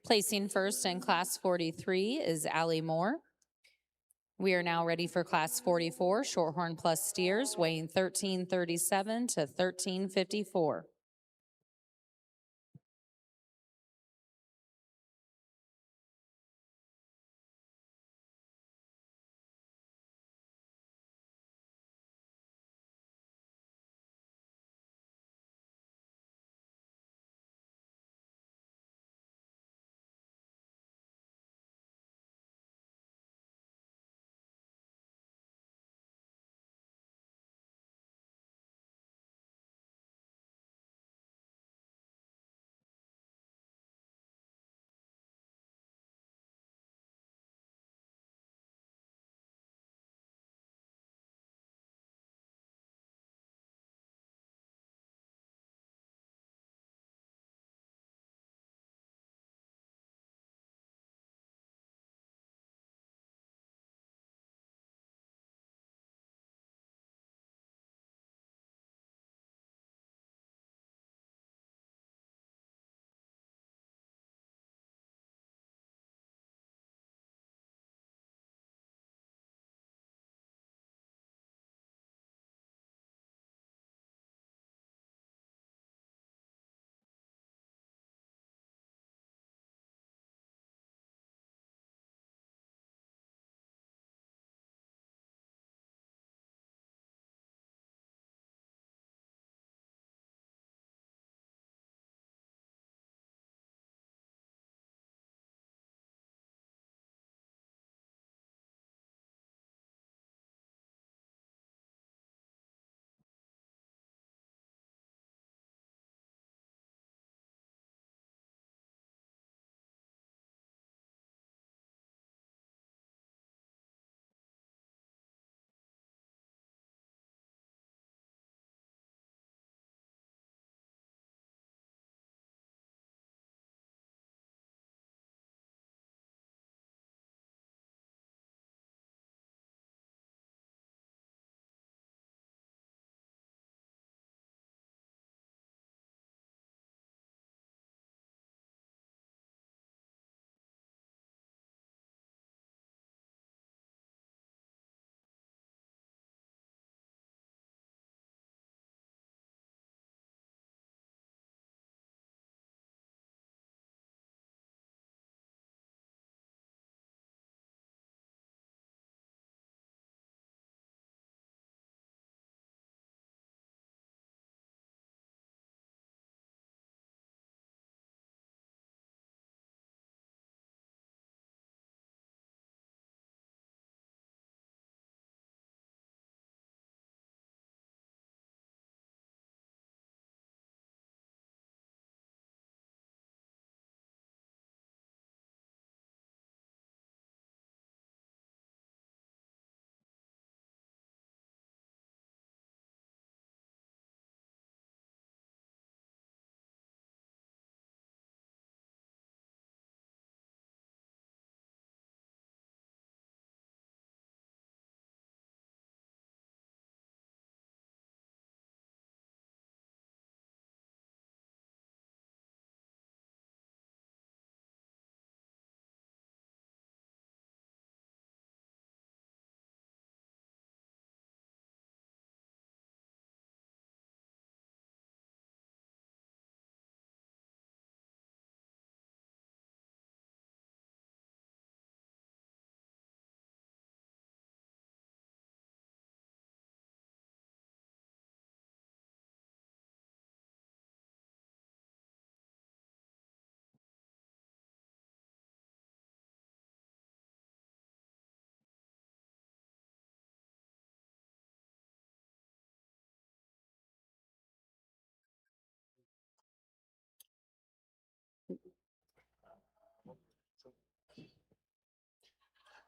Placing first in Class 43 is Allie Moore. We are now ready for Class 44, Shorthorn Plus steers, weighing 1337 to 1354.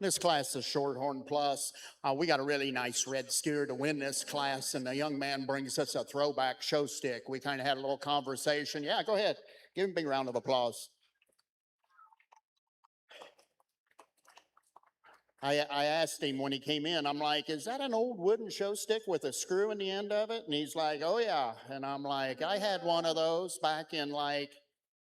This class is Shorthorn Plus. We got a really nice red steer to win this class, and the young man brings us a throwback show stick. We kind of had a little conversation. Yeah, go ahead. Give him a big round of applause. I asked him when he came in, I'm like, is that an old wooden show stick with a screw in the end of it? And he's like, oh yeah. And I'm like, I had one of those back in like,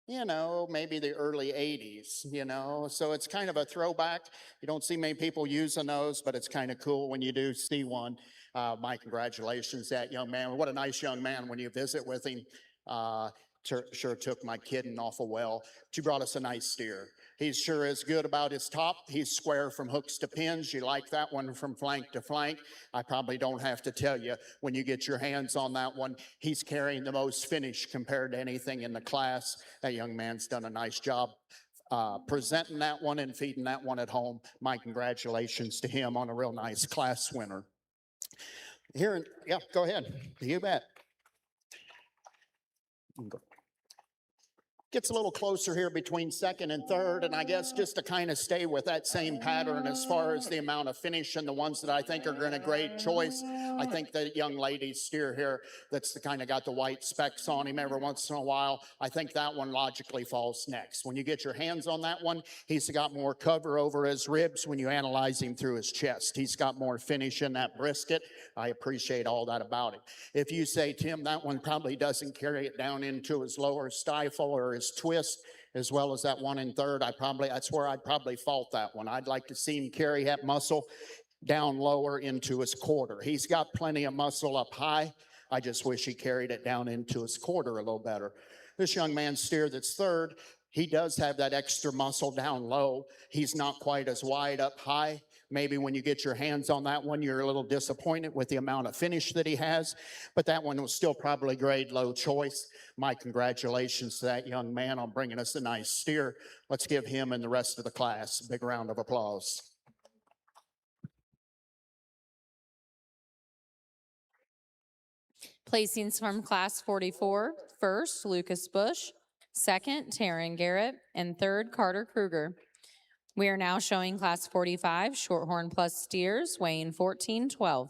maybe the early 80s, so it's kind of a throwback. You don't see many people using those, but it's kind of cool when you do see one. My congratulations, that young man. What a nice young man when you visit with him. Sure took my kidding awful well. But you brought us a nice steer. He sure is good about his top. He's square from hooks to pins. You like that one from flank to flank. I probably don't have to tell you, when you get your hands on that one, he's carrying the most finish compared to anything in the class. That young man's done a nice job presenting that one and feeding that one at home. My congratulations to him on a real nice class winner. Yeah, go ahead. You bet. Gets a little closer here between second and third, and I guess just to kind of stay with that same pattern as far as the amount of finish and the ones that I think are going to great choice. I think the young lady's steer here that's the kind of got the white specks on him every once in a while, I think that one logically falls next. When you get your hands on that one, he's got more cover over his ribs when you analyze him through his chest. He's got more finish in that brisket. I appreciate all that about him. If you say, Tim, that one probably doesn't carry it down into his lower stifle or his twist as well as that one in third, that's where I'd probably fault that one. I'd like to see him carry that muscle down lower into his quarter. He's got plenty of muscle up high. I just wish he carried it down into his quarter a little better. This young man's steer that's third, he does have that extra muscle down low. He's not quite as wide up high. Maybe when you get your hands on that one, you're a little disappointed with the amount of finish that he has, but that one was still probably grade low choice. My congratulations to that young man on bringing us a nice steer. Let's give him and the rest of the class a big round of applause. Placings from class 44, first, Lucas Bush, second, Taryn Garrett, and third, Carter Kruger. We are now showing class 45, Shorthorn Plus steers, weighing 1412.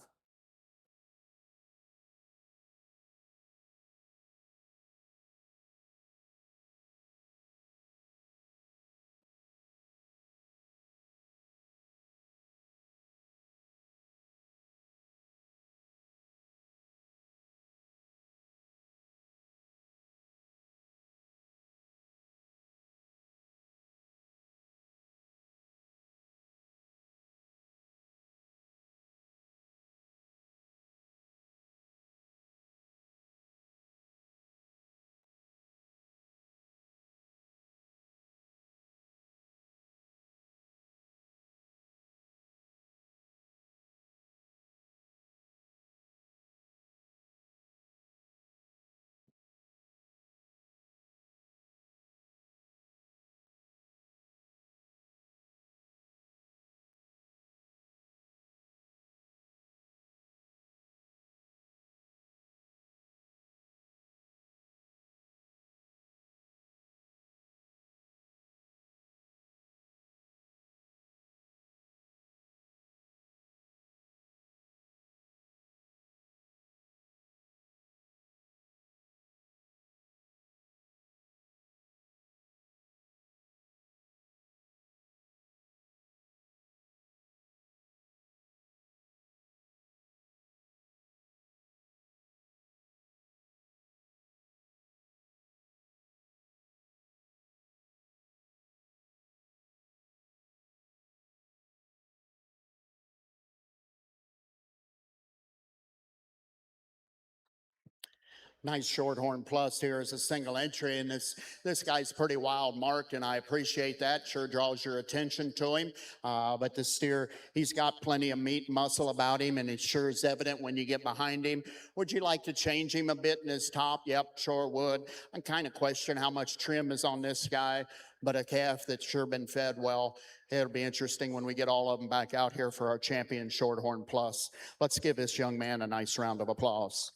Nice Shorthorn Plus here as a single entry, and this guy's pretty wild marked, and I appreciate that. Sure draws your attention to him, but the steer, he's got plenty of meat and muscle about him, and it sure is evident when you get behind him. Would you like to change him a bit in his top? Yep, sure would. I kind of question how much trim is on this guy, but a calf that's sure been fed well. It'll be interesting when we get all of them back out here for our champion Shorthorn Plus. Let's give this young man a nice round of applause.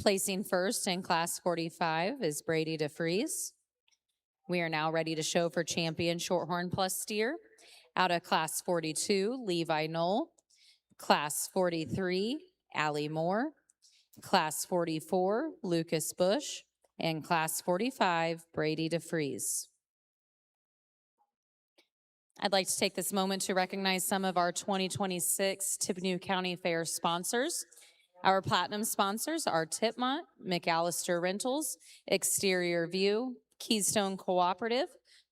Placing first in class 45 is Brady DeFries. We are now ready to show for champion Shorthorn Plus steer. Out of Class 42, Levi Knoll. Class 43, Allie Moore. Class 44, Lucas Bush. And Class 45, Brady DeFries. I'd like to take this moment to recognize some of our 2026 Tippecanoe County Fair sponsors. Our platinum sponsors are Tipmont, McAllister Rentals, Exterior View, Keystone Cooperative,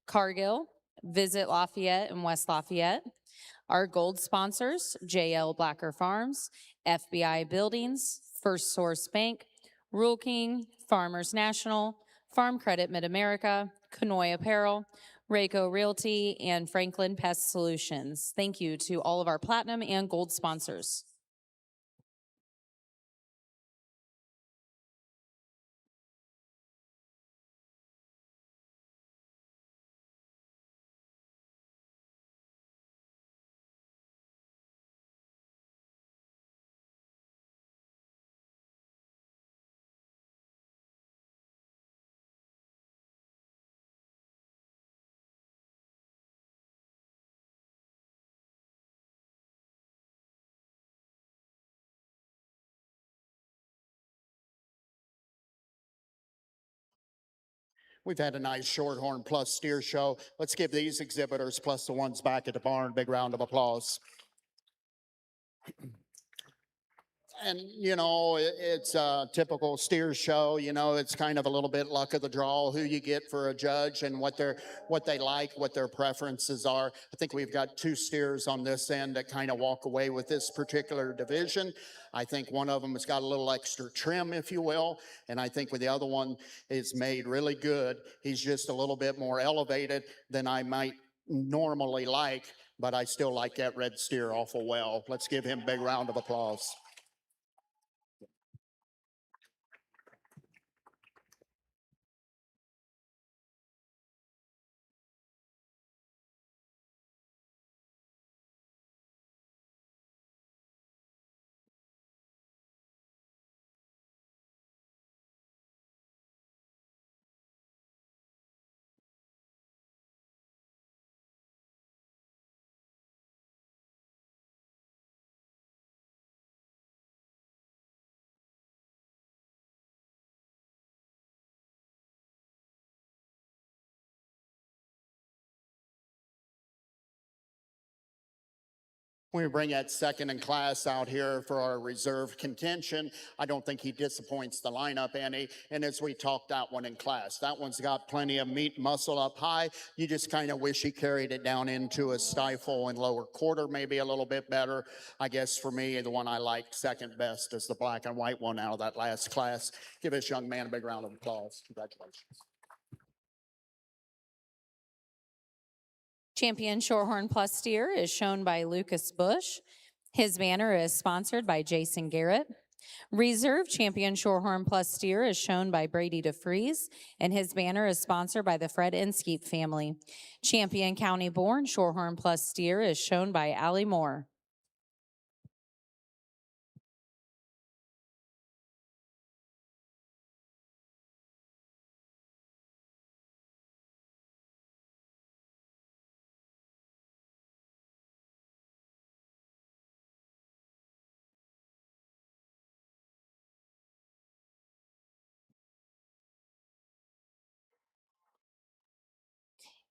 Cargill, Visit Lafayette and West Lafayette. Our gold sponsors, JL Blacker Farms, FBI Buildings, First Source Bank, Rural King, Farmers National, Farm Credit Mid-America, Conoy Apparel, Rayco Realty, and Franklin Pest Solutions. Thank you to all of our platinum and gold sponsors. We've had a nice Shorthorn Plus steer show. Let's give these exhibitors plus the ones back at the barn a big round of applause. And, you know, it's a typical steer show. You know, it's kind of a little bit luck of the draw, who you get for a judge and what they like, what their preferences are. I think we've got two steers on this end that kind of walk away with this particular division. I think one of them has got a little extra trim, if you will. And I think with the other one is made really good. He's just a little bit more elevated than I might normally like, but I still like that red steer awful well. Let's give him a big round of applause. We bring that second in class out here for our reserve contention. I don't think he disappoints the lineup any. And as we talked that one in class, that one's got plenty of meat muscle up high. You just kind of wish he carried it down into a stifle and lower quarter, maybe a little bit better. I guess for me, the one I liked second best is the black and white one out of that last class. Give this young man a big round of applause. Congratulations. Champion Shorthorn Plus steer is shown by Lucas Bush. His banner is sponsored by Jason Garrett. Reserve Champion Shorthorn Plus steer is shown by Brady DeFries, and his banner is sponsored by the Fred Inskeep family. Champion County Born Shorthorn Plus steer is shown by Allie Moore.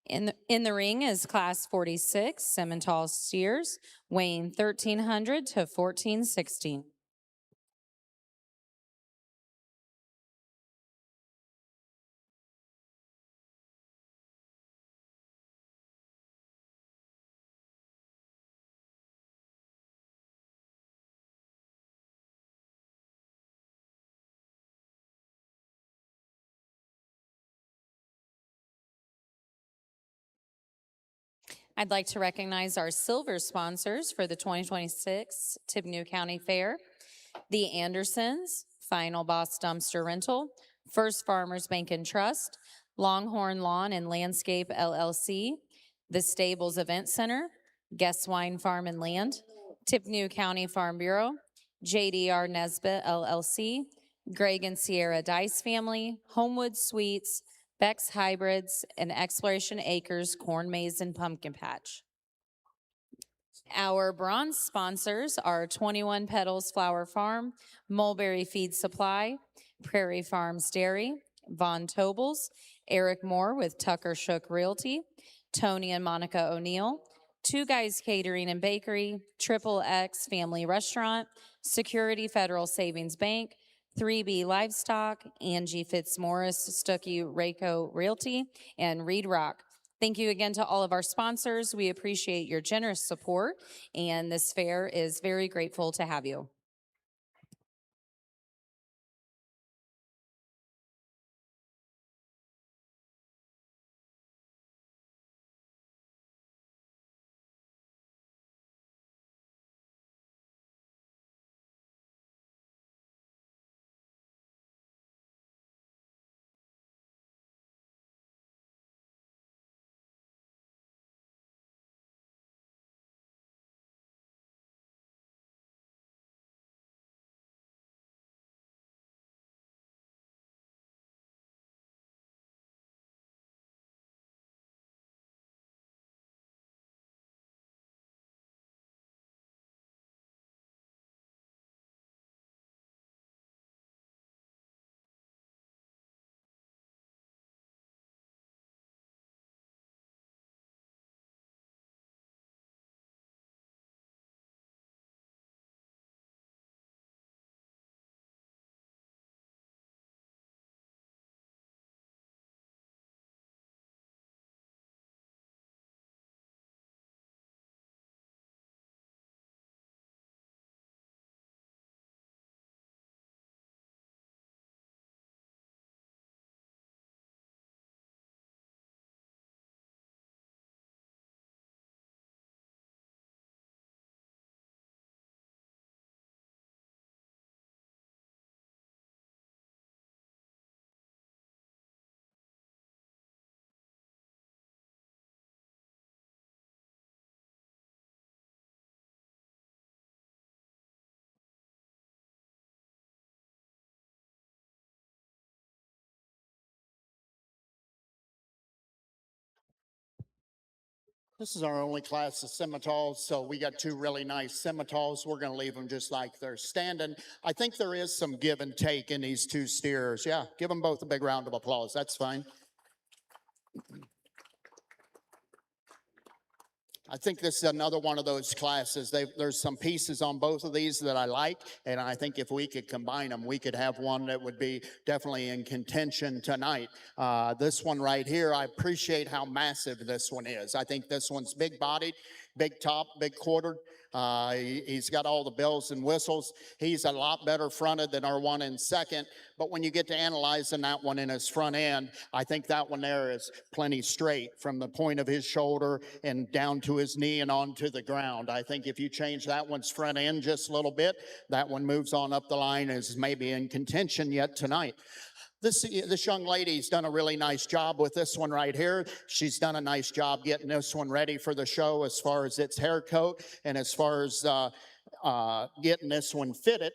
In the ring is Class 46 Simmental steers, weighing 1,300 to 1,416. I'd like to recognize our silver sponsors for the 2026 Tippecanoe County Fair. The Andersons, Final Boss Dumpster Rental, First Farmers Bank and Trust, Longhorn Lawn and Landscape LLC, the Stables Event Center, Guest Wine Farm and Land, Tippecanoe County Farm Bureau, JDR Nesbitt LLC, Greg and Sierra Dice Family, Homewood Suites, Beck's Hybrids, and Exploration Acres Corn Maze and Pumpkin Patch. Our bronze sponsors are 21 Petals Flower Farm, Mulberry Feed Supply, Prairie Farms Dairy, Von Tobels, Eric Moore with Tucker Shook Realty, Tony and Monica O'Neill, Two Guys Catering and Bakery, Triple X Family Restaurant, Security Federal Savings Bank, 3B Livestock, Angie Fitzmaurice, Stuckey Rayco Realty, and Reed Rock. Thank you again to all of our sponsors. We appreciate your generous support, and this fair is very grateful to have you. This is our only class of scimitars, so we got two really nice scimitars. We're going to leave them just like they're standing. I think there is some give and take in these two steers. Yeah, give them both a big round of applause. That's fine. I think this is another one of those classes. There's some pieces on both of these that I like, and I think if we could combine them, we could have one that would be definitely in contention tonight. This one right here, I appreciate how massive this one is. I think this one's big-bodied, big top, big quartered. He's got all the bells and whistles. He's a lot better fronted than our one in second, but when you get to analyzing that one in his front end, I think that one there is plenty straight from the point of his shoulder and down to his knee and onto the ground. I think if you change that one's front end just a little bit, that one moves on up the line and is maybe in contention yet tonight. This young lady's done a really nice job with this one right here. She's done a nice job getting this one ready for the show as far as its hair coat and as far as getting this one fitted.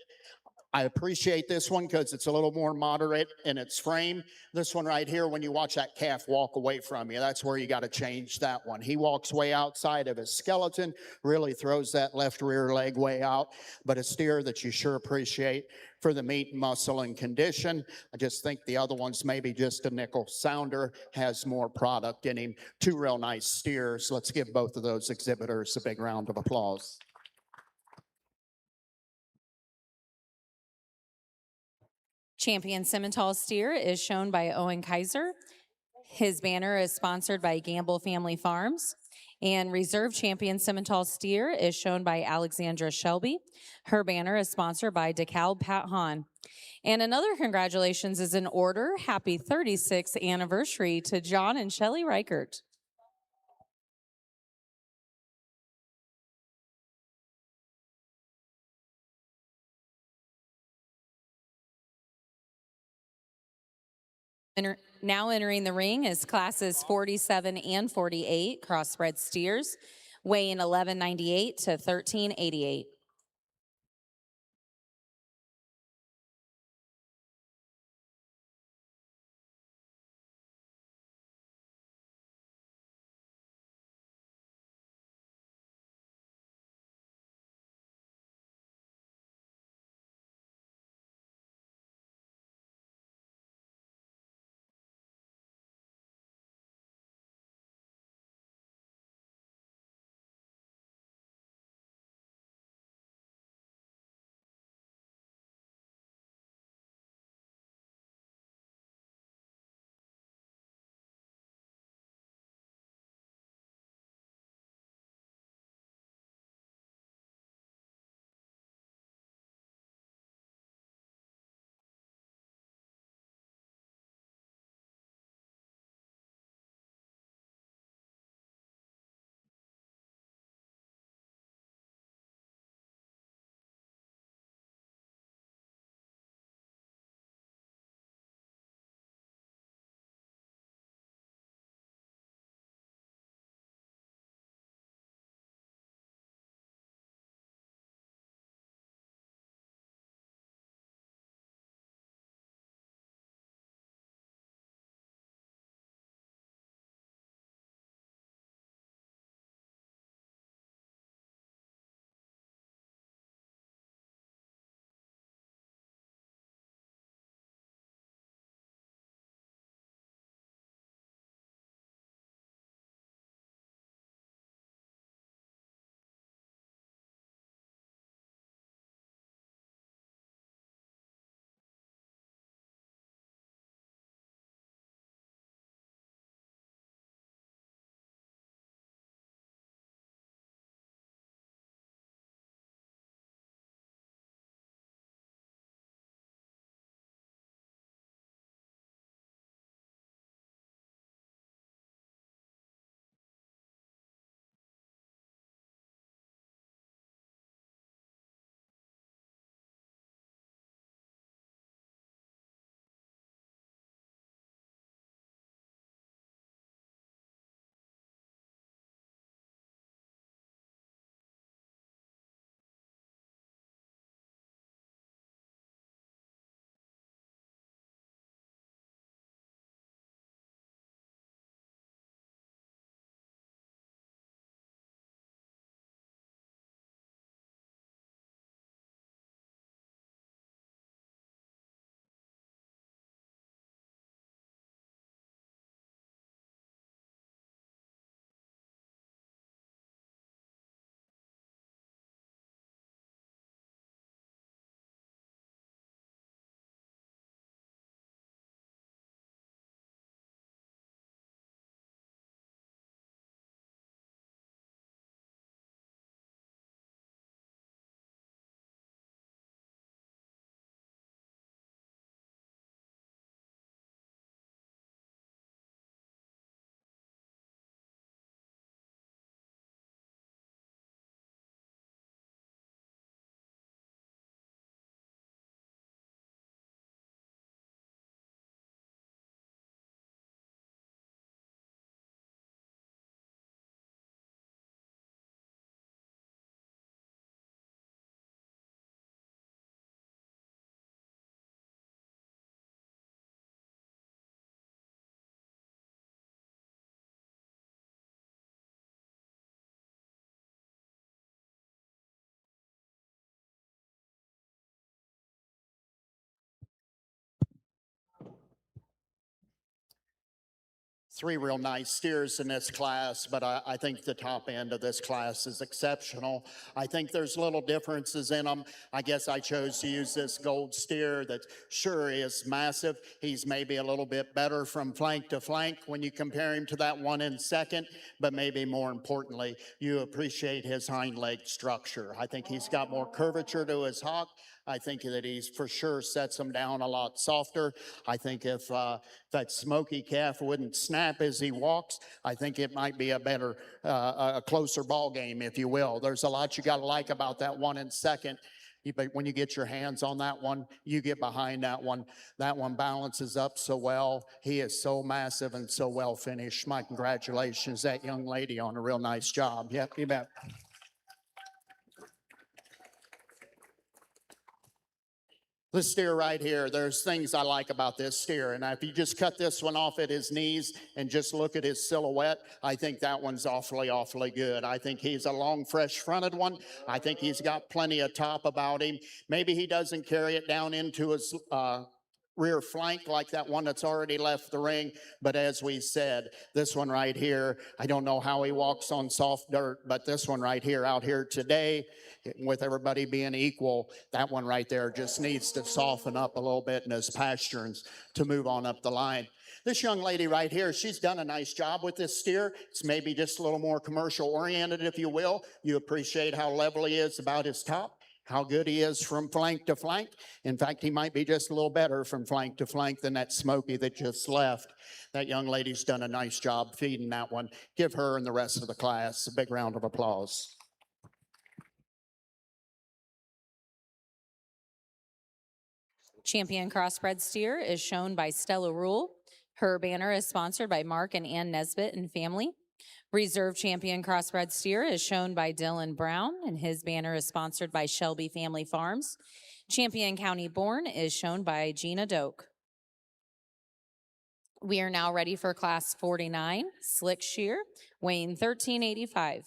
I appreciate this one because it's a little more moderate in its frame. This one right here, when you watch that calf walk away from you, that's where you got to change that one. He walks way outside of his skeleton, really throws that left rear leg way out, but a steer that you sure appreciate for the meat, muscle, and condition. I just think the other one's maybe just a nickel sounder, has more product in him. Two real nice steers. Let's give both of those exhibitors a big round of applause. Champion Simmental steer is shown by Owen Kaiser. His banner is sponsored by Gamble Family Farms. And Reserve Champion Simmental steer is shown by Alexandra Shelby. Her banner is sponsored by DeKalb Pat Hahn. And another congratulations is in order. Happy 36th anniversary to John and Shelley Reichert. Now entering the ring is classes 47 and 48 crossbred steers, weighing 1198 to 1388. three real nice steers in this class, but I think the top end of this class is exceptional. I think there's little differences in them. I guess I chose to use this gold steer that sure is massive. He's maybe a little bit better from flank to flank when you compare him to that one in second, but maybe more importantly, you appreciate his hind leg structure. I think he's got more curvature to his hock. I think that he's for sure sets him down a lot softer. I think if that smoky calf wouldn't snap as he walks, I think it might be a better, a closer ball game, if you will. There's a lot you got to like about that one in second. But when you get your hands on that one, you get behind that one. That one balances up so well. He is so massive and so well finished. My congratulations, that young lady, on a real nice job. Yep, you bet. This steer right here, there's things I like about this steer. And if you just cut this one off at his knees and just look at his silhouette, I think that one's awfully good. I think he's a long, fresh fronted one. I think he's got plenty of top about him. Maybe he doesn't carry it down into his rear flank like that one that's already left the ring. But as we said, this one right here, I don't know how he walks on soft dirt, but this one right here out here today, with everybody being equal, that one right there just needs to soften up a little bit in his pasturings to move on up the line. This young lady right here, she's done a nice job with this steer. It's maybe just a little more commercial oriented, if you will. You appreciate how level he is about his top, how good he is from flank to flank. In fact, he might be just a little better from flank to flank than that Smoky that just left. That young lady's done a nice job feeding that one. Give her and the rest of the class a big round of applause. Champion Crossbred Steer is shown by Stella Rule. Her banner is sponsored by Mark and Ann Nesbitt and family. Reserve Champion Crossbred Steer is shown by Dylan Brown, and his banner is sponsored by Shelby Family Farms. Champion County Born is shown by Gina Doak. We are now ready for Class 49, Slick Shear, weighing 1385.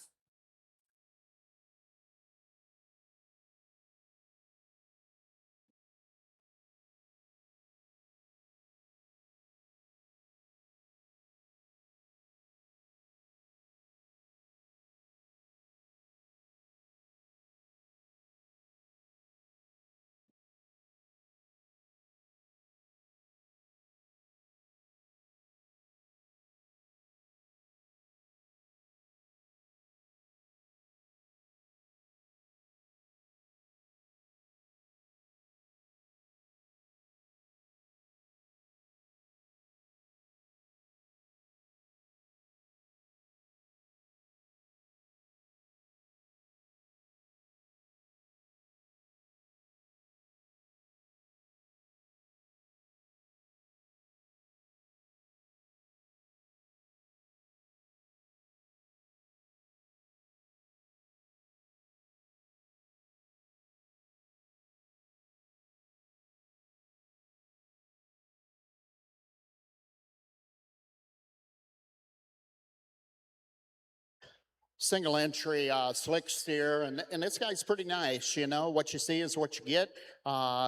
Single entry slick steer, and this guy's pretty nice. You know, what you see is what you get.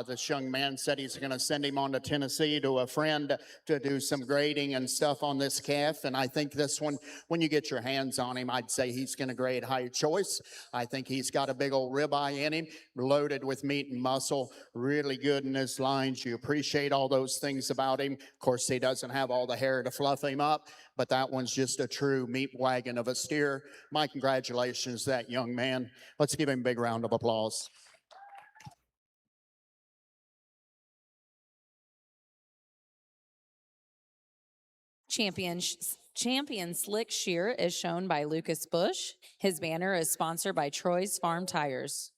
This young man said he's going to send him on to Tennessee to a friend to do some grading and stuff on this calf. And I think this one, when you get your hands on him, I'd say he's going to grade high choice. I think he's got a big old ribeye in him, loaded with meat and muscle, really good in his lines. You appreciate all those things about him. Of course, he doesn't have all the hair to fluff him up, but that one's just a true meat wagon of a steer. My congratulations, that young man. Let's give him a big round of applause. Champion Slick Shear is shown by Lucas Bush. His banner is sponsored by Troy's Farm Tires.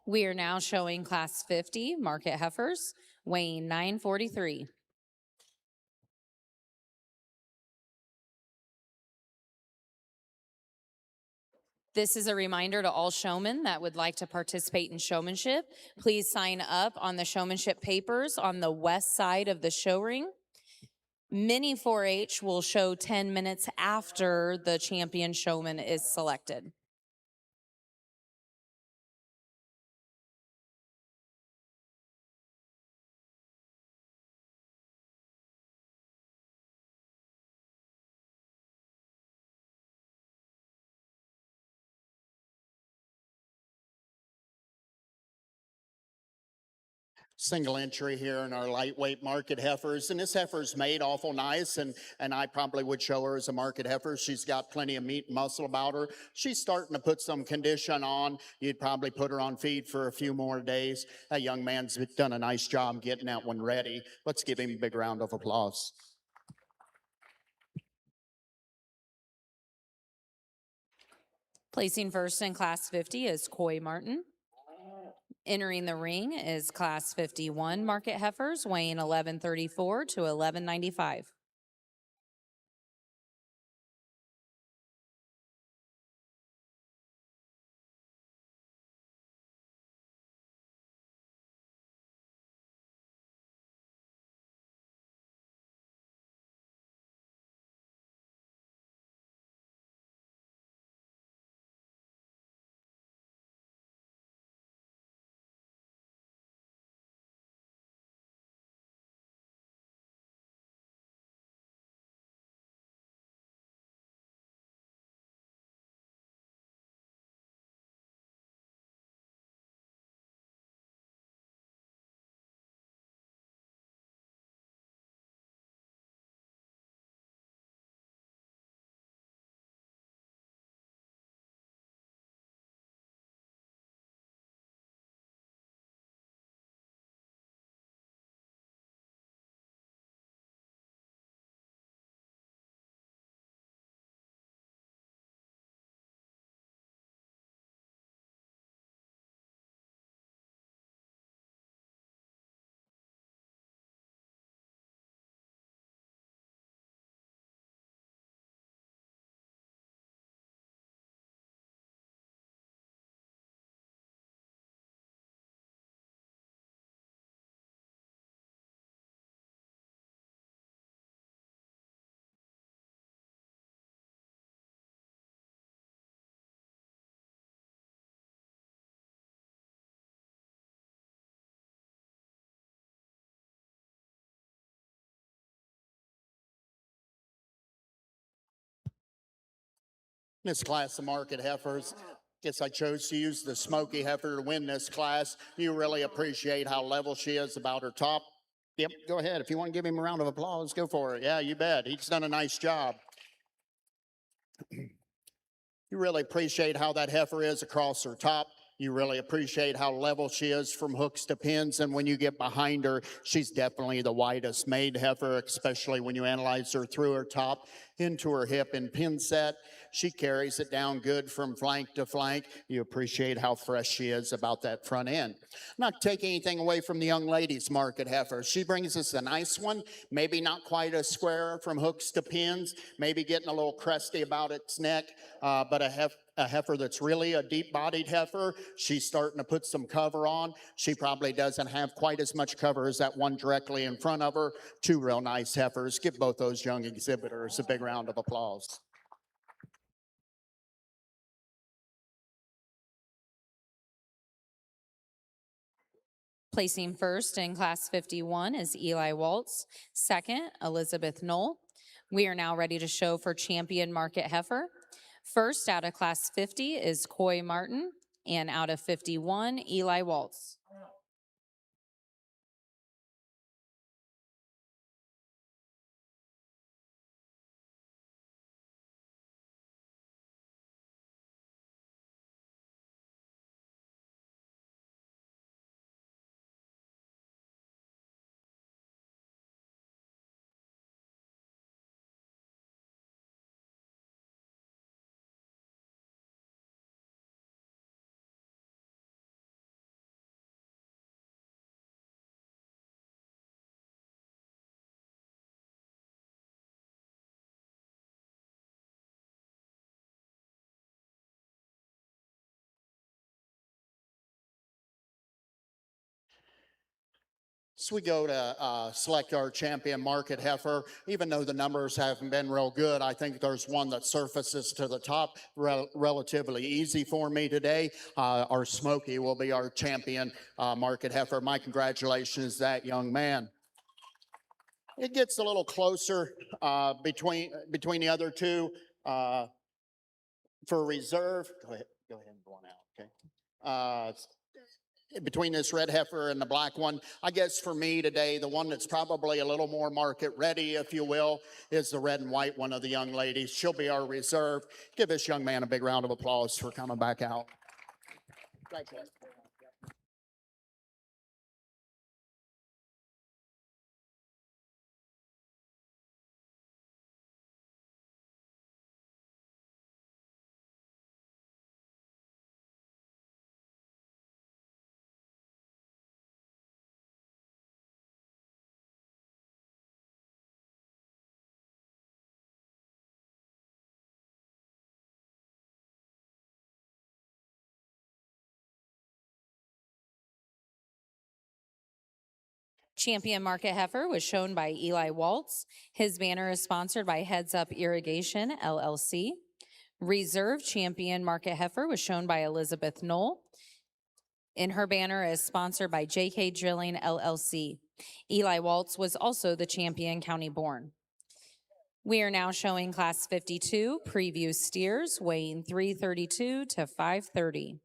We are now showing Class 50 Market Heifers, weighing 943. This is a reminder to all showmen that would like to participate in showmanship. Please sign up on the showmanship papers on the west side of the show ring. Mini 4-H will show 10 minutes after the champion showman is selected. Single entry here in our lightweight market heifers. And this heifer's made awful nice, and I probably would show her as a market heifer. She's got plenty of meat and muscle about her. She's starting to put some condition on. You'd probably put her on feed for a few more days. That young man's done a nice job getting that one ready. Let's give him a big round of applause. Placing first in Class 50 is Coy Martin. Entering the ring is Class 51 market heifers weighing 1134 to 1195. This class of market heifers, guess I chose to use the smoky heifer to win this class. You really appreciate how level she is about her top. Yep, go ahead. If you want to give him a round of applause, go for it. Yeah, you bet. He's done a nice job. You really appreciate how that heifer is across her top. You really appreciate how level she is from hooks to pins. And when you get behind her, she's definitely the widest made heifer, especially when you analyze her through her top into her hip and pin set. She carries it down good from flank to flank. You appreciate how fresh she is about that front end. Not taking anything away from the young lady's market heifer. She brings us a nice one, maybe not quite as square from hooks to pins, maybe getting a little crusty about its neck, but a heifer that's really a deep-bodied heifer. She's starting to put some cover on. She probably doesn't have quite as much cover as that one directly in front of her. Two real nice heifers. Give both those young exhibitors a big round of applause. Placing first in Class 51 is Eli Waltz. Second, Elizabeth Knoll. We are now ready to show for champion market heifer. First out of Class 50 is Coy Martin, and out of 51, Eli Waltz. So we go to select our champion market heifer. Even though the numbers haven't been real good, I think there's one that surfaces to the top relatively easy for me today. Our Smoky will be our champion market heifer. My congratulations to that young man. It gets a little closer between the other two for reserve. Go ahead and go on out, okay? between this red heifer and the black one. I guess for me today, the one that's probably a little more market ready, if you will, is the red and white one of the young ladies. She'll be our reserve. Give this young man a big round of applause for coming back out. Thank you. Champion Market Heifer was shown by Eli Waltz. His banner is sponsored by Heads Up Irrigation, LLC. Reserve Champion Market Heifer was shown by Elizabeth Knoll. And her banner is sponsored by JK Drilling, LLC. Eli Waltz was also the champion county born. We are now showing Class 52 preview steers weighing 332 to 530.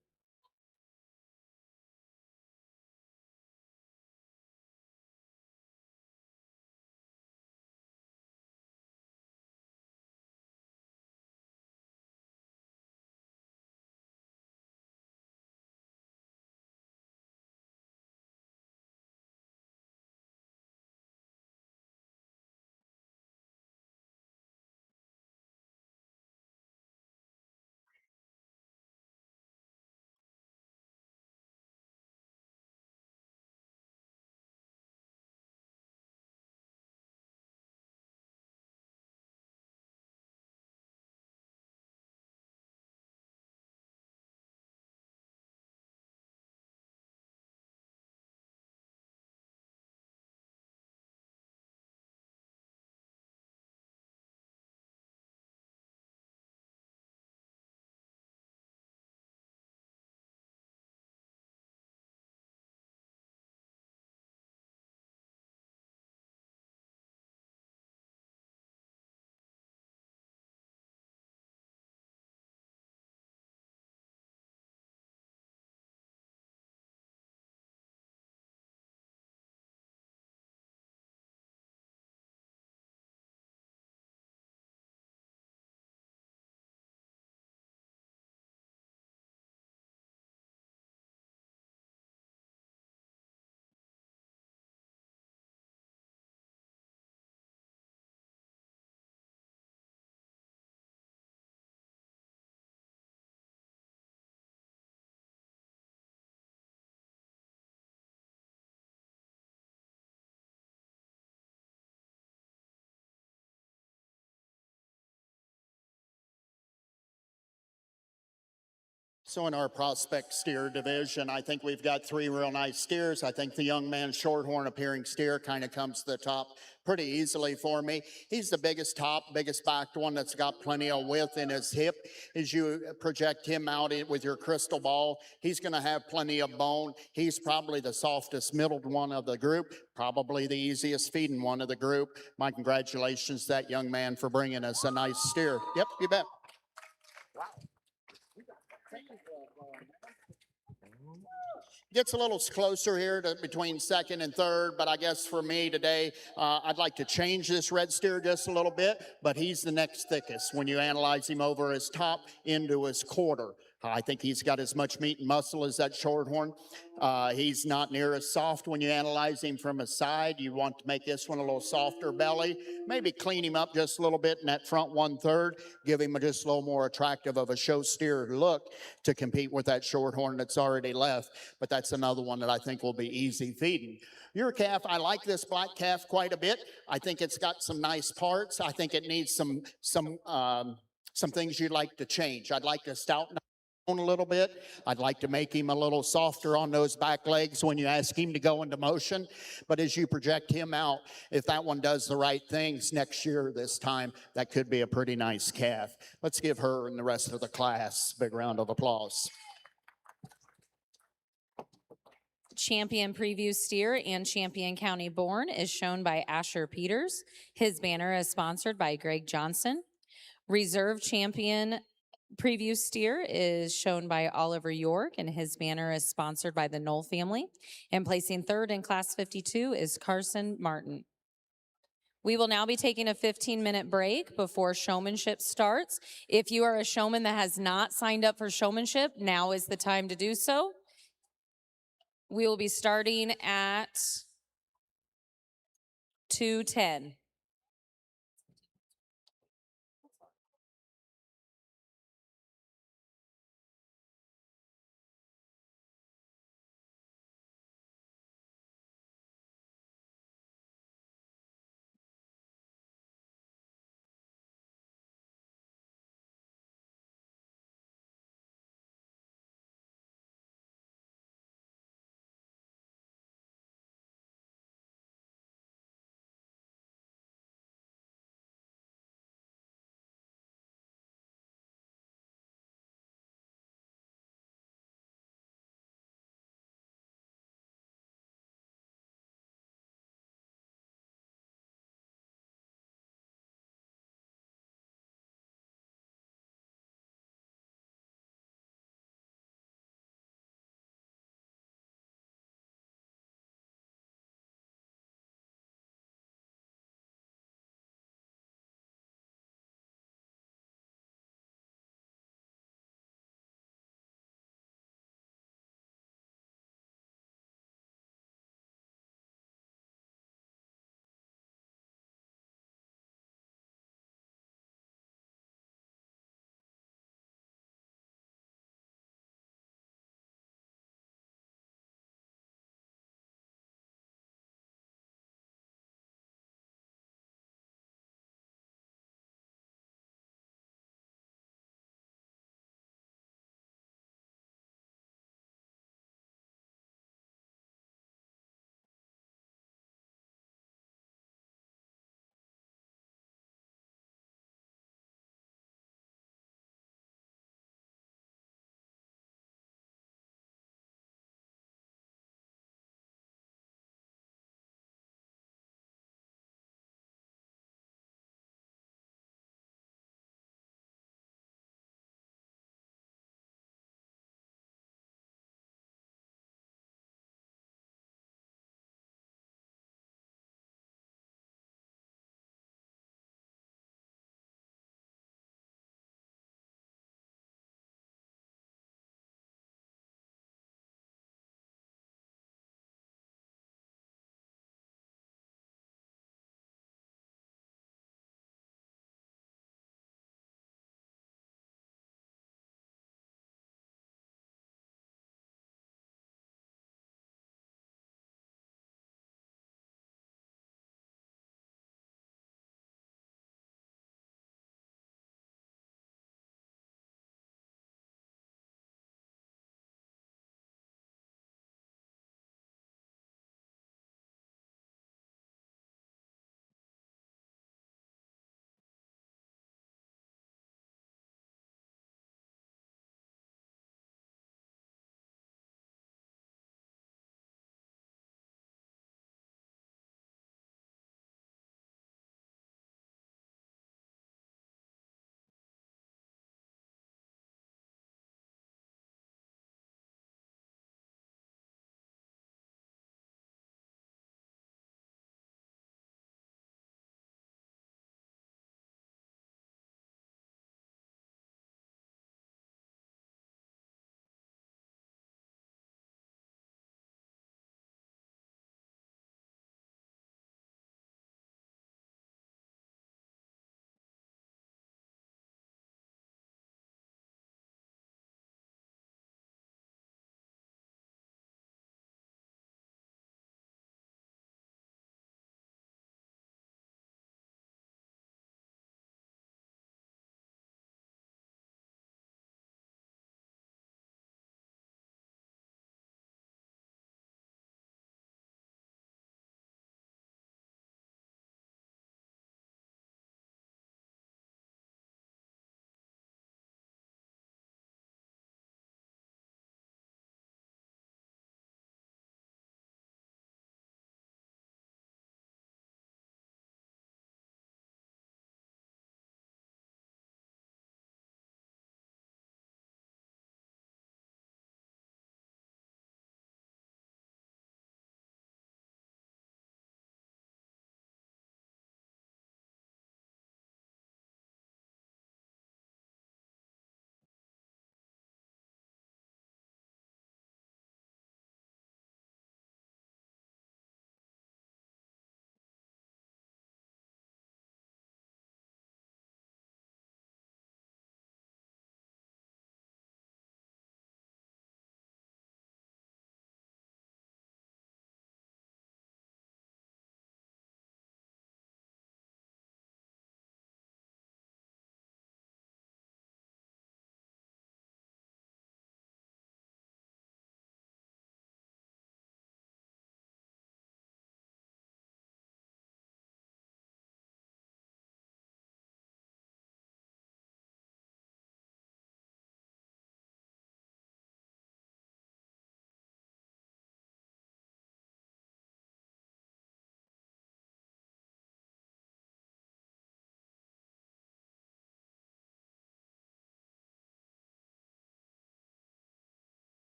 So in our prospect steer division, I think we've got three real nice steers. I think the young man shorthorn appearing steer kind of comes to the top pretty easily for me. He's the biggest backed one that's got plenty of width in his hip. As you project him out with your crystal ball, he's going to have plenty of bone. He's probably the softest middled one of the group, probably the easiest feeding one of the group. My congratulations to that young man for bringing us a nice steer. Yep, you bet. Gets a little closer here to between second and third, but I guess for me today, I'd like to change this red steer just a little bit, but he's the next thickest when you analyze him over his top into his quarter. I think he's got as much meat and muscle as that shorthorn. He's not near as soft when you analyze him from his side. You want to make this one a little softer belly. Maybe clean him up just a little bit in that front 1/3. Give him just a little more attractive of a show steer look to compete with that shorthorn that's already left. But that's another one that I think will be easy feeding. Your calf, I like this black calf quite a bit. I think it's got some nice parts. I think it needs some things you'd like to change. I'd like to stouten a little bit. I'd like to make him a little softer on those back legs when you ask him to go into motion. But as you project him out, if that one does the right things next year this time, that could be a pretty nice calf. Let's give her and the rest of the class a big round of applause. Champion preview steer and champion county born is shown by Asher Peters. His banner is sponsored by Greg Johnson. Reserve champion Preview steer is shown by Oliver York, and his banner is sponsored by the Knoll family. And placing third in class 52 is Carson Martin. We will now be taking a 15-minute break before showmanship starts. If you are a showman that has not signed up for showmanship, now is the time to do so. We will be starting at 2:10.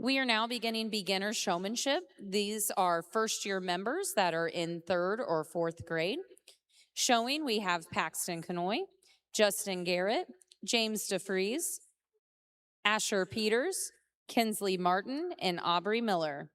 We are now beginning beginner showmanship. These are first-year members that are in 3rd or 4th grade. Showing, we have Paxton Canoe, Justin Garrett, James DeFries, Asher Peters, Kinsley Martin, and Aubrey Miller.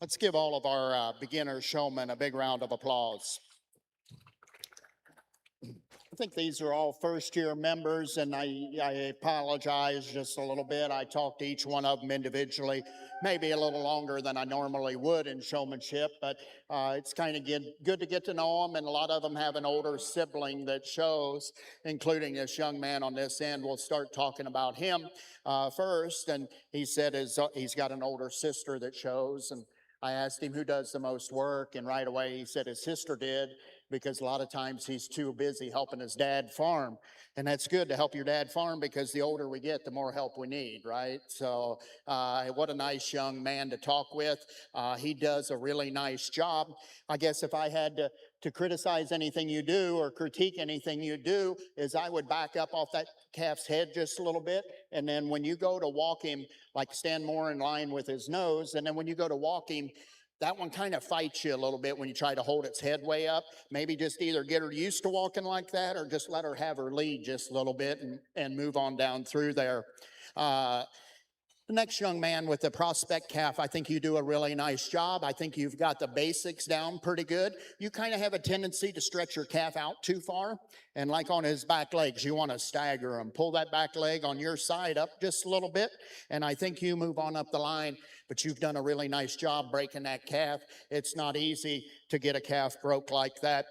Let's give all of our beginner showmen a big round of applause. I think these are all first-year members, and I apologize just a little bit. I talked to each one of them individually, maybe a little longer than I normally would in showmanship, but it's kind of good to get to know them, and a lot of them have an older sibling that shows, including this young man on this end. We'll start talking about him first, and he said he's got an older sister that shows, and I asked him who does the most work, and right away he said his sister did, because a lot of times he's too busy helping his dad farm. And that's good to help your dad farm, because the older we get, the more help we need, right? So what a nice young man to talk with. He does a really nice job. I guess if I had to criticize anything you do or critique anything you do, is I would back up off that calf's head just a little bit. And then when you go to walk him, like stand more in line with his nose. And then when you go to walk him, that one kind of fights you a little bit when you try to hold its head way up. Maybe just either get her used to walking like that, or just let her have her lead just a little bit and move on down through there. The next young man with the prospect calf, I think you do a really nice job. I think you've got the basics down pretty good. You kind of have a tendency to stretch your calf out too far. And like on his back legs, you want to stagger him. Pull that back leg on your side up just a little bit. And I think you move on up the line, but you've done a really nice job breaking that calf. It's not easy to get a calf broke like that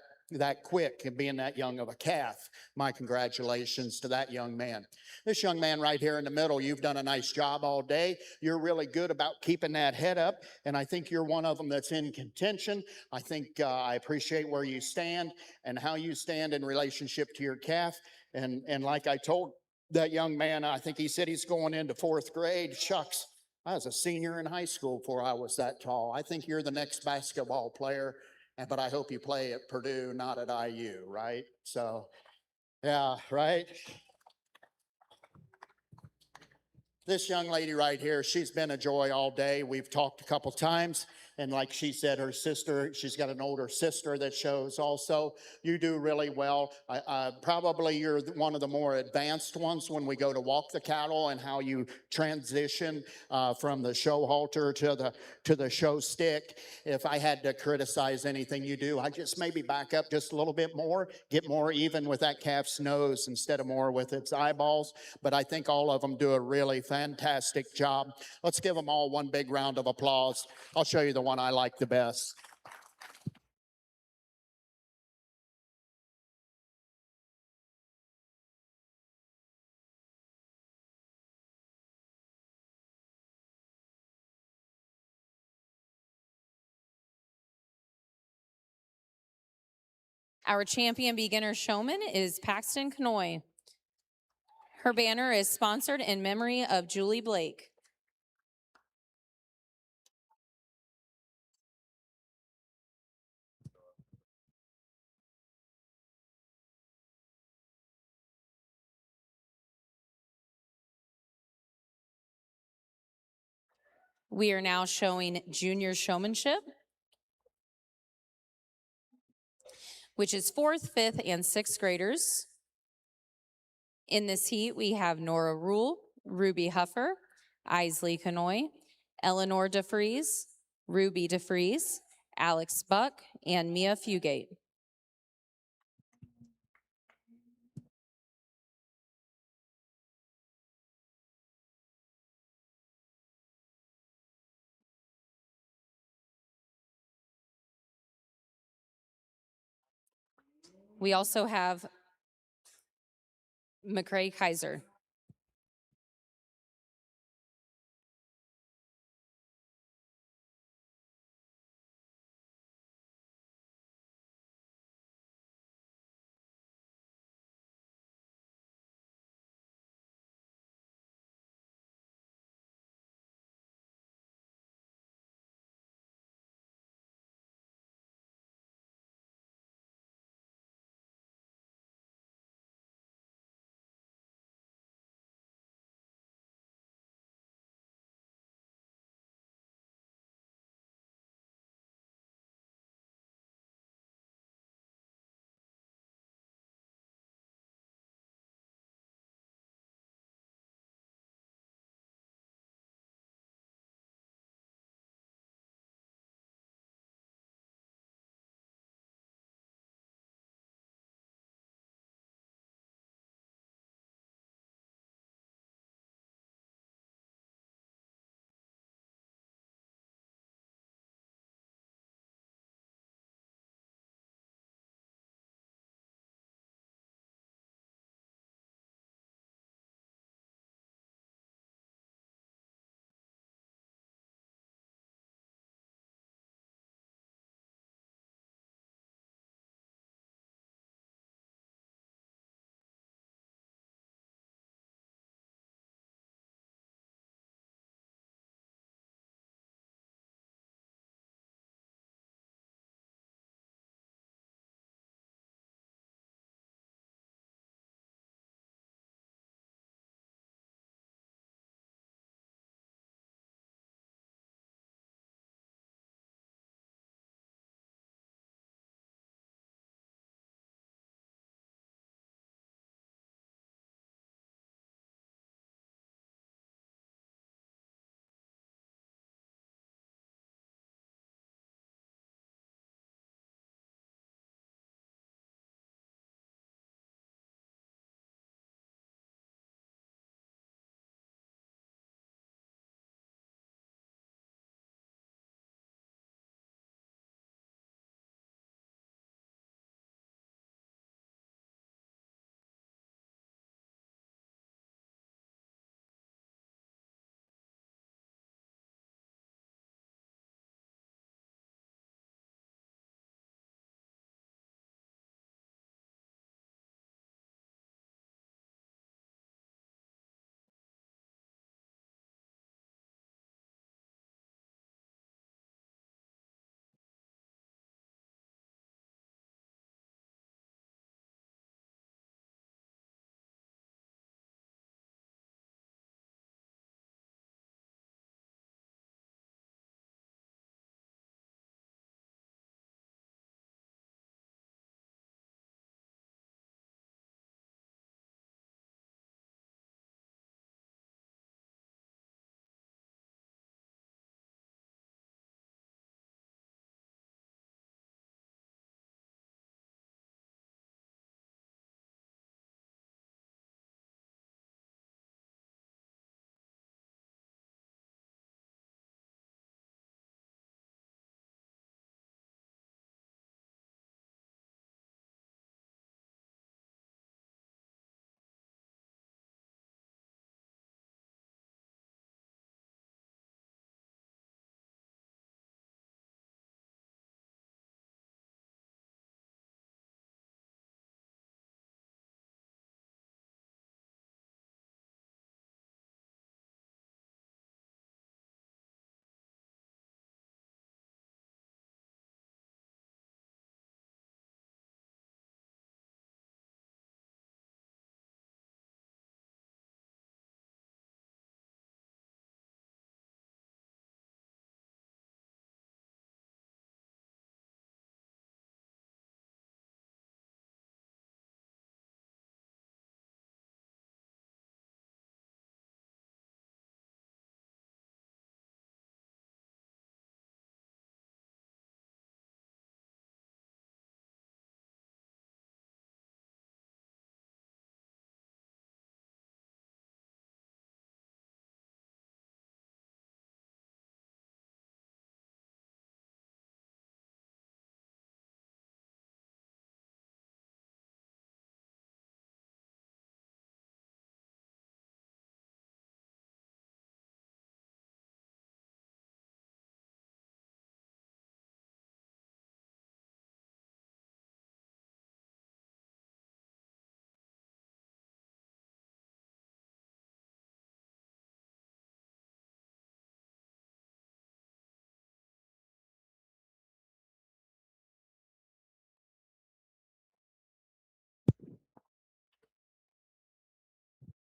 quick, and being that young of a calf. My congratulations to that young man. This young man right here in the middle, you've done a nice job all day. You're really good about keeping that head up, and I think you're one of them that's in contention. I think I appreciate where you stand and how you stand in relationship to your calf. And like I told that young man, I think he said he's going into 4th grade. Shucks, I was a senior in high school before I was that tall. I think you're the next basketball player, but I hope you play at Purdue, not at IU, right? So, yeah, right? This young lady right here, she's been a joy all day. We've talked a couple times, and like she said, her sister, she's got an older sister that shows also. You do really well. Probably you're one of the more advanced ones when we go to walk the cattle, and how you transition from the show halter to the show stick. If I had to criticize anything you do, I just maybe back up just a little bit more, get more even with that calf's nose instead of more with its eyeballs. But I think all of them do a really fantastic job. Let's give them all one big round of applause. I'll show you the one I like the best. Our champion beginner showman is Paxton Canoe. Her banner is sponsored in memory of Julie Blake. We are now showing junior showmanship, which is 4th, 5th, and 6th graders. In this heat, we have Nora Rule, Ruby Huffer, Isley Canoe, Eleanor DeFries, Ruby DeFries, Alex Buck, and Mia Fugate. We also have McCrae Kaiser.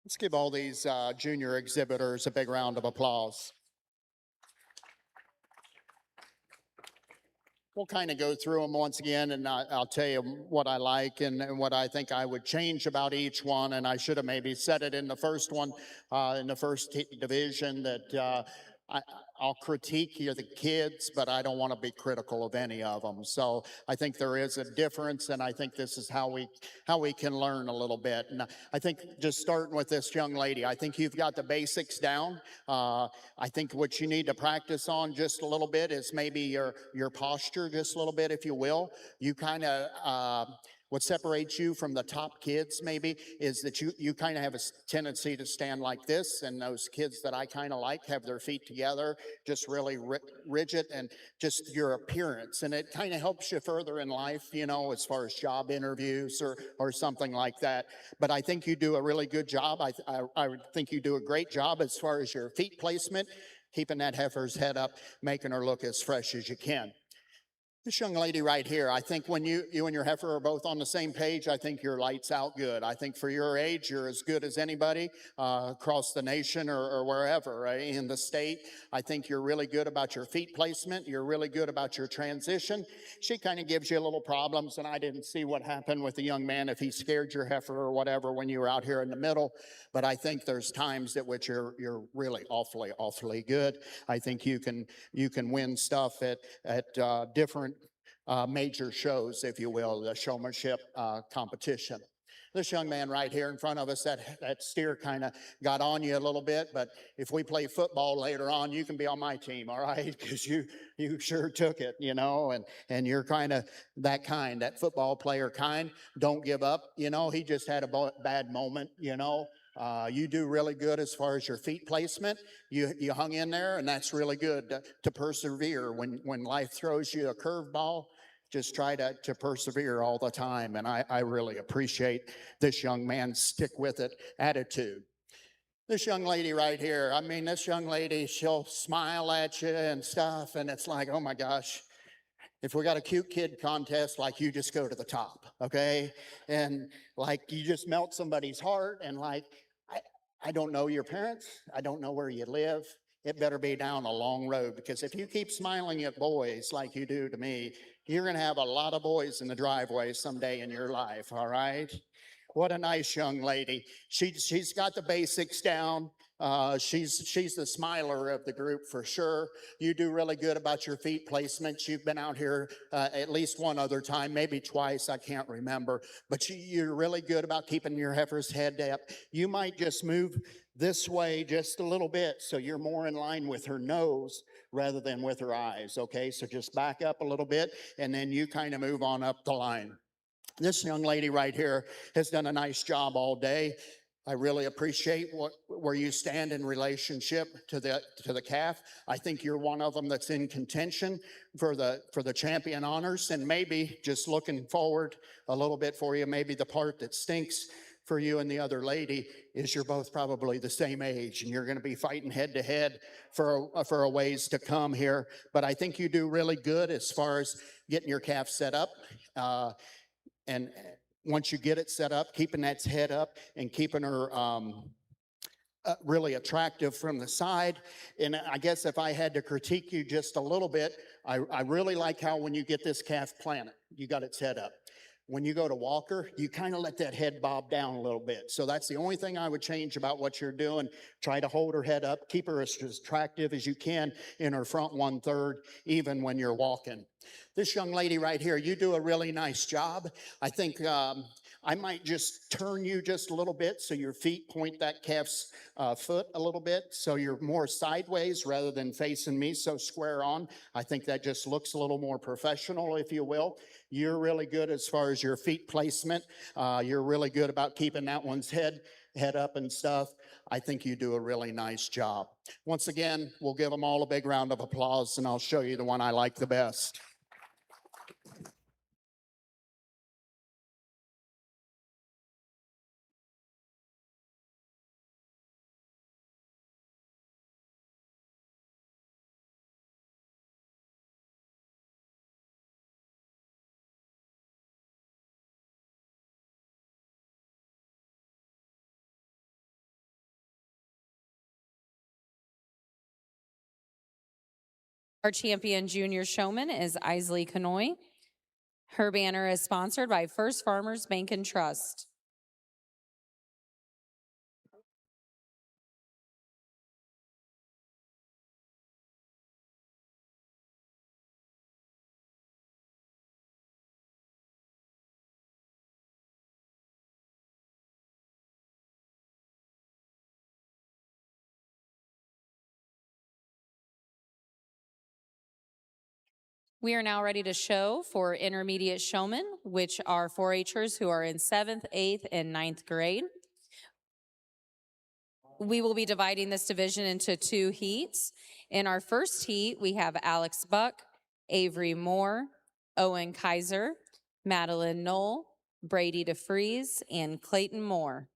Let's give all these junior exhibitors a big round of applause. We'll kind of go through them once again, and I'll tell you what I like and what I think I would change about each one. And I should have maybe said it in the first one, in the first division, that I, I'll critique here the kids, but I don't want to be critical of any of them. So I think there is a difference, and I think this is how we can learn a little bit. And I think just starting with this young lady, I think you've got the basics down. I think what you need to practice on just a little bit is maybe your posture just a little bit, if you will. You kind of what separates you from the top kids maybe is that you kind of have a tendency to stand like this, and those kids that I kind of like have their feet together, just really rigid, and just your appearance. And it kind of helps you further in life, you know, as far as job interviews or something like that. But I think you do a really good job. I think you do a great job as far as your feet placement, keeping that heifer's head up, making her look as fresh as you can. This young lady right here, I think when you and your heifer are both on the same page, I think you're lights out good. I think for your age, you're as good as anybody across the nation or wherever, right, in the state. I think you're really good about your feet placement. You're really good about your transition. She kind of gives you a little problems, and I didn't see what happened with the young man, if he scared your heifer or whatever when you were out here in the middle. But I think there's times at which you're really awfully good. I think you can win stuff at different major shows, if you will, the showmanship competition. This young man right here in front of us, that steer kind of got on you a little bit, but if we play football later on, you can be on my team, all right? Because you sure took it, you know, and you're kind of that football player kind. Don't give up, you know. He just had a bad moment, you know. You do really good as far as your feet placement. You hung in there, and that's really good to persevere when life throws you a curveball. Just try to persevere all the time. And I really appreciate this young man's stick with it attitude. This young lady right here, I mean, this young lady, she'll smile at you and stuff. And it's like, oh my gosh, if we got a cute kid contest, like, you just go to the top, okay? And like, you just melt somebody's heart. And like, I don't know your parents. I don't know where you live. It better be down a long road, because if you keep smiling at boys like you do to me, you're going to have a lot of boys in the driveway someday in your life, all right? What a nice young lady. She's got the basics down. She's the smiler of the group for sure. You do really good about your feet placements. You've been out here at least one other time, maybe twice, I can't remember. But you're really good about keeping your heifer's head up. You might just move this way just a little bit so you're more in line with her nose rather than with her eyes, okay? So just back up a little bit, and then you kind of move on up the line. This young lady right here has done a nice job all day. I really appreciate where you stand in relationship to the calf. I think you're one of them that's in contention for the champion honors, and maybe just looking forward a little bit for you, maybe the part that stinks for you and the other lady is you're both probably the same age, and you're going to be fighting head to head for a ways to come here. But I think you do really good as far as getting your calf set up. And once you get it set up, keeping that head up and keeping her really attractive from the side. And I guess if I had to critique you just a little bit, I really like how when you get this calf planted, you got its head up. When you go to walk her, you kind of let that head bob down a little bit. So that's the only thing I would change about what you're doing. Try to hold her head up, keep her as attractive as you can in her front 1/3, even when you're walking. This young lady right here, you do a really nice job. I think I might just turn you just a little bit so your feet point that calf's foot a little bit, so you're more sideways rather than facing me so square on. I think that just looks a little more professional, if you will. You're really good as far as your feet placement. You're really good about keeping that one's head up and stuff. I think you do a really nice job. Once again, we'll give them all a big round of applause, and I'll show you the one I like the best. Our champion junior showman is Isley Canoe. Her banner is sponsored by First Farmers Bank and Trust. We are now ready to show for intermediate showmen, which are 4-Hers who are in 7th, 8th, and 9th grade. We will be dividing this division into 2 heats. In our first heat, we have Alex Buck, Avery Moore, Owen Kaiser, Madeline Knoll, Brady DeFries, and Clayton Moore.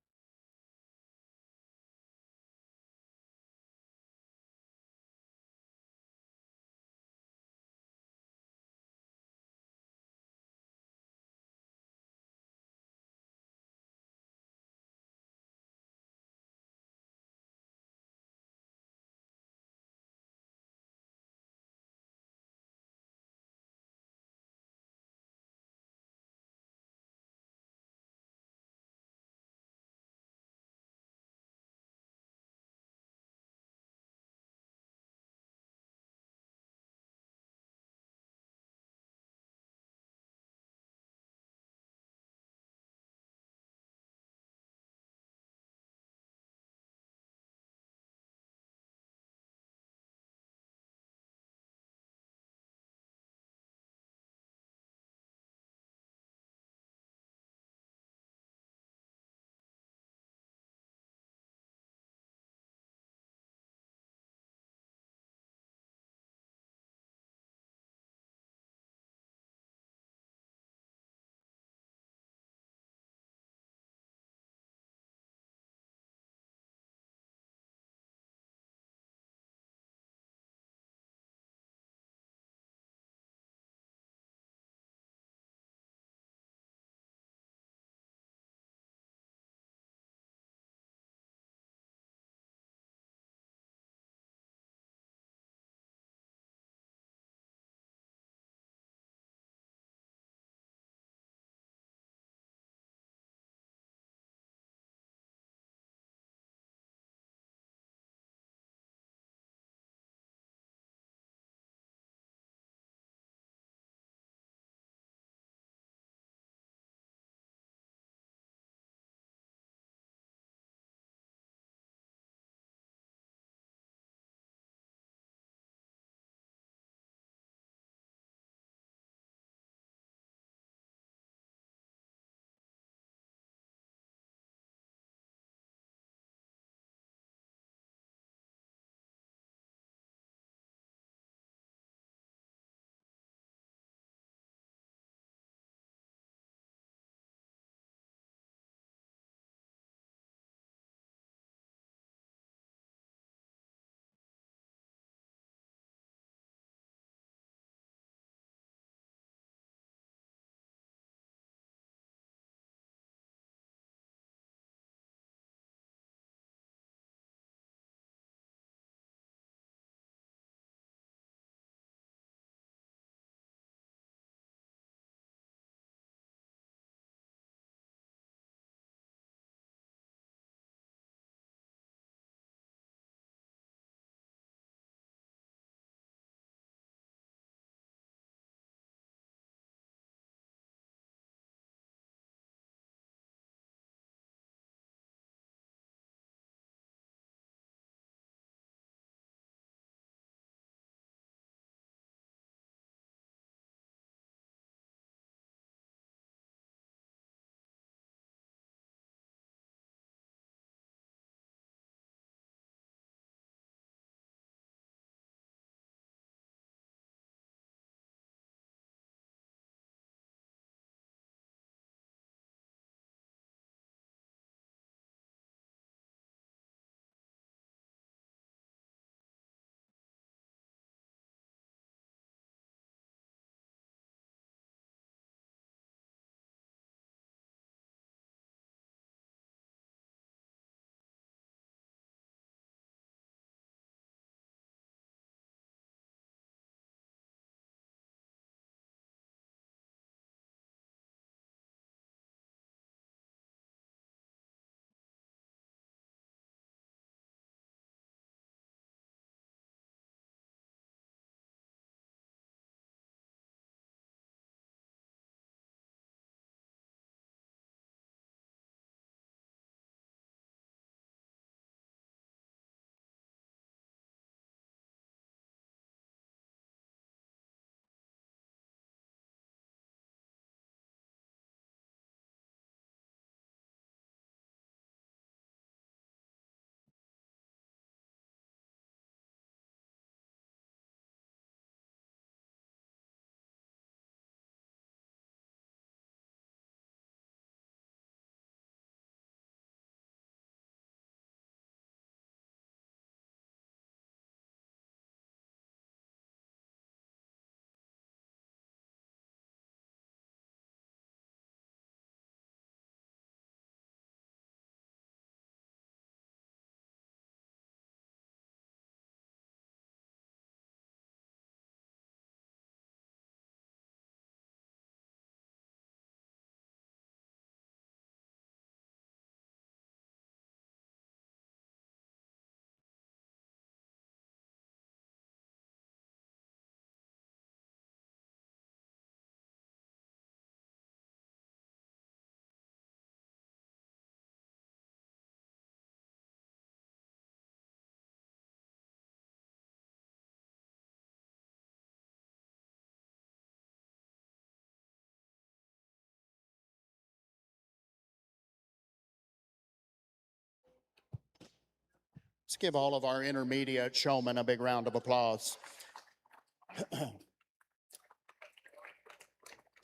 give all of our intermediate showmen a big round of applause.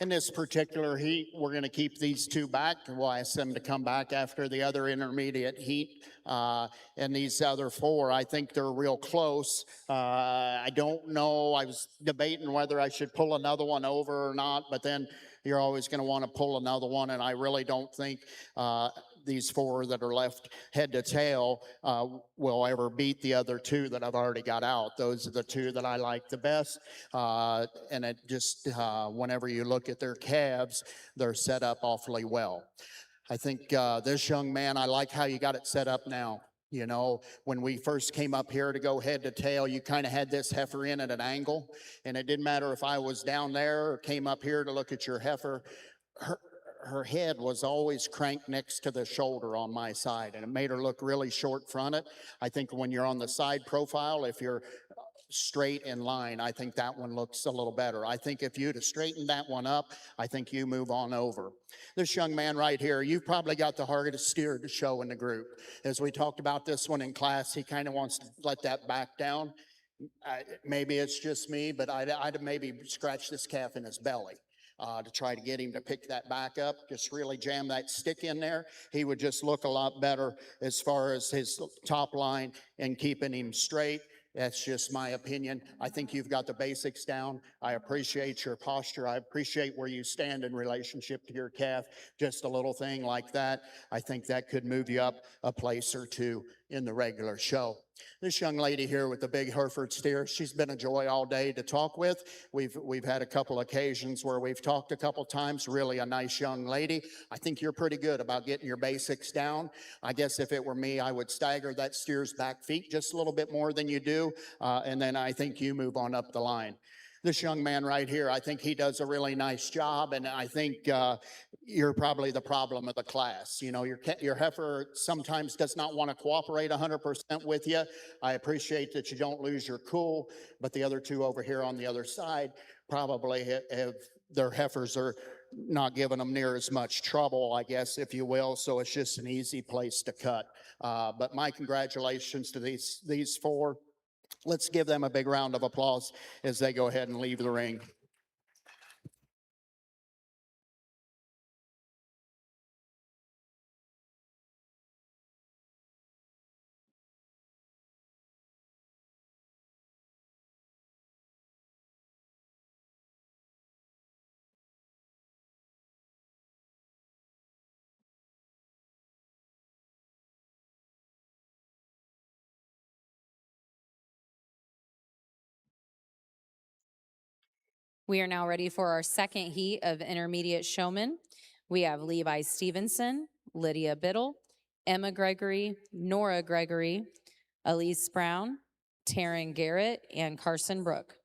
In this particular heat, we're going to keep these two back. We'll ask them to come back after the other intermediate heat. And these other four, I think they're real close. I don't know. I was debating whether I should pull another one over or not, but then you're always going to want to pull another one. And I really don't think these four that are left head to tail will ever beat the other two that I've already got out. Those are the two that I like the best. And it just, whenever you look at their calves, they're set up awfully well. I think this young man, I like how you got it set up now. You know, when we first came up here to go head to tail, you kind of had this heifer in at an angle, and it didn't matter if I was down there or came up here to look at your heifer. Her head was always cranked next to the shoulder on my side, and it made her look really short fronted. I think when you're on the side profile, if you're straight in line, I think that one looks a little better. I think if you'd have straightened that one up, I think you move on over. This young man right here, you've probably got the hardest steer to show in the group. As we talked about this one in class, he kind of wants to let that back down. Maybe it's just me, but I'd maybe scratch this calf in his belly. To try to get him to pick that back up, just really jam that stick in there. He would just look a lot better as far as his top line and keeping him straight. That's just my opinion. I think you've got the basics down. I appreciate your posture. I appreciate where you stand in relationship to your calf. Just a little thing like that, I think that could move you up a place or two in the regular show. This young lady here with the big Hereford steer, she's been a joy all day to talk with. We've had a couple occasions where we've talked a couple times. Really a nice young lady. I think you're pretty good about getting your basics down. I guess if it were me, I would stagger that steer's back feet just a little bit more than you do, and then I think you move on up the line. This young man right here, I think he does a really nice job, and I think you're probably the problem of the class. You know, your heifer sometimes does not want to cooperate 100% with you. I appreciate that you don't lose your cool, but the other two over here on the other side probably have their heifers are not giving them near as much trouble, I guess, if you will. So it's just an easy place to cut. But my congratulations to these four. Let's give them a big round of applause as they go ahead and leave the ring. We are now ready for our second heat of intermediate showmen. We have Levi Stevenson, Lydia Biddle, Emma Gregory, Nora Gregory, Elise Brown, Taryn Garrett, and Carson Brook.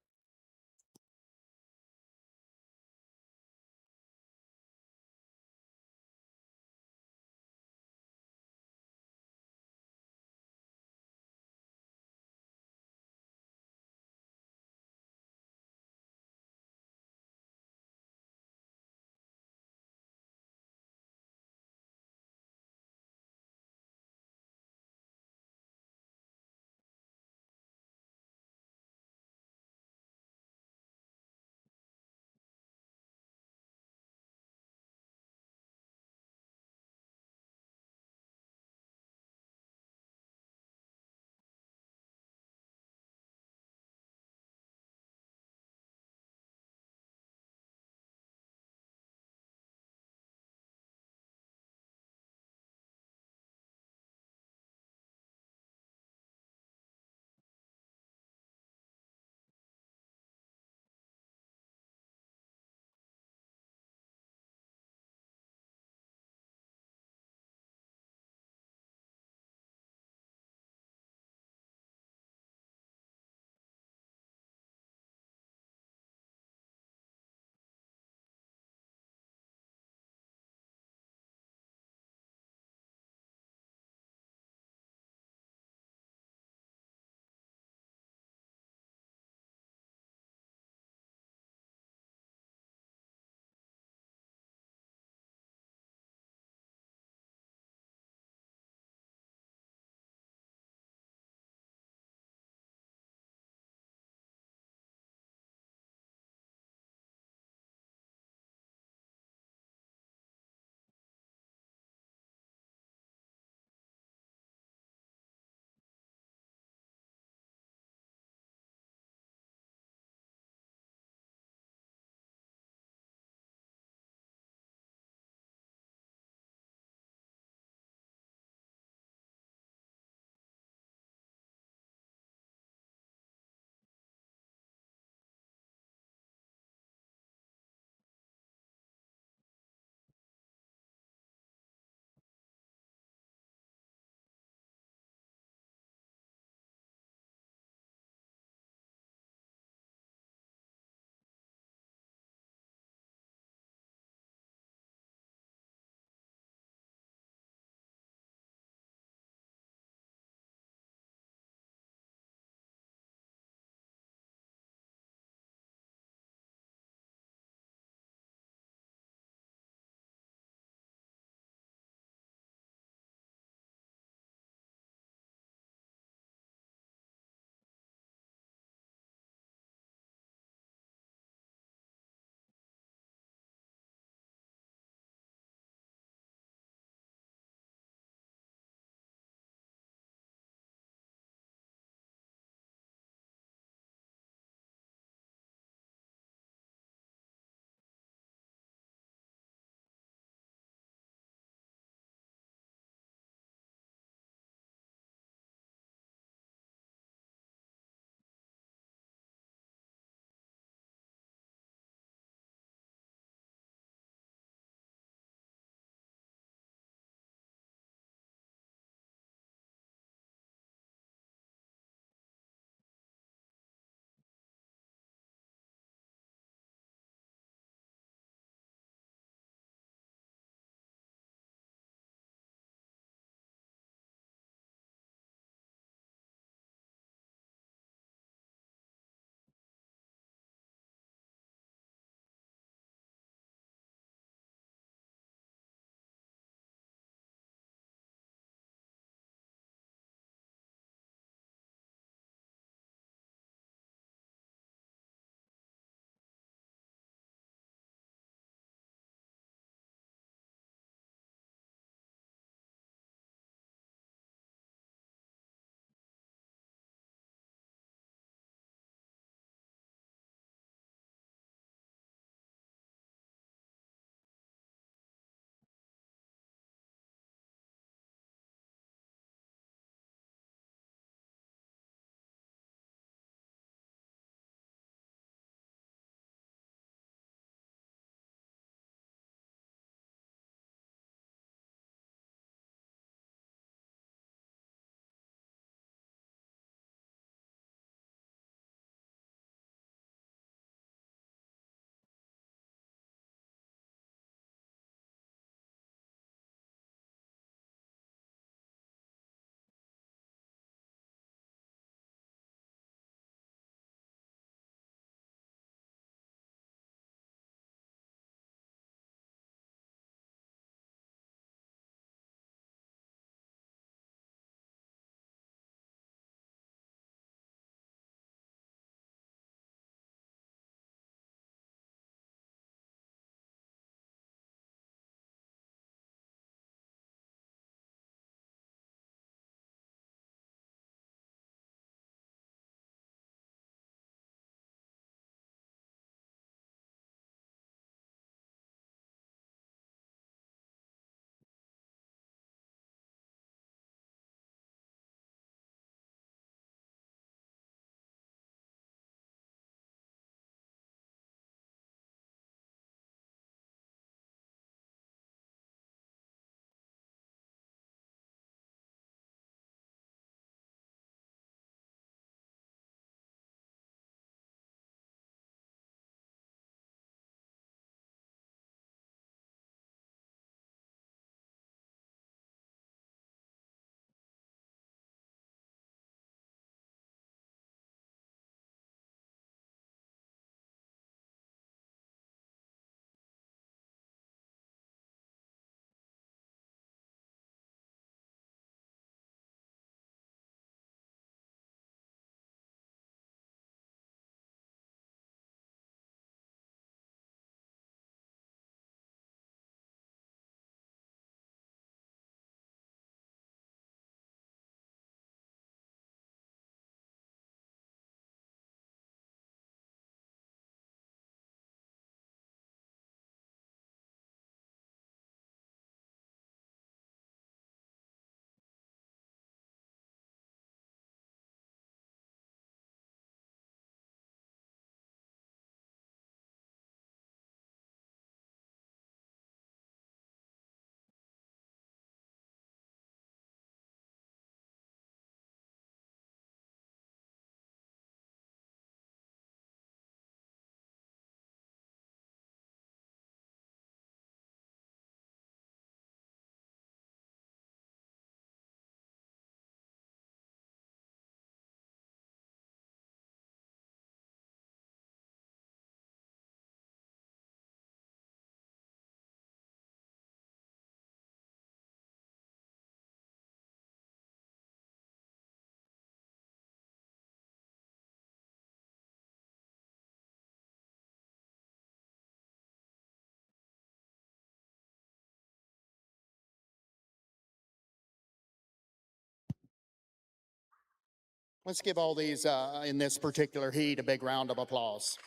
Let's give all these in this particular heat a big round of applause.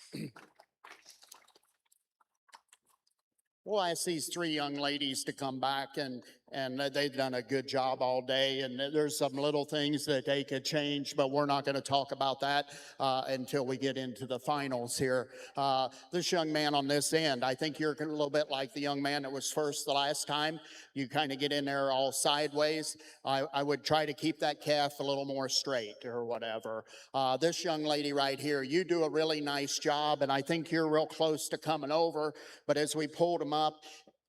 We'll ask these three young ladies to come back, and they've done a good job all day. And there's some little things that they could change, but we're not going to talk about that until we get into the finals here. This young man on this end, I think you're a little bit like the young man that was first the last time. You kind of get in there all sideways. I would try to keep that calf a little more straight or whatever. This young lady right here, you do a really nice job, and I think you're real close to coming over. But as we pulled them up,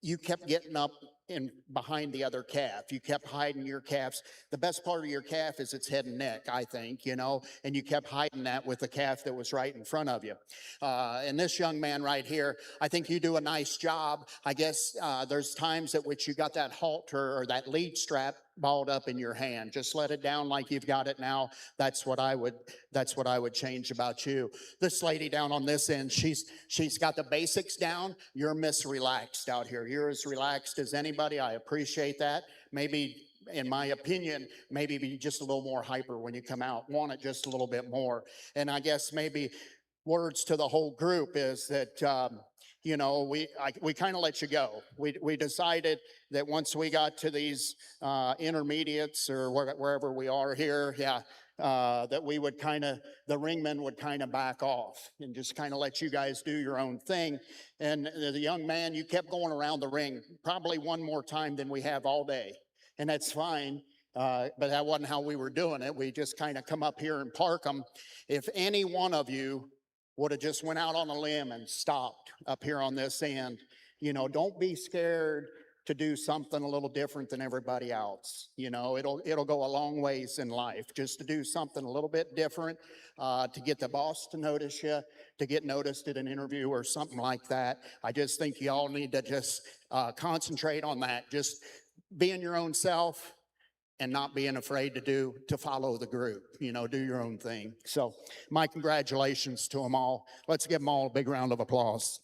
you kept getting up in behind the other calf. You kept hiding your calves. The best part of your calf is its head and neck, I think, and you kept hiding that with the calf that was right in front of you. And this young man right here, I think you do a nice job. I guess there's times at which you got that halter or that lead strap balled up in your hand. Just let it down like you've got it now. That's what I would change about you. This lady down on this end, she's got the basics down. You're relaxed out here. You're as relaxed as anybody. I appreciate that. Maybe, in my opinion, maybe be just a little more hyper when you come out. Want it just a little bit more. And I guess maybe words to the whole group is that we kind of let you go. We decided that once we got to these intermediates or wherever we are here, that we would the ringmen would kind of back off and just kind of let you guys do your own thing. And the young man, you kept going around the ring probably one more time than we have all day, and that's fine. But that wasn't how we were doing it. We just kind of come up here and park them. If any one of you would have just went out on a limb and stopped up here on this end, don't be scared to do something a little different than everybody else. It'll go a long ways in life just to do something a little bit different, to get the boss to notice you, to get noticed at an interview or something like that. I just think you all need to just concentrate on that. Just being your own self and not being afraid to follow the group, do your own thing. So my congratulations to them all. Let's give them all a big round of applause.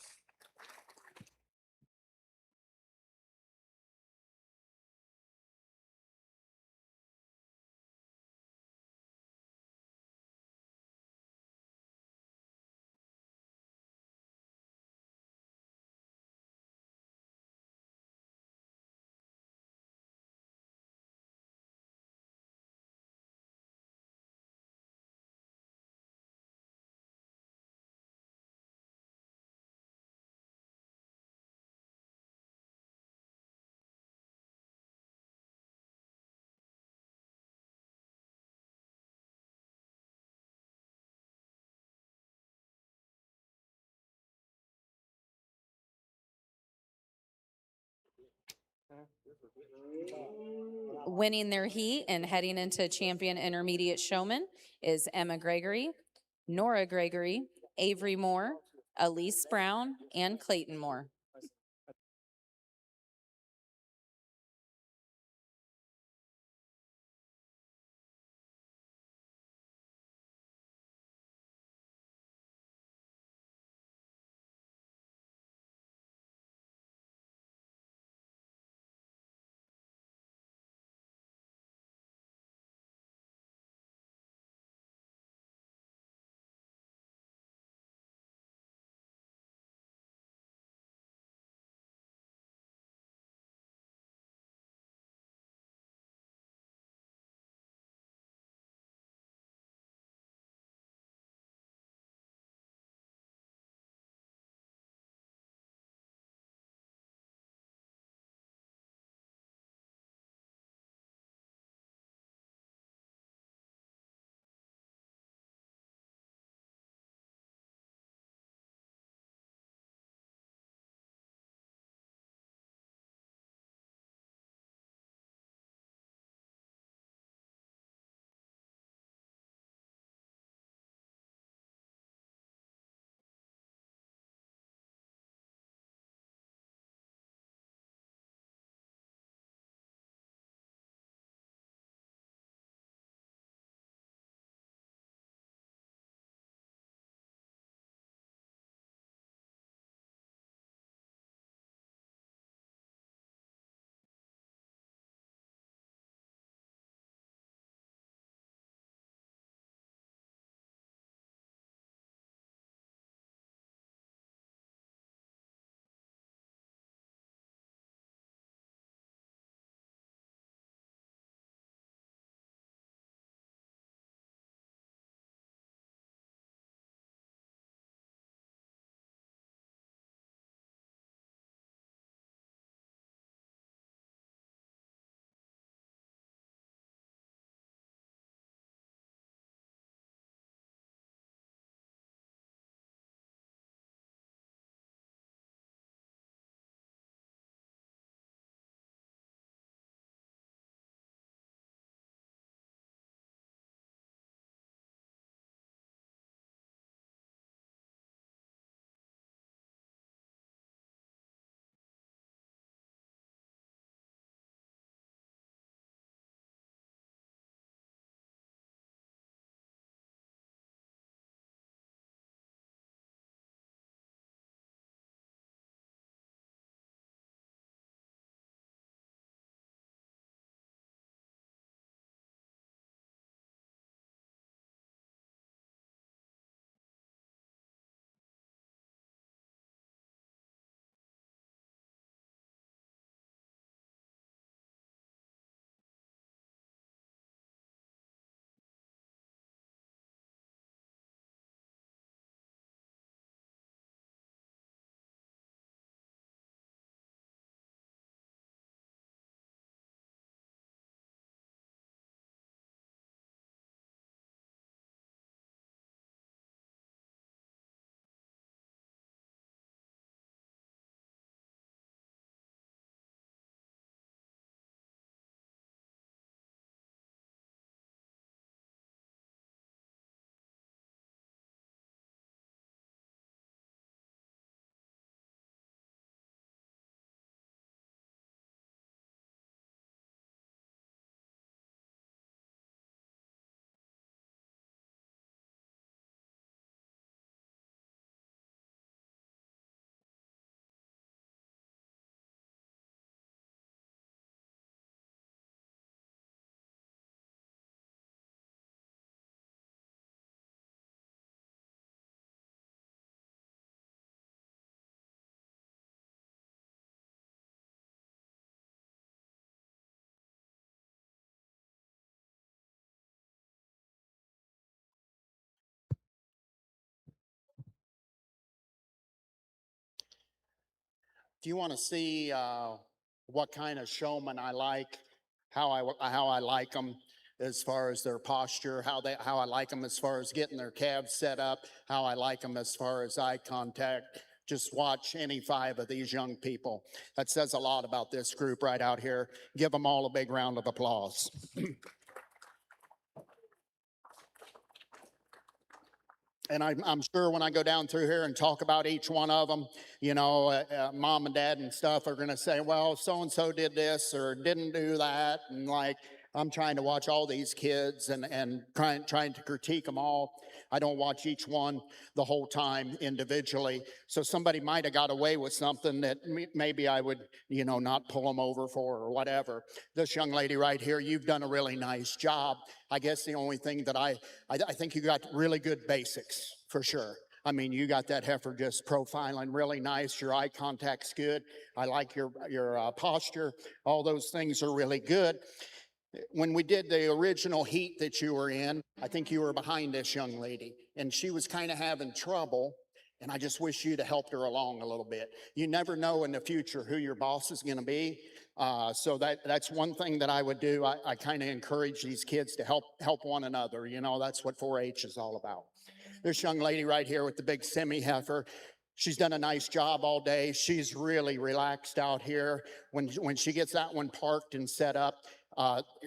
Winning their heat and heading into champion intermediate showman is Emma Gregory, Nora Gregory, Avery Moore, Elise Brown, and Clayton Moore. If you want to see what kind of showman I like, how I like them as far as their posture, how I like them as far as getting their calves set up, how I like them as far as eye contact. Just watch any 5 of these young people. That says a lot about this group right out here. Give them all a big round of applause. And I'm sure when I go down through here and talk about each one of them, mom and dad and stuff are going to say, well, so-and-so did this or didn't do that. And like, I'm trying to watch all these kids and trying to critique them all. I don't watch each one the whole time individually. So somebody might have got away with something that maybe I would, not pull them over for or whatever. This young lady right here, you've done a really nice job. I guess the only thing that I think you got really good basics for sure. I mean, you got that heifer just profiling really nice. Your eye contact's good. I like your posture. All those things are really good. When we did the original heat that you were in, I think you were behind this young lady, and she was kind of having trouble. And I just wish you'd have helped her along a little bit. You never know in the future who your boss is going to be. So that's one thing that I would do. I kind of encourage these kids to help one another. That's what 4-H is all about. This young lady right here with the big semi heifer, she's done a nice job all day. She's really relaxed out here. When she gets that one parked and set up,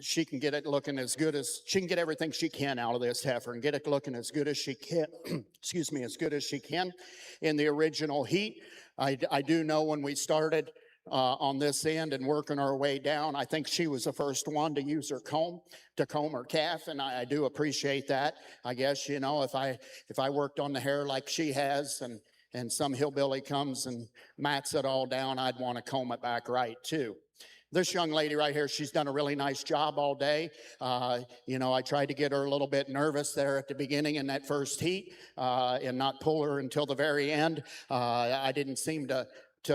she can get it looking as good as she can get everything she can out of this heifer and get it looking as good as she can. Excuse me, as good as she can in the original heat. I do know when we started on this end and working our way down, I think she was the first one to use her comb to comb her calf, and I do appreciate that. I guess if I worked on the hair like she has, and some hillbilly comes and mats it all down, I'd want to comb it back right too. This young lady right here, she's done a really nice job all day. I tried to get her a little bit nervous there at the beginning in that first heat and not pull her until the very end. I didn't seem to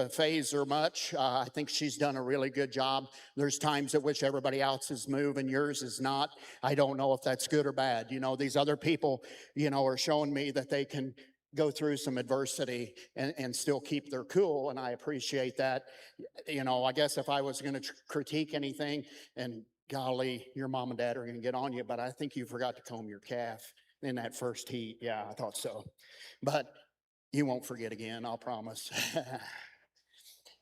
phase her much. I think she's done a really good job. There's times at which everybody else's move and yours is not. I don't know if that's good or bad. These other people, are showing me that they can go through some adversity and still keep their cool, and I appreciate that. I guess if I was going to critique anything, and golly, your mom and dad are going to get on you, but I think you forgot to comb your calf in that first heat. Yeah, I thought so. But you won't forget again, I'll promise.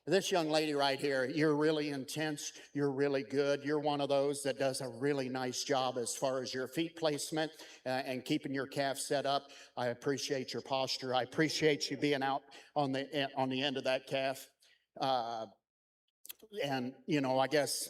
This young lady right here, you're really intense. You're really good. You're one of those that does a really nice job as far as your feet placement and keeping your calf set up. I appreciate your posture. I appreciate you being out on the end of that calf. I guess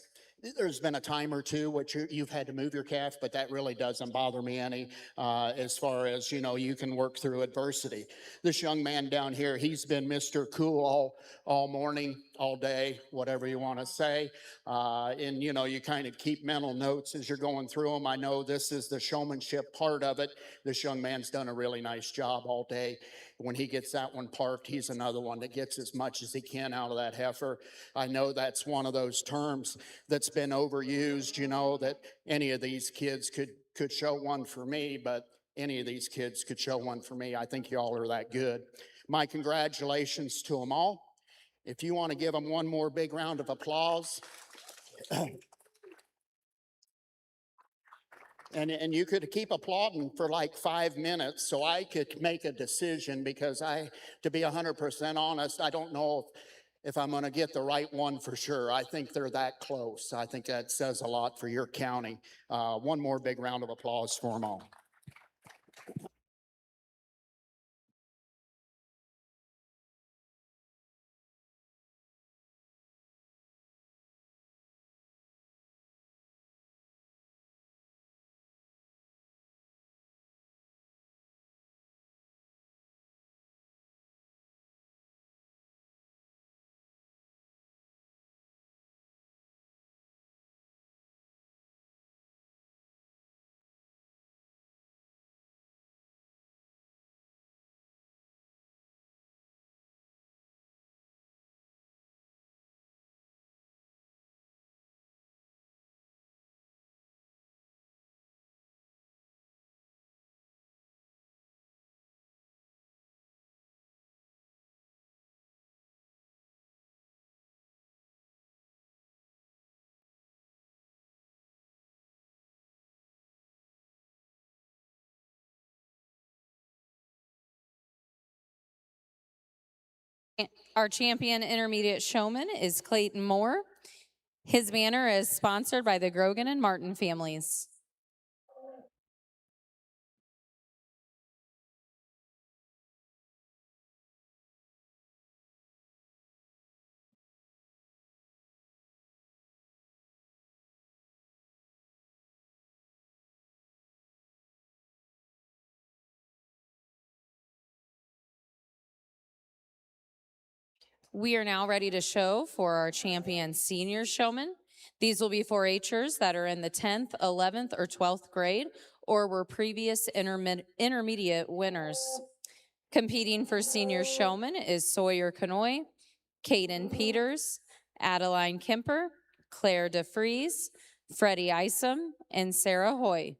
there's been a time or two which you've had to move your calf, but that really doesn't bother me any as far as, you can work through adversity. This young man down here, he's been Mr. Cool all morning, all day, whatever you want to say. And, you kind of keep mental notes as you're going through them. I know this is the showmanship part of it. This young man's done a really nice job all day. When he gets that one parked, he's another one that gets as much as he can out of that heifer. I know that's one of those terms that's been overused, that any of these kids could show one for me, but any of these kids could show one for me. I think y'all are that good. My congratulations to them all. If you want to give them one more big round of applause. And you could keep applauding for like 5 minutes so I could make a decision, because to be 100% honest, I don't know if I'm going to get the right one for sure. I think they're that close. I think that says a lot for your county. One more big round of applause for them all. Our champion intermediate showman is Clayton Moore. His banner is sponsored by the Grogan and Martin families. We are now ready to show for our champion senior showmen. These will be 4-Hers that are in the 10th, 11th, or 12th grade, or were previous intermediate winners. Competing for senior showman is Sawyer Canoe, Caden Peters, Adeline Kemper, Claire DeFries, Freddie Isom, and Sarah Hoy.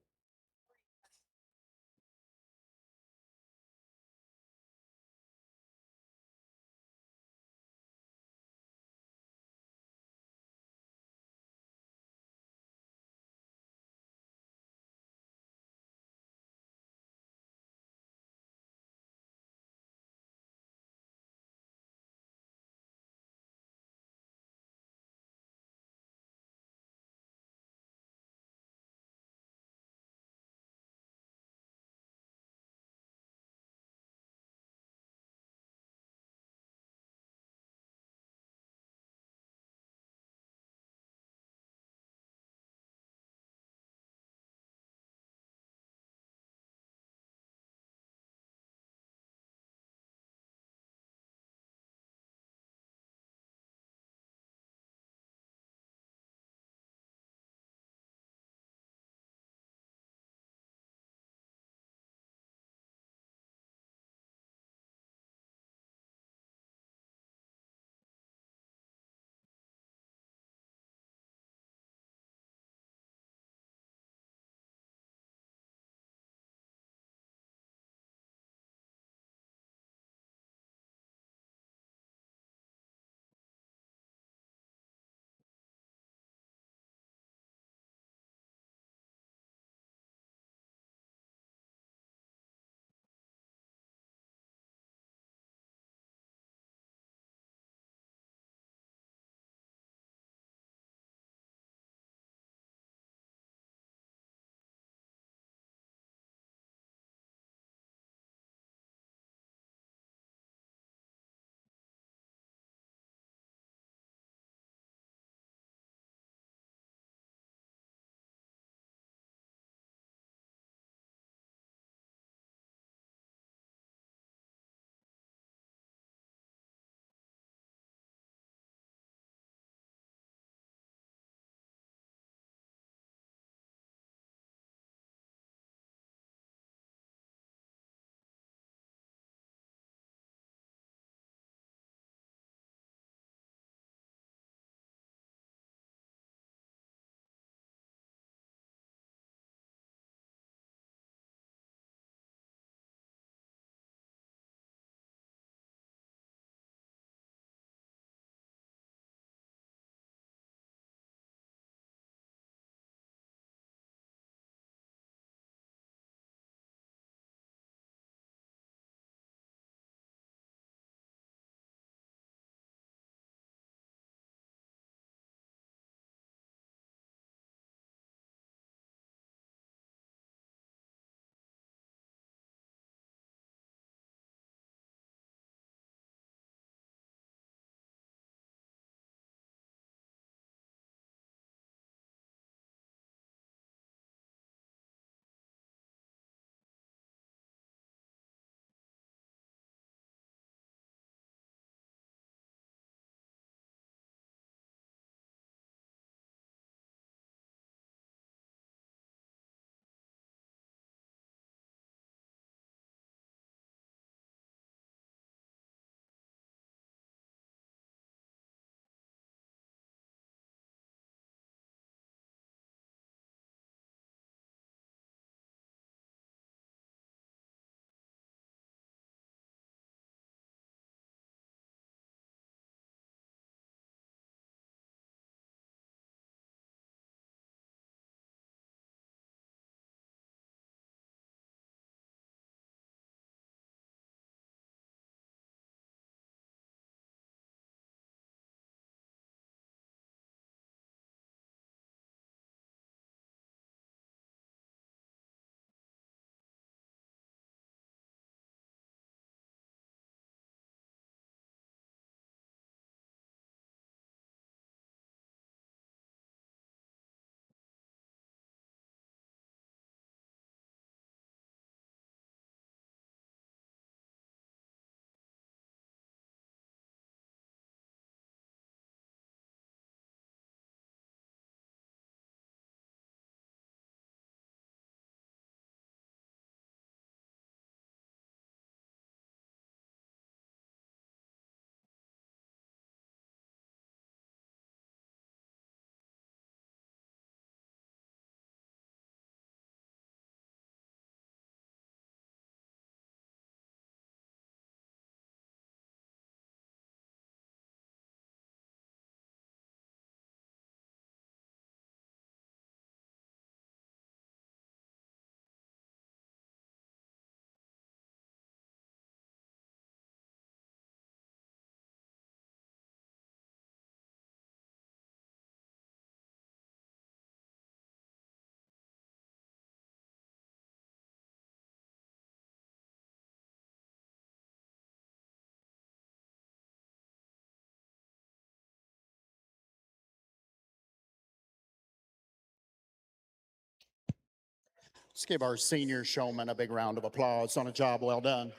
Let's give our senior showman a big round of applause on a job well done.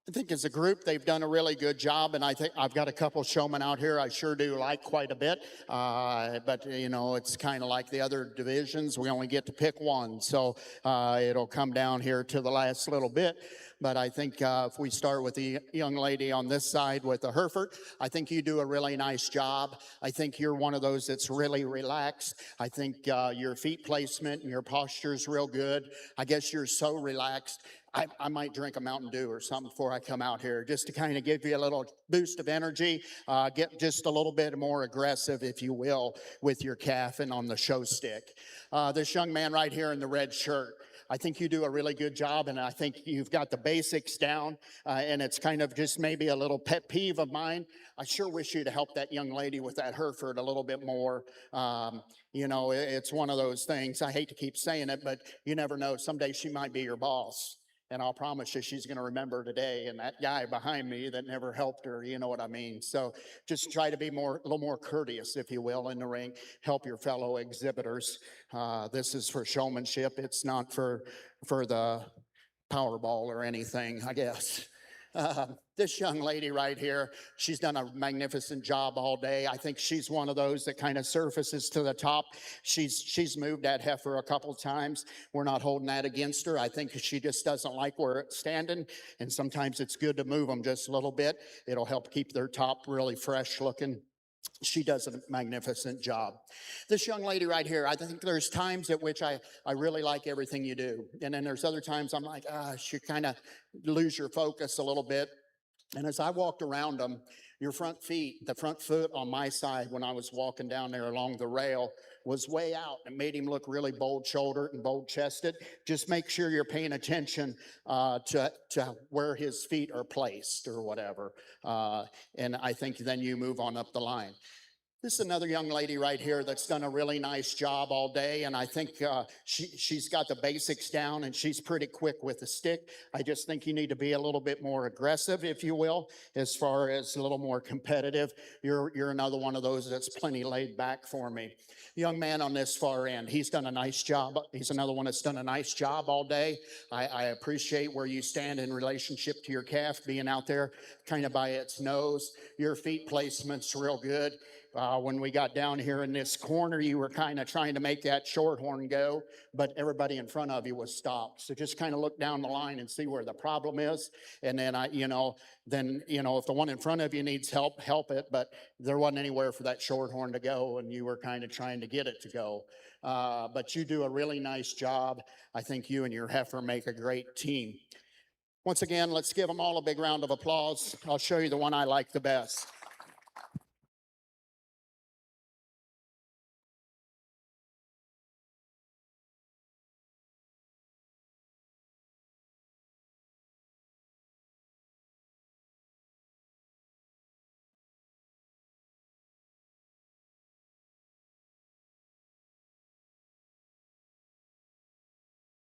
I think as a group, they've done a really good job, and I think I've got a couple showmen out here I sure do like quite a bit. But you know, it's kind of like the other divisions; we only get to pick one, so it'll come down here to the last little bit. But I think if we start with the young lady on this side with the Hereford, I think you do a really nice job. I think you're one of those that's really relaxed. I think your feet placement and your posture is real good. I guess you're so relaxed. I might drink a Mountain Dew or something before I come out here, just to kind of give you a little boost of energy, get just a little bit more aggressive, if you will, with your calf and on the show stick. This young man right here in the red shirt, I think you do a really good job, and I think you've got the basics down, and it's kind of just maybe a little pet peeve of mine. I sure wish you'd help that young lady with that Hereford a little bit more. You know, it's one of those things. I hate to keep saying it, but you never know. Someday she might be your boss. And I'll promise you she's going to remember today. And that guy behind me that never helped her, you know what I mean? So just try to be a little more courteous, if you will, in the ring. Help your fellow exhibitors. This is for showmanship. It's not for the Powerball or anything, I guess. This young lady right here, she's done a magnificent job all day. I think she's one of those that kind of surfaces to the top. She's moved that heifer a couple times. We're not holding that against her. I think she just doesn't like where it's standing, and sometimes it's good to move them just a little bit. It'll help keep their top really fresh looking. She does a magnificent job. This young lady right here, I think there's times at which I really like everything you do. And then there's other times I'm like, you kind of lose your focus a little bit. And as I walked around them, your front feet, the front foot on my side when I was walking down there along the rail was way out. It made him look really bold-shouldered and bold-chested. Just make sure you're paying attention to where his feet are placed or whatever. And I think then you move on up the line. This is another young lady right here that's done a really nice job all day, and I think she's got the basics down, and she's pretty quick with the stick. I just think you need to be a little bit more aggressive, if you will, as far as a little more competitive. You're another one of those that's plenty laid back for me. Young man on this far end, he's done a nice job. He's another one that's done a nice job all day. I appreciate where you stand in relationship to your calf, being out there kind of by its nose. Your feet placement's real good. When we got down here in this corner, you were kind of trying to make that shorthorn go, but everybody in front of you was stopped. So just kind of look down the line and see where the problem is. And then, if the one in front of you needs help, help it. But there wasn't anywhere for that shorthorn to go, and you were kind of trying to get it to go. But you do a really nice job. I think you and your heifer make a great team. Once again, let's give them all a big round of applause. I'll show you the one I like the best.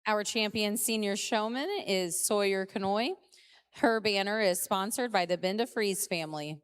Our champion senior showman is Sawyer Canoe. Her banner is sponsored by the Benda Freeze family.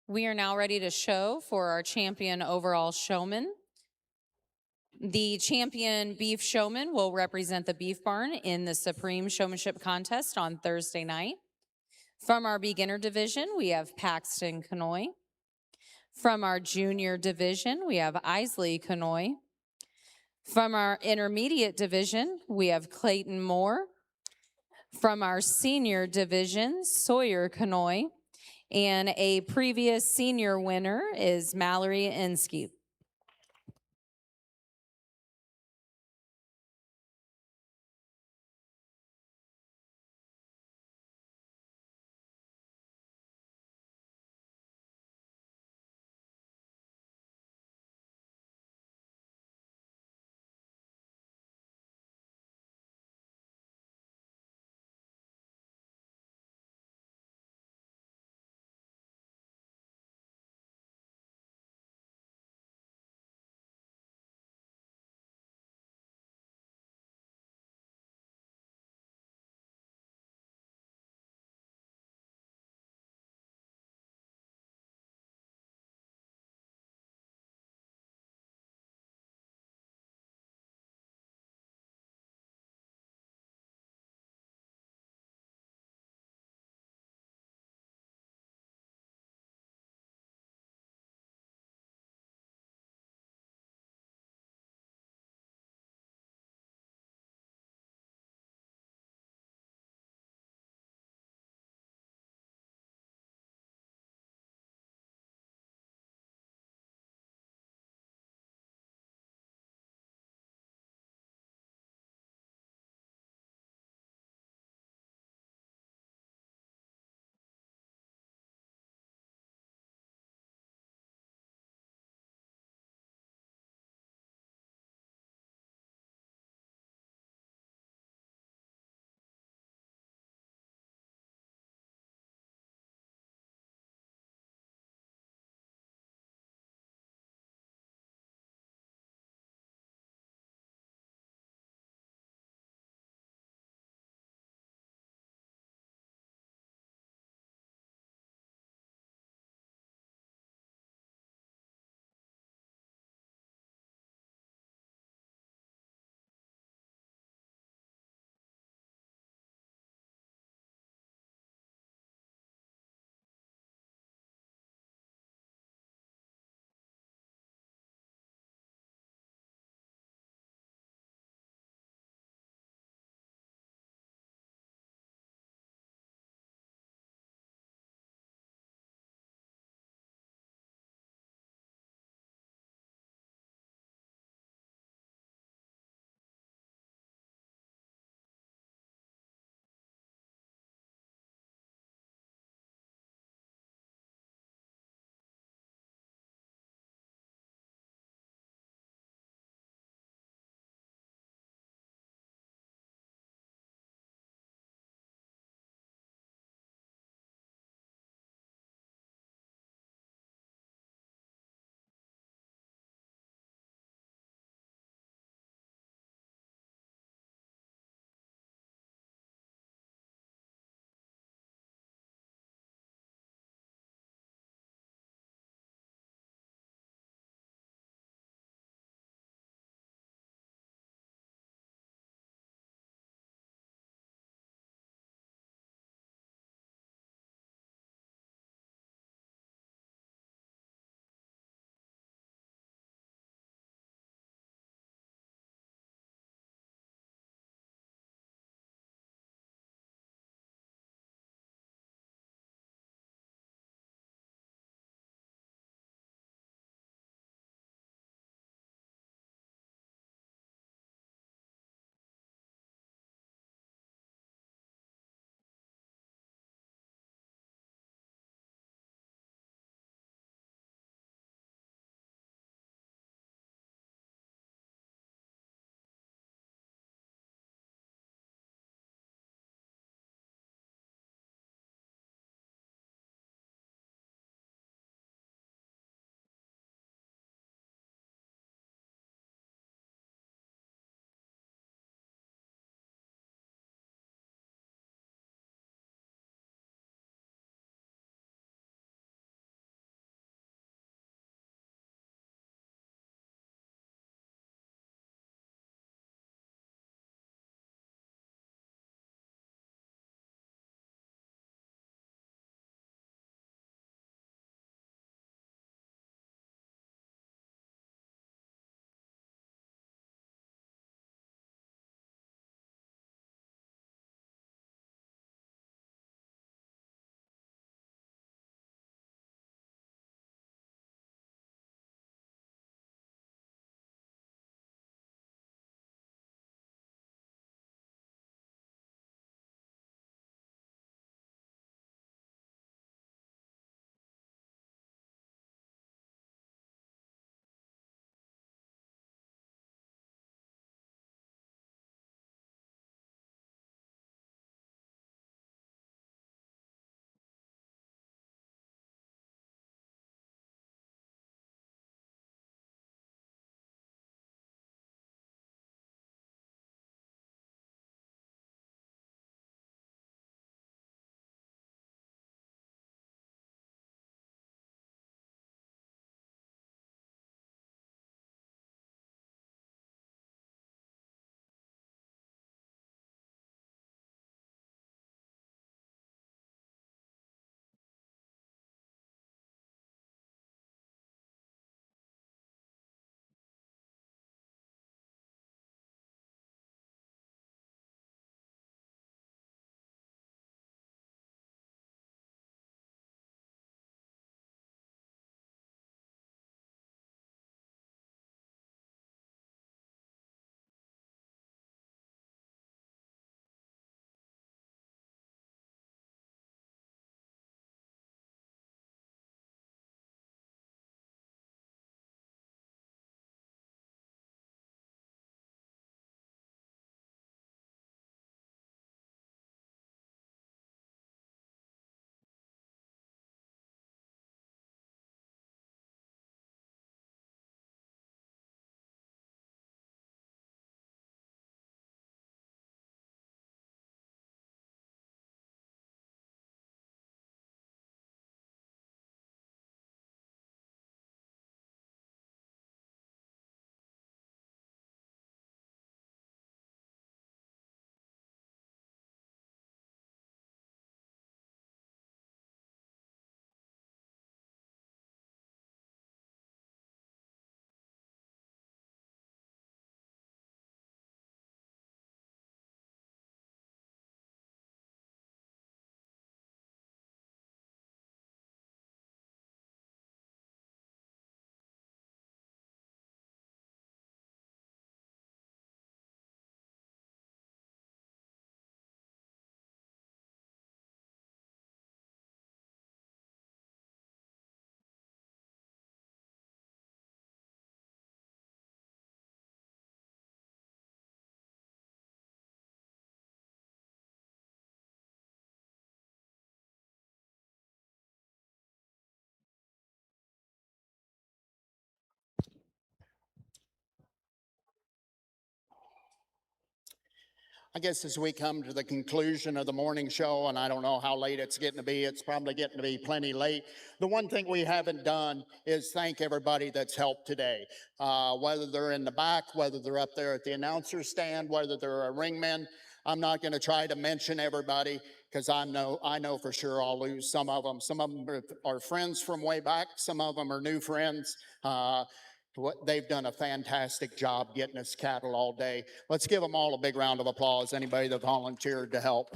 We are now ready to show for our champion overall showman. The champion beef showman will represent the beef barn in the Supreme Showmanship Contest on Thursday night. From our beginner division, we have Paxton Canoe. From our junior division, we have Isley Canoe. From our intermediate division, we have Clayton Moore. From our senior division, Sawyer Canoe, and a previous senior winner is Mallory Inskeep. I guess as we come to the conclusion of the morning show, and I don't know how late it's getting to be, it's probably getting to be plenty late. The one thing we haven't done is thank everybody that's helped today, whether they're in the back, whether they're up there at the announcer stand, whether they're a ringman. I'm not going to try to mention everybody because I know for sure I'll lose some of them. Some of them are friends from way back. Some of them are new friends. They've done a fantastic job getting us cattle all day. Let's give them all a big round of applause, anybody that volunteered to help.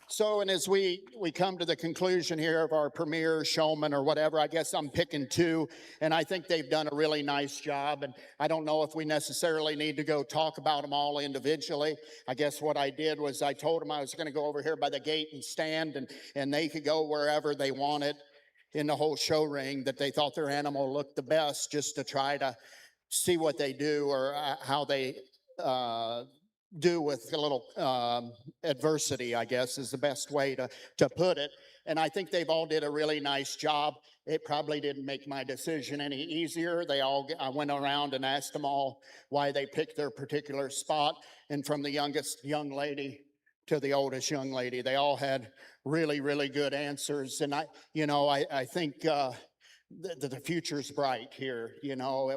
So, and as we come to the conclusion here of our premier showman or whatever, I guess I'm picking two, and I think they've done a really nice job. And I don't know if we necessarily need to go talk about them all individually. I guess what I did was I told them I was going to go over here by the gate and stand, and they could go wherever they wanted in the whole show ring that they thought their animal looked the best, just to try to see what they do or how they do with a little adversity, I guess is the best way to put it. And I think they've all did a really nice job. It probably didn't make my decision any easier. I went around and asked them all why they picked their particular spot. And from the youngest young lady to the oldest young lady, they all had really, really good answers. And I think the future's bright here,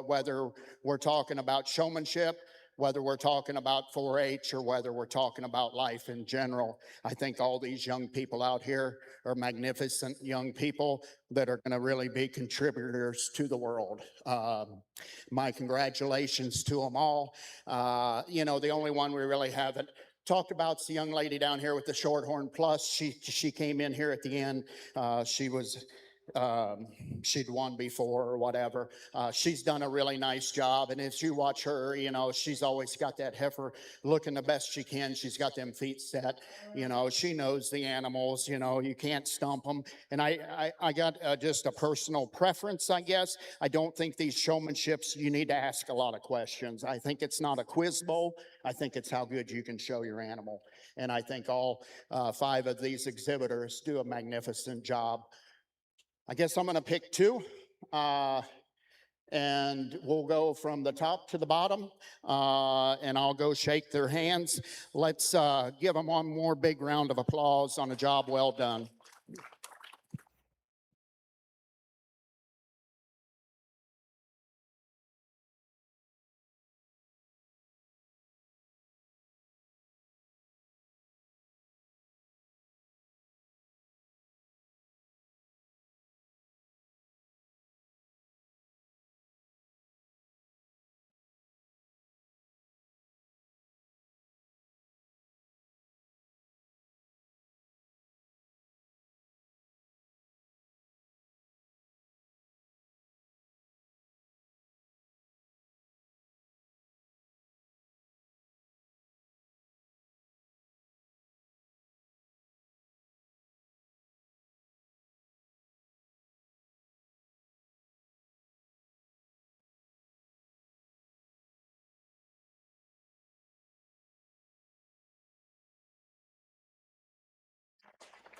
whether we're talking about showmanship, whether we're talking about 4-H, or whether we're talking about life in general. I think all these young people out here are magnificent young people that are going to really be contributors to the world. My congratulations to them all. The only one we really haven't talked about is the young lady down here with the Shorthorn Plus. She came in here at the end. She'd won before or whatever. She's done a really nice job. And as you watch her, she's always got that heifer looking the best she can. She's got them feet set. She knows the animals. You can't stump them. And I got just a personal preference, I guess. I don't think these showmanships, you need to ask a lot of questions. I think it's not a quiz bowl. I think it's how good you can show your animal. And I think all 5 of these exhibitors do a magnificent job. I guess I'm going to pick 2, and we'll go from the top to the bottom, and I'll go shake their hands. Let's give them one more big round of applause on a job well done.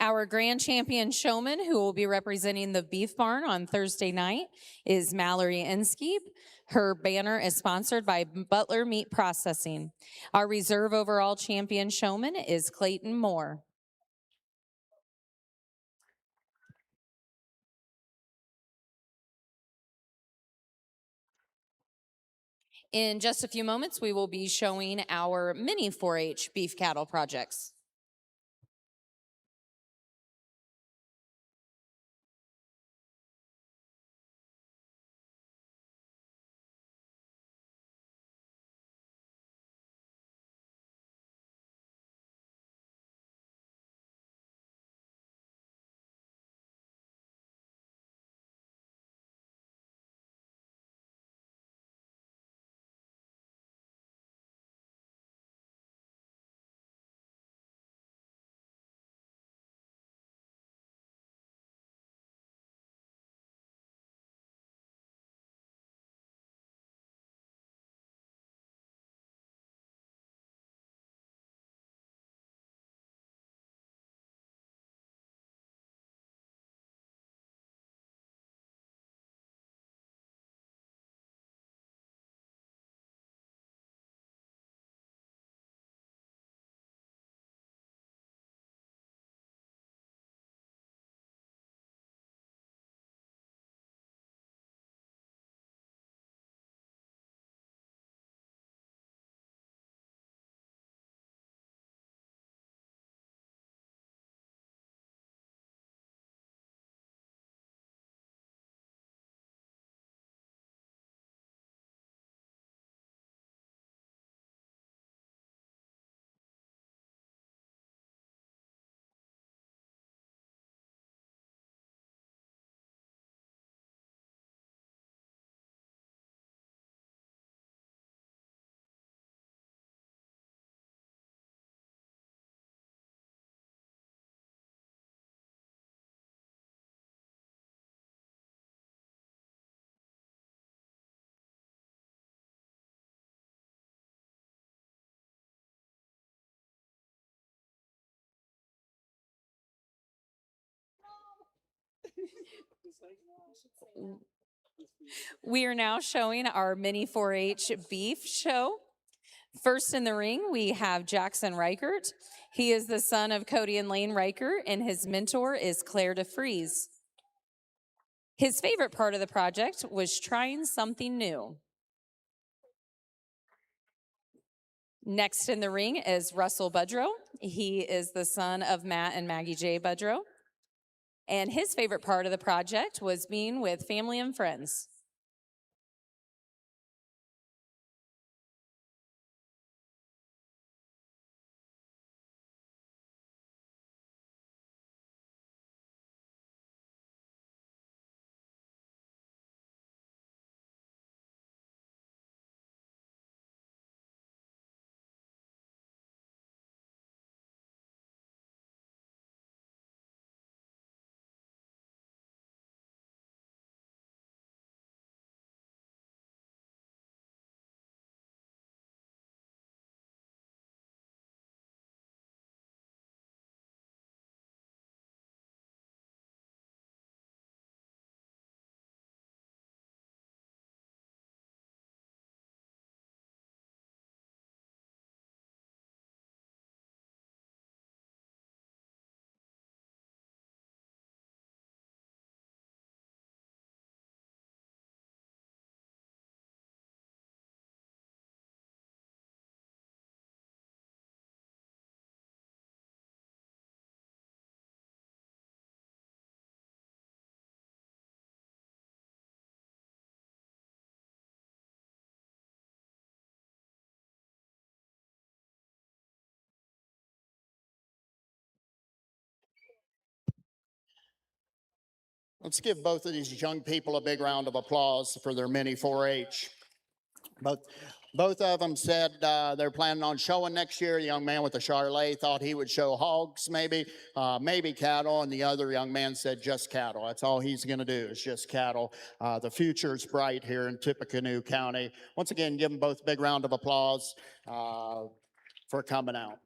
Our grand champion showman, who will be representing the Beef Barn on Thursday night, is Mallory Inskeep. Her banner is sponsored by Butler Meat Processing. Our reserve overall champion showman is Clayton Moore. In just a few moments, we will be showing our mini 4-H beef cattle projects. We are now showing our mini 4-H beef show. First in the ring, we have Jackson Reichert. He is the son of Cody and Lane Reichert, and his mentor is Claire DeFries. His favorite part of the project was trying something new. Next in the ring is Russell Budrow. He is the son of Matt and Maggie J. Budrow. And his favorite part of the project was being with family and friends. Let's give both of these young people a big round of applause for their mini 4-H. Both of them said they're planning on showing next year. The young man with the Charlet thought he would show hogs, maybe cattle, and the other young man said just cattle. That's all he's going to do is just cattle. The future's bright here in Tippecanoe County. Once again, give them both a big round of applause for coming out.